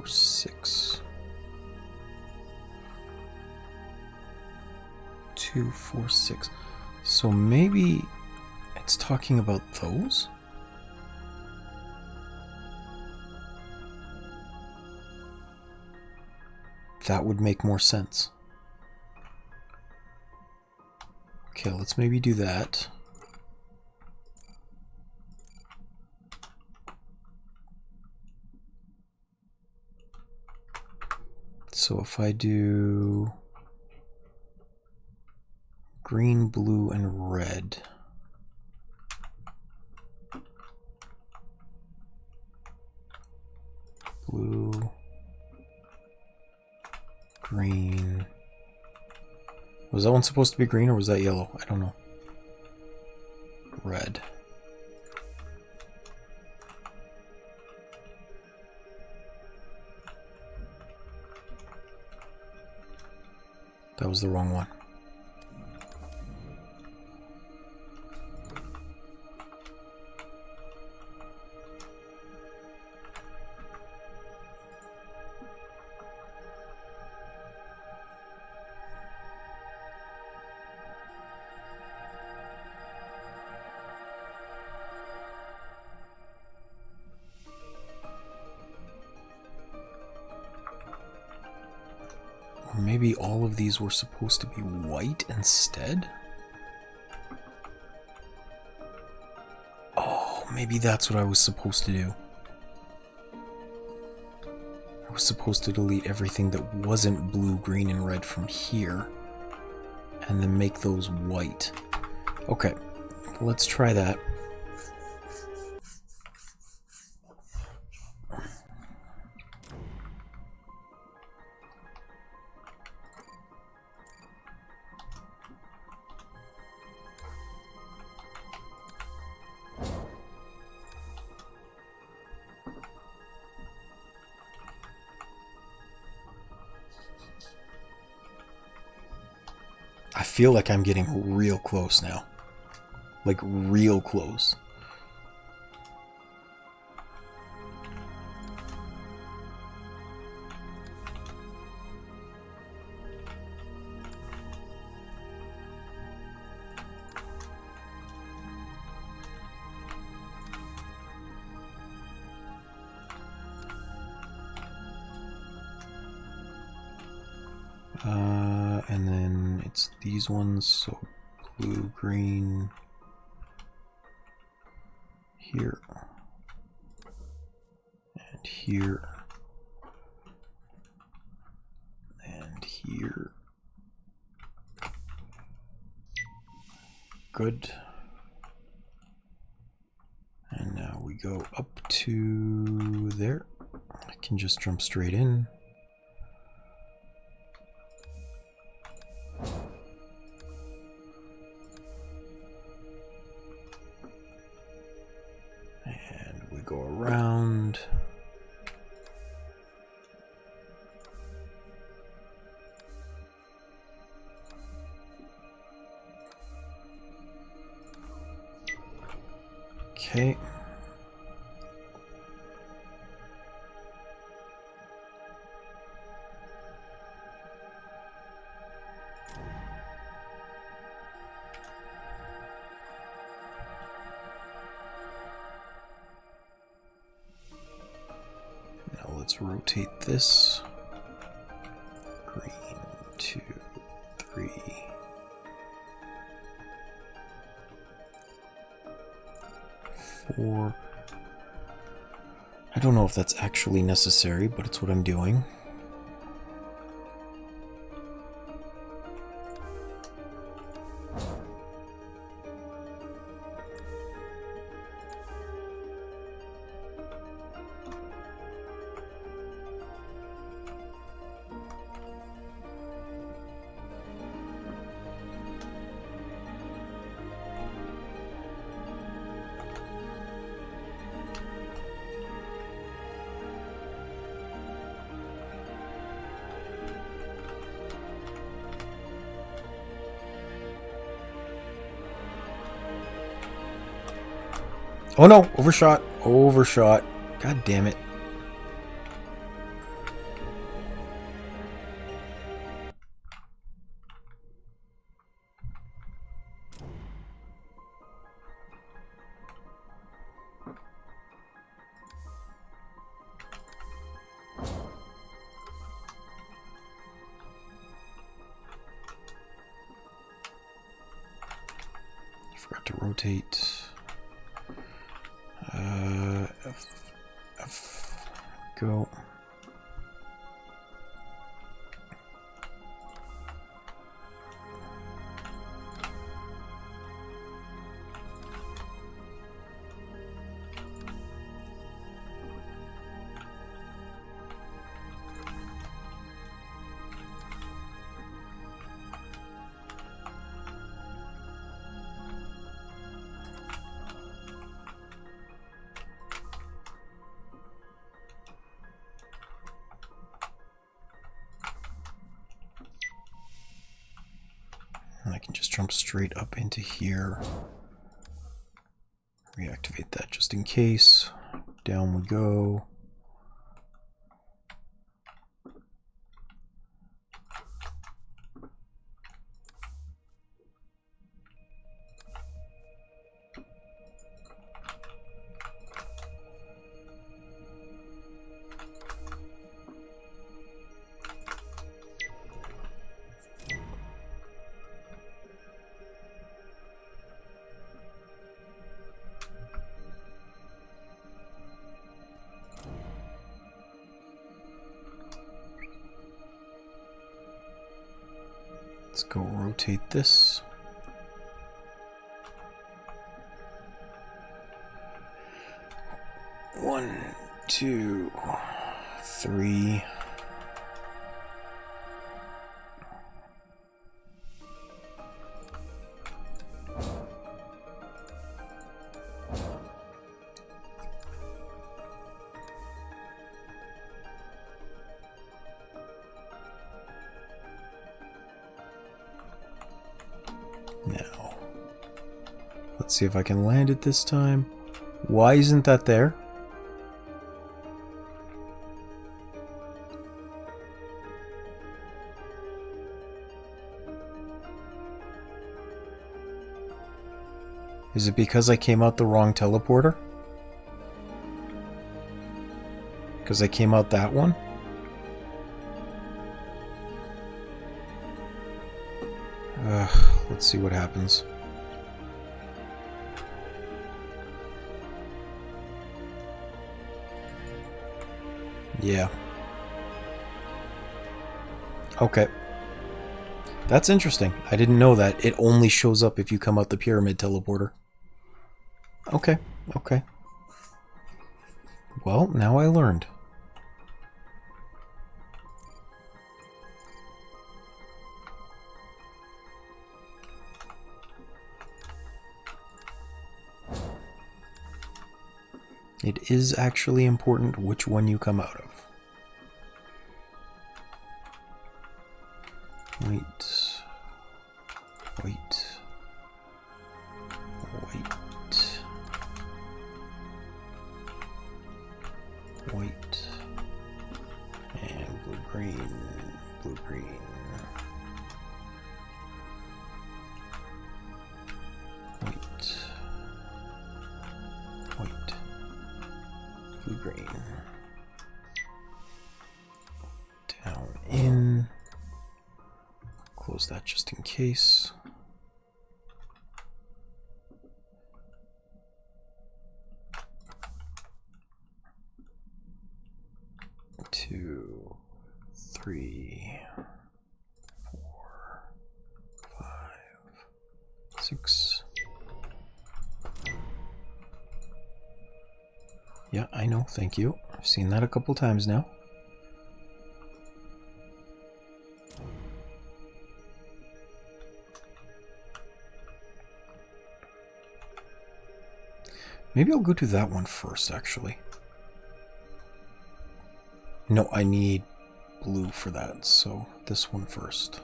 Six. 2, 4, 6. So maybe it's talking about those? That would make more sense. Okay, let's maybe do that. So if I do green, blue, and red. Blue, green. Was that one supposed to be green or was that yellow? I don't know. Red. That was the wrong one. Or maybe all of these were supposed to be white instead? Oh, maybe that's what I was supposed to do. I was supposed to delete everything that wasn't blue, green, and red from here, and then make those white. Okay, let's try that. feel like I'm getting real close now. Like, real close. And then it's these ones, so blue, green, here, and here, and here. Good. And now we go up to there. I can just jump straight in. And we go around. Okay. Now let's rotate this. Green, 2, 3. 4. I don't know if that's actually necessary, but it's what I'm doing. Oh no, overshot, overshot. God damn it. Forgot to rotate. F, go. And I can just jump straight up into here. Reactivate that just in case. Down we go. Let's go rotate this. One, 2, 3. Now, let's see if I can land it this time. Why isn't that there? Is it because I came out the wrong teleporter? Because I came out that one? Let's see what happens. Yeah. Okay. That's interesting. I didn't know that. It only shows up if you come out the pyramid teleporter. Okay, okay. Well, now I learned. It is actually important which one you come out of. Wait. Wait. Wait. White. And blue-green. Blue-green. White. White. Blue-green. Down in. Close that just in case. Two, three, 4, 5, 6. Yeah, I know, thank you. I've seen that a couple times now. Maybe I'll go to that one first, actually. No, I need blue for that, so this one first.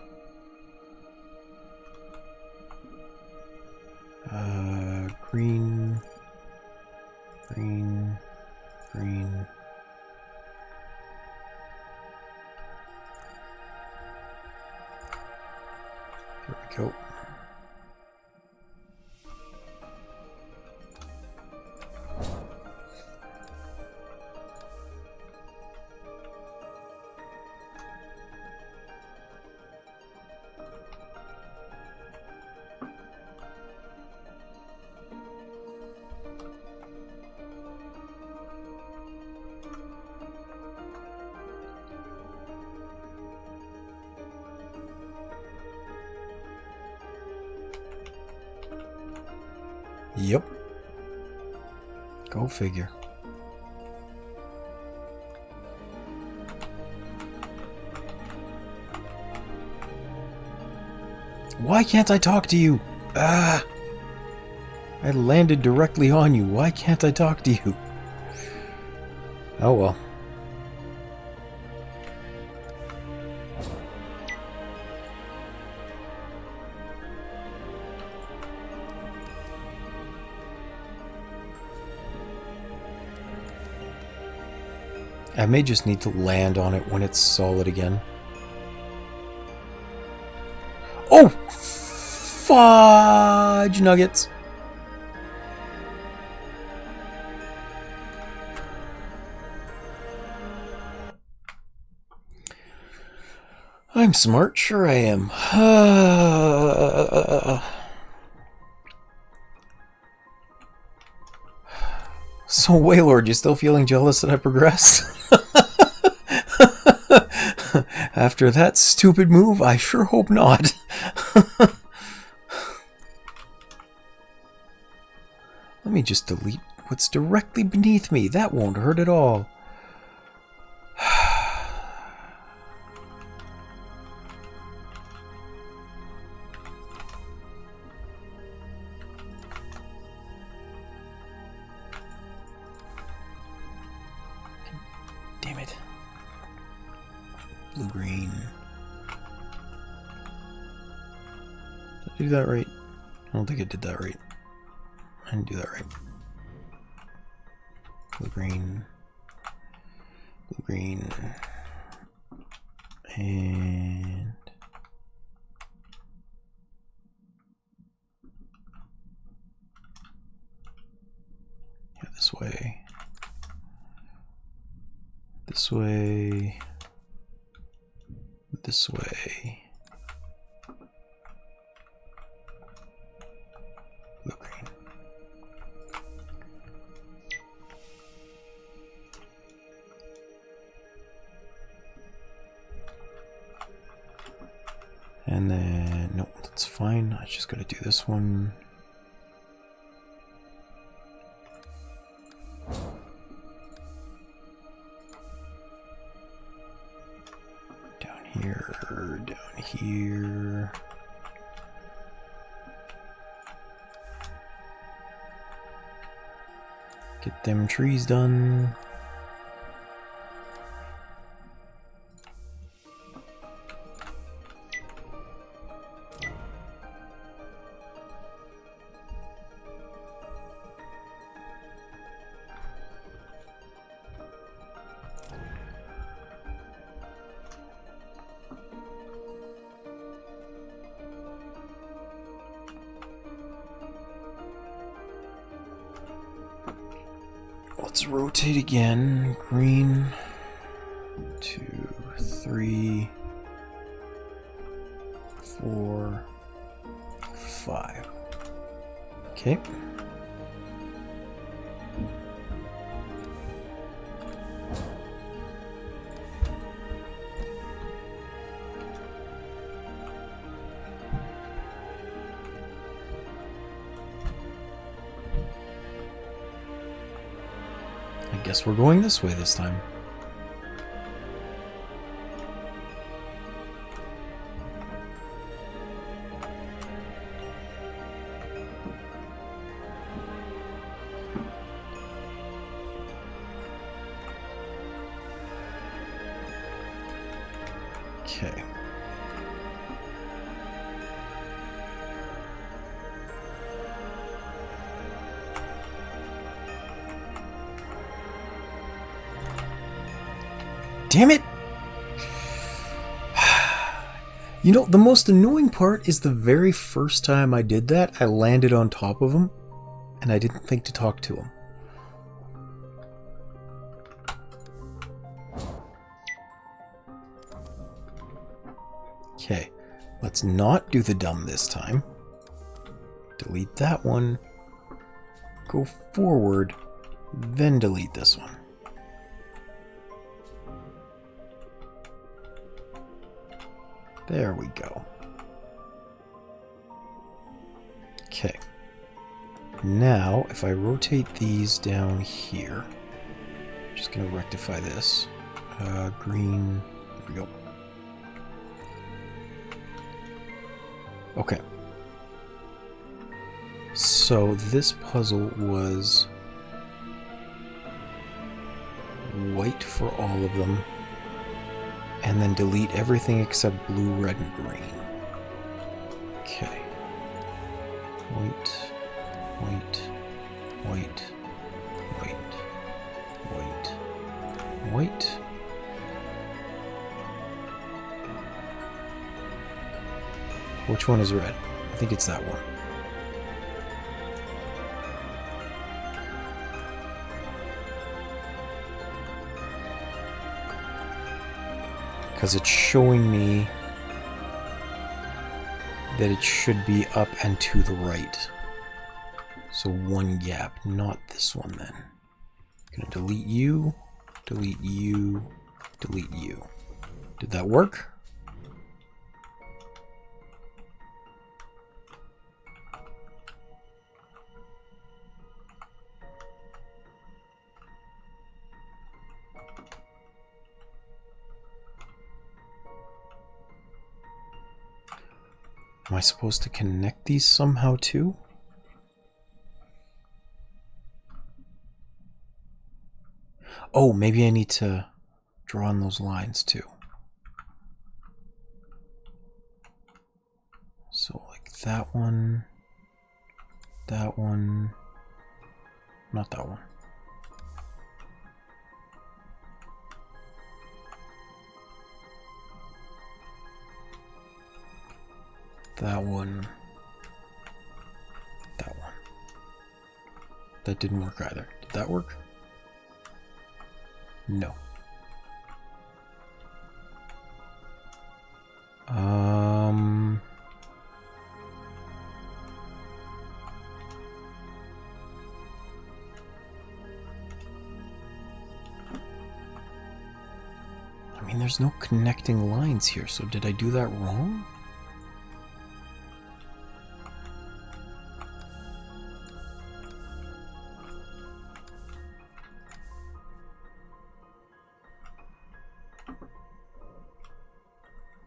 Green, green, green. There we go. Yep. Go figure. Why can't I talk to you? Ah! I landed directly on you. Why can't I talk to you? Oh well. I may just need to land on it when it's solid again. Oh! Fudge nuggets! I'm smart, sure I am. So, Waiilord, you still feeling jealous that I progressed? After that stupid move, I sure hope not. Let me just delete what's directly beneath me. That won't hurt at all. Damn it. Blue-green. Did I do that right? I don't think I did that right. I didn't do that right. Blue, green, and yeah, this way, this way, this way. Blue, green. And then, no, that's fine. I just gotta do this one. Down here, down here. Get them trees done. Let's rotate again. Green. 2, 3, 4, 5. Okay. I guess we're going this way this time. Okay. Damn it! You know, the most annoying part is the very first time I did that, I landed on top of him, and I didn't think to talk to him. Okay, let's not do the dumb this time. Delete that one. Go forward, then delete this one. There we go. Okay. Now, if I rotate these down here, I'm just going to rectify this. Green. There we go. Okay. So this puzzle was white for all of them, and then delete everything except blue, red, and green. Okay. White, white, white, white, white, white. Which one is red? I think it's that one. Because it's showing me that it should be up and to the right. So one gap, not this one then. Gonna delete you, delete you, delete you. Did that work? Am I supposed to connect these somehow too? Oh, maybe I need to draw on those lines too. So like that one, that one. Not that one. That one. That one. That didn't work either. Did that work? No. I mean, there's no connecting lines here, so did I do that wrong?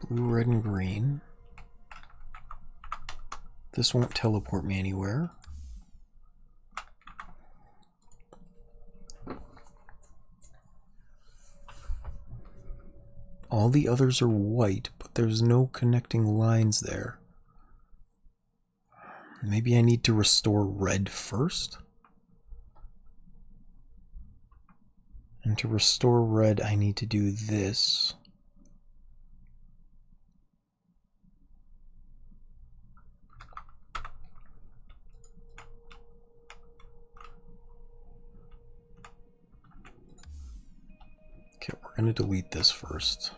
Blue, red, and green. This won't teleport me anywhere. All the others are white, but there's no connecting lines there. Maybe I need to restore red first? And to restore red, I need to do this. Okay, we're going to delete this first.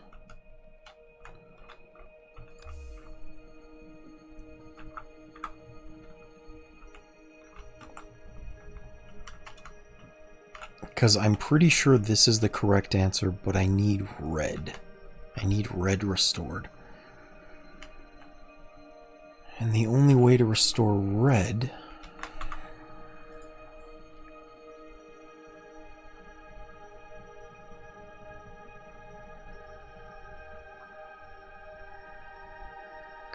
Because I'm pretty sure this is the correct answer, but I need red. I need red restored. And the only way to restore red...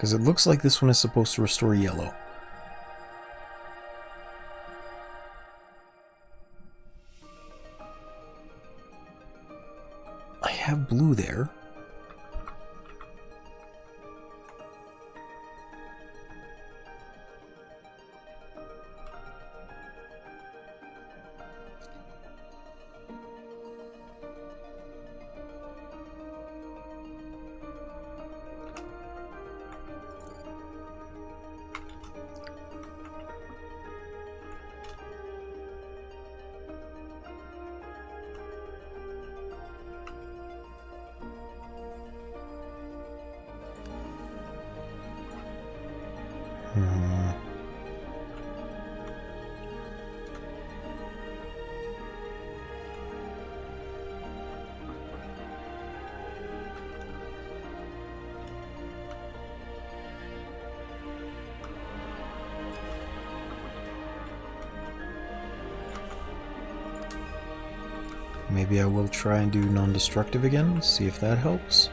because it looks like this one is supposed to restore yellow. I have blue there. Maybe I will try and do non-destructive again, see if that helps.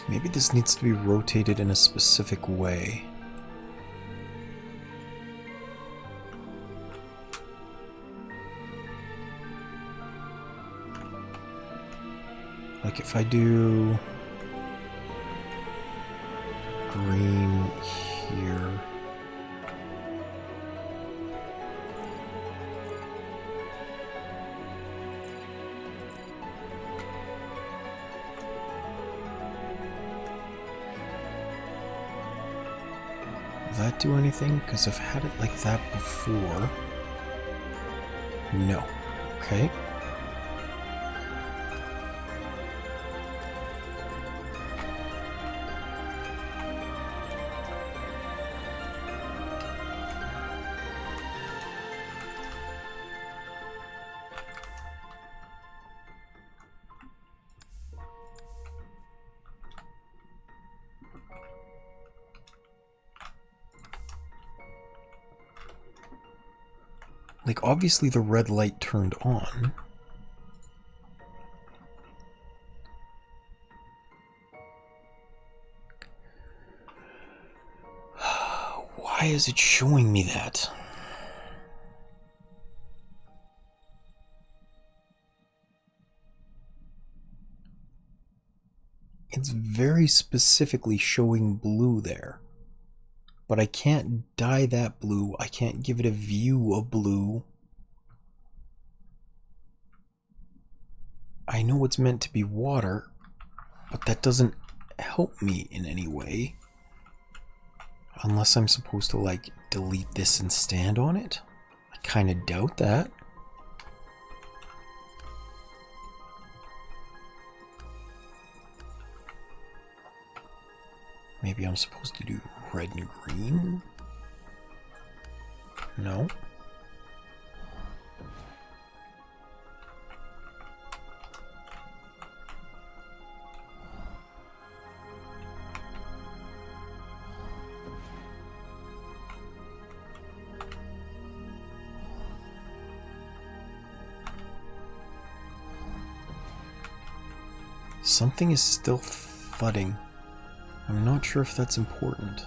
Maybe this needs to be rotated in a specific way. Like if I do green here. that do anything? Because I've had it like that before. No. Okay. Like, obviously the red light turned on. Why is it showing me that? It's very specifically showing blue there. But I can't dye that blue. I can't give it a view of blue. I know it's meant to be water, but that doesn't help me in any way. Unless I'm supposed to, like, delete this and stand on it? I kind of doubt that. Maybe I'm supposed to do red and green? No. Something is still thudding. I'm not sure if that's important.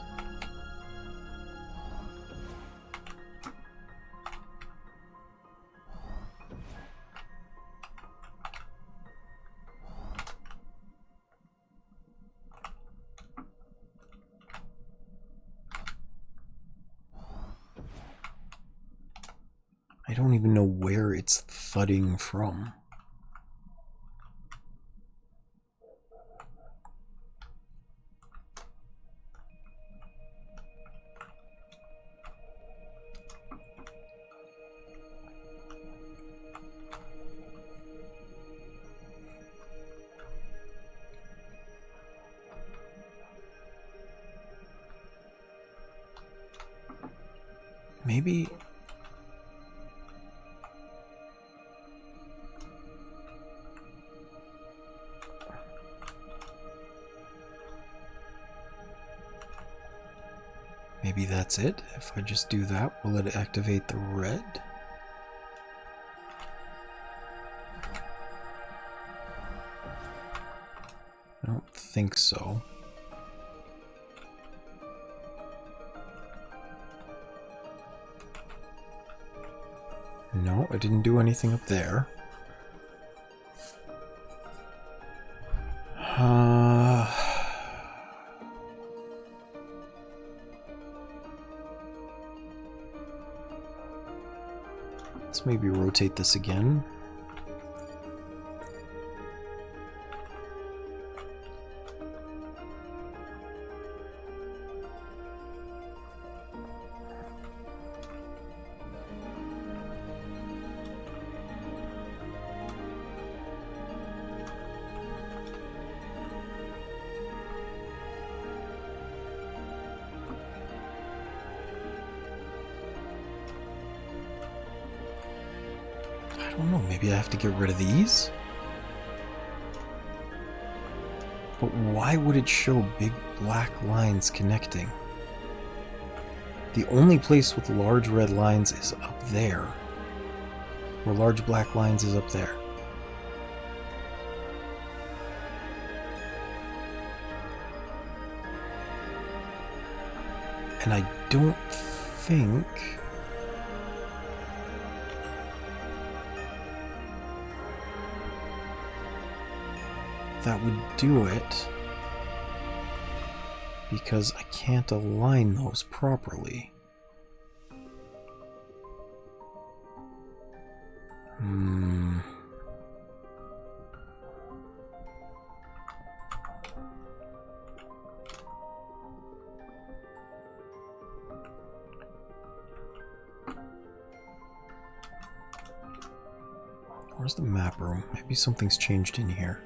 I don't even know where it's thudding from. Maybe... Maybe that's it? If I just do that, will it activate the red? I don't think so. No, I didn't do anything up there. Let's maybe rotate this again. I don't know, maybe I have to get rid of these? But why would it show big black lines connecting? The only place with large red lines is up there. Where large black lines is up there. And I don't think... that would do it, because I can't align those properly. Where's the map room? Maybe something's changed in here.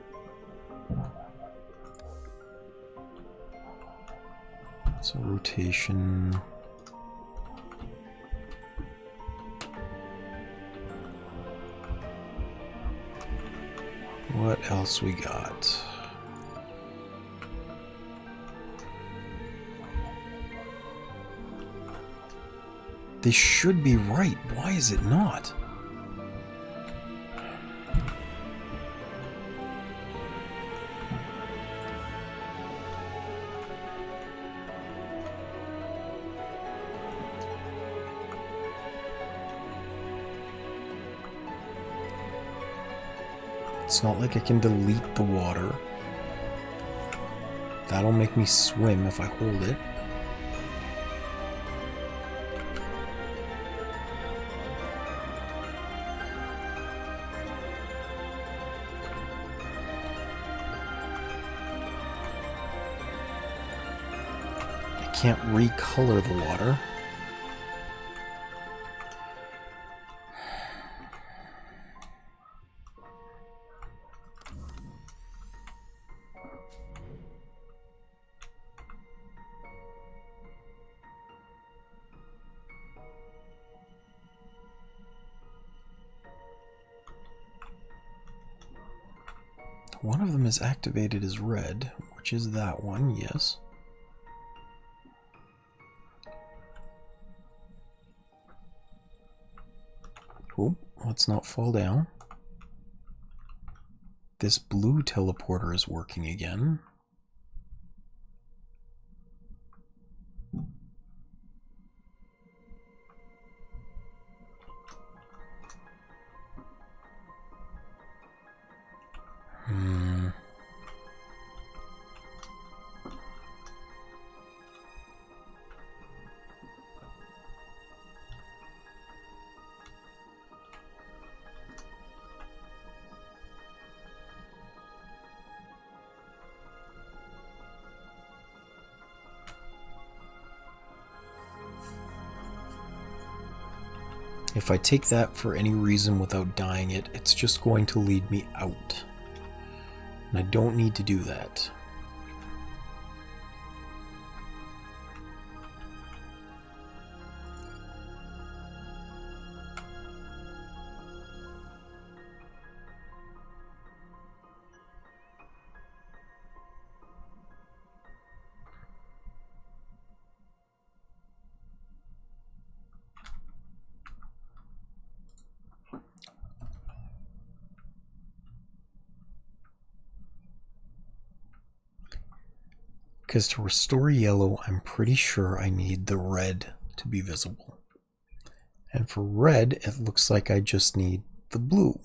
That's a rotation. What else we got? This should be right. Why is it not? It's not like I can delete the water. That'll make me swim if I hold it. I can't recolor the water. One of them is activated as red, which is that one, yes. Oh, let's not fall down. This blue teleporter is working again. If I take that for any reason without dying it, it's just going to lead me out. And I don't need to do that. Because to restore yellow, I'm pretty sure I need the red to be visible. And for red, it looks like I just need the blue.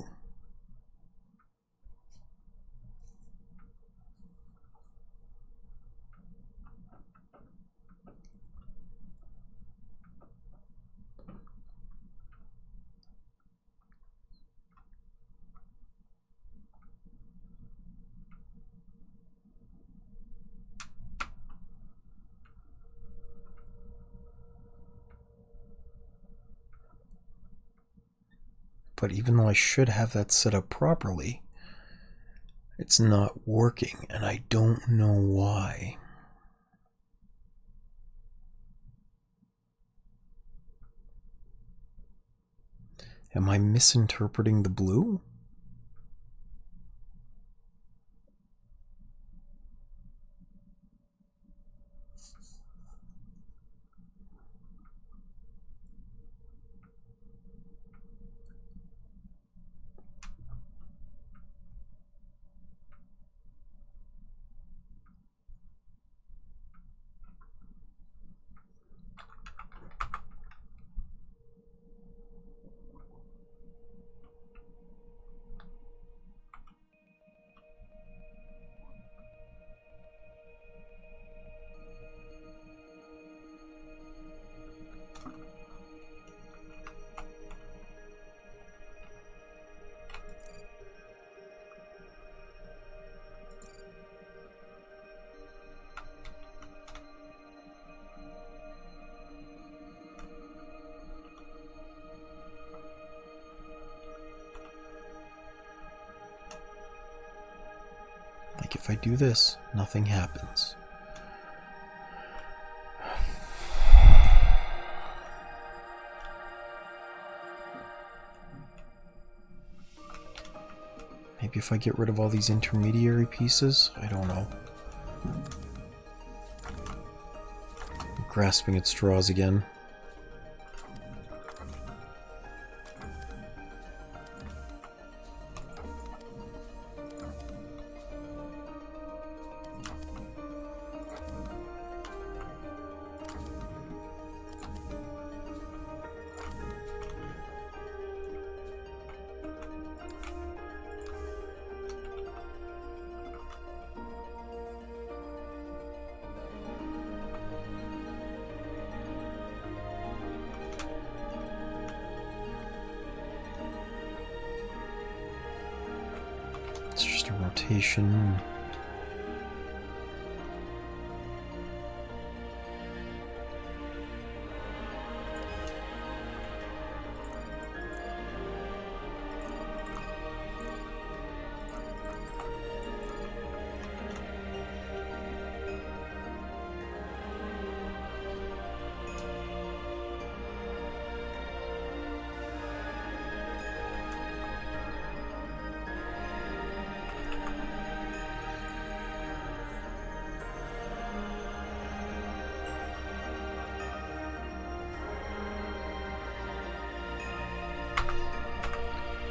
But even though I should have that set up properly, it's not working, and I don't know why. Am I misinterpreting the blue? Like, if I do this, nothing happens. Maybe if I get rid of all these intermediary pieces? I don't know. I'm grasping at straws again. It's just a rotation.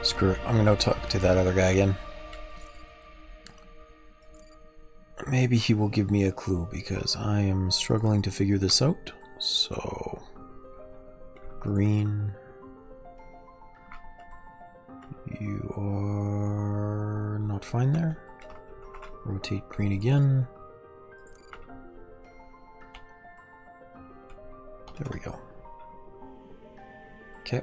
Screw it, I'm gonna talk to that other guy again. Maybe he will give me a clue, because I am struggling to figure this out. So... green... You are not fine there. Rotate green again. There we go. Okay.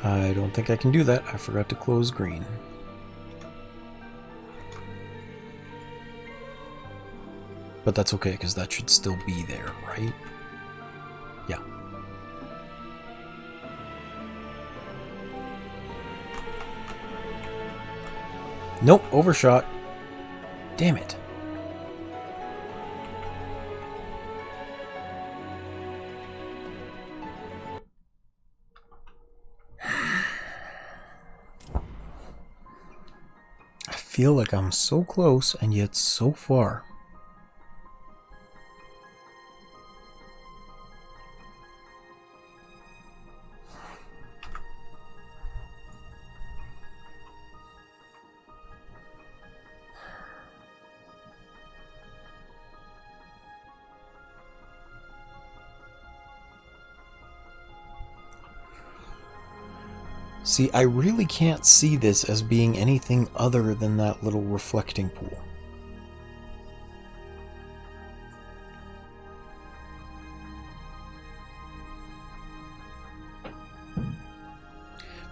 I don't think I can do that. I forgot to close green. But that's okay, because that should still be there, right? Yeah. Nope, overshot. Damn it. I feel like I'm so close and yet so far. See, I really can't see this as being anything other than that little reflecting pool.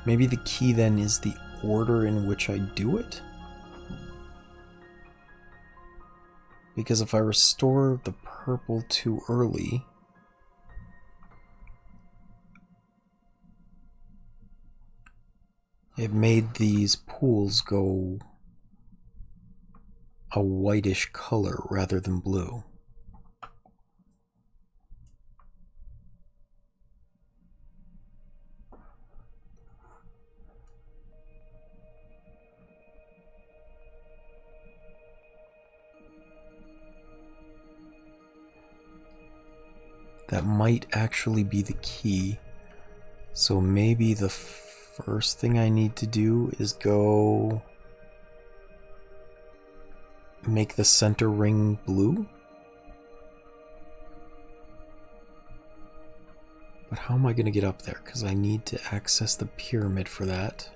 Maybe the key then is the order in which I do it? Because if I restore the purple too early... it made these pools go a whitish color rather than blue. That might actually be the key. So maybe the first thing I need to do is go make the center ring blue. But how am I going to get up there? Because I need to access the pyramid for that.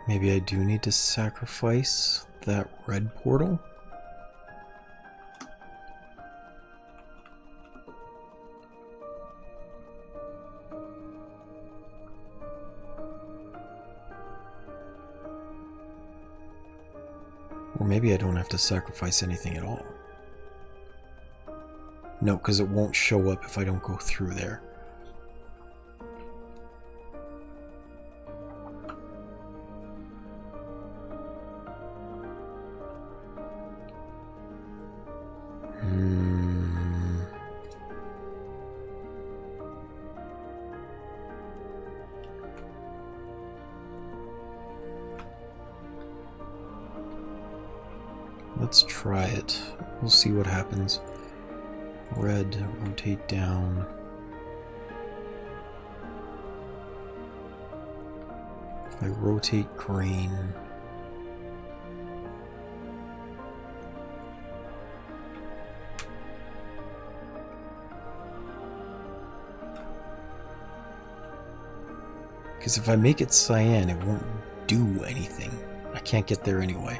Maybe I do need to sacrifice that red portal? Or maybe I don't have to sacrifice anything at all. No, because it won't show up if I don't go through there. Let's try it. We'll see what happens. Red, rotate down. If I rotate green. Because if I make it cyan, it won't do anything. I can't get there anyway.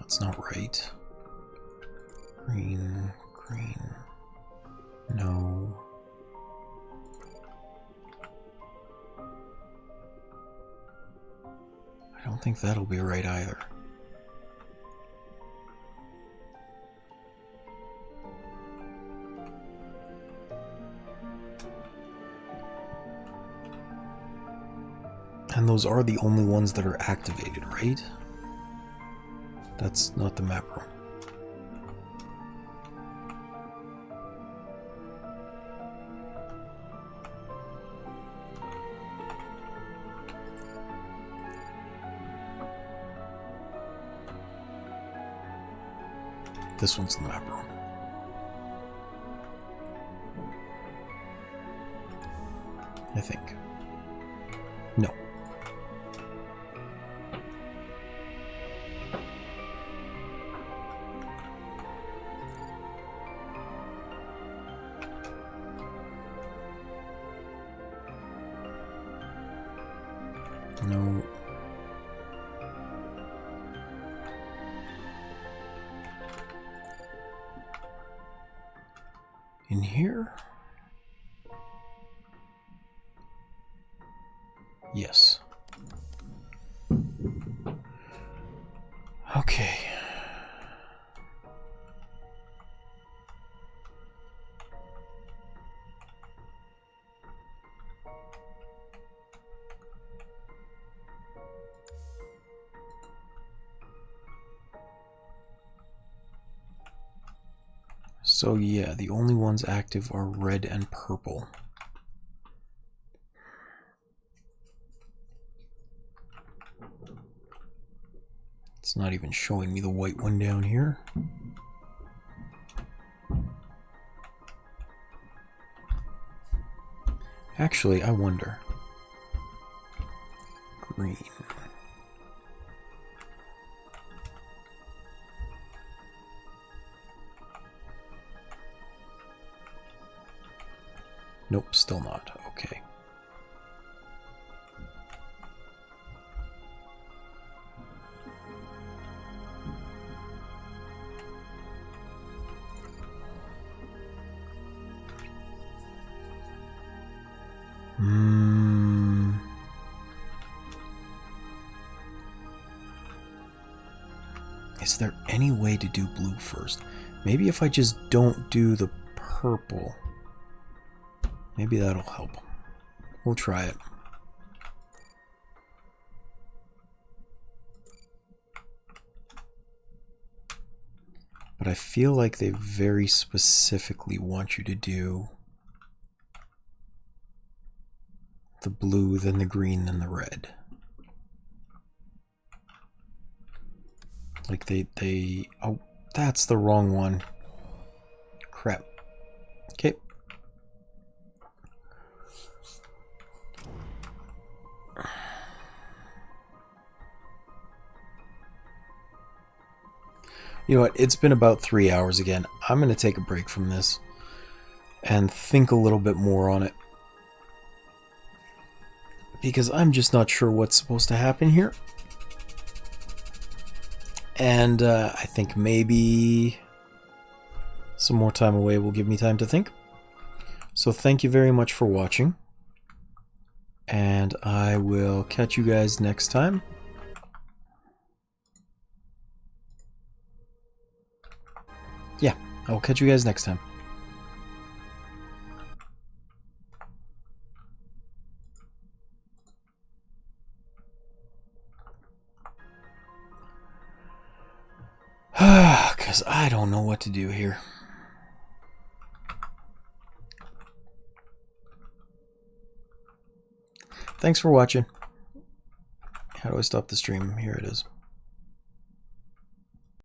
That's not right. Green, green. No. I don't think that'll be right either. And those are the only ones that are activated, right? That's not the map room. This one's the map room. I think. No. No. In here? Yes. Okay. So yeah, the only ones active are red and purple. It's not even showing me the white one down here. Actually, I wonder. Green. Nope, still not. Okay. Is there any way to do blue first? Maybe if I just don't do the purple. Maybe that'll help. We'll try it. But I feel like they very specifically want you to do the blue, then the green, then the red. Like they oh, that's the wrong one. Crap. You know what? It's been about 3 hours again. I'm going to take a break from this and think a little bit more on it. Because I'm just not sure what's supposed to happen here. And I think maybe some more time away will give me time to think. So thank you very much for watching. And I will catch you guys next time. Yeah, I will catch you guys next time. Because I don't know what to do here. Thanks for watching. How do I stop the stream? Here it is.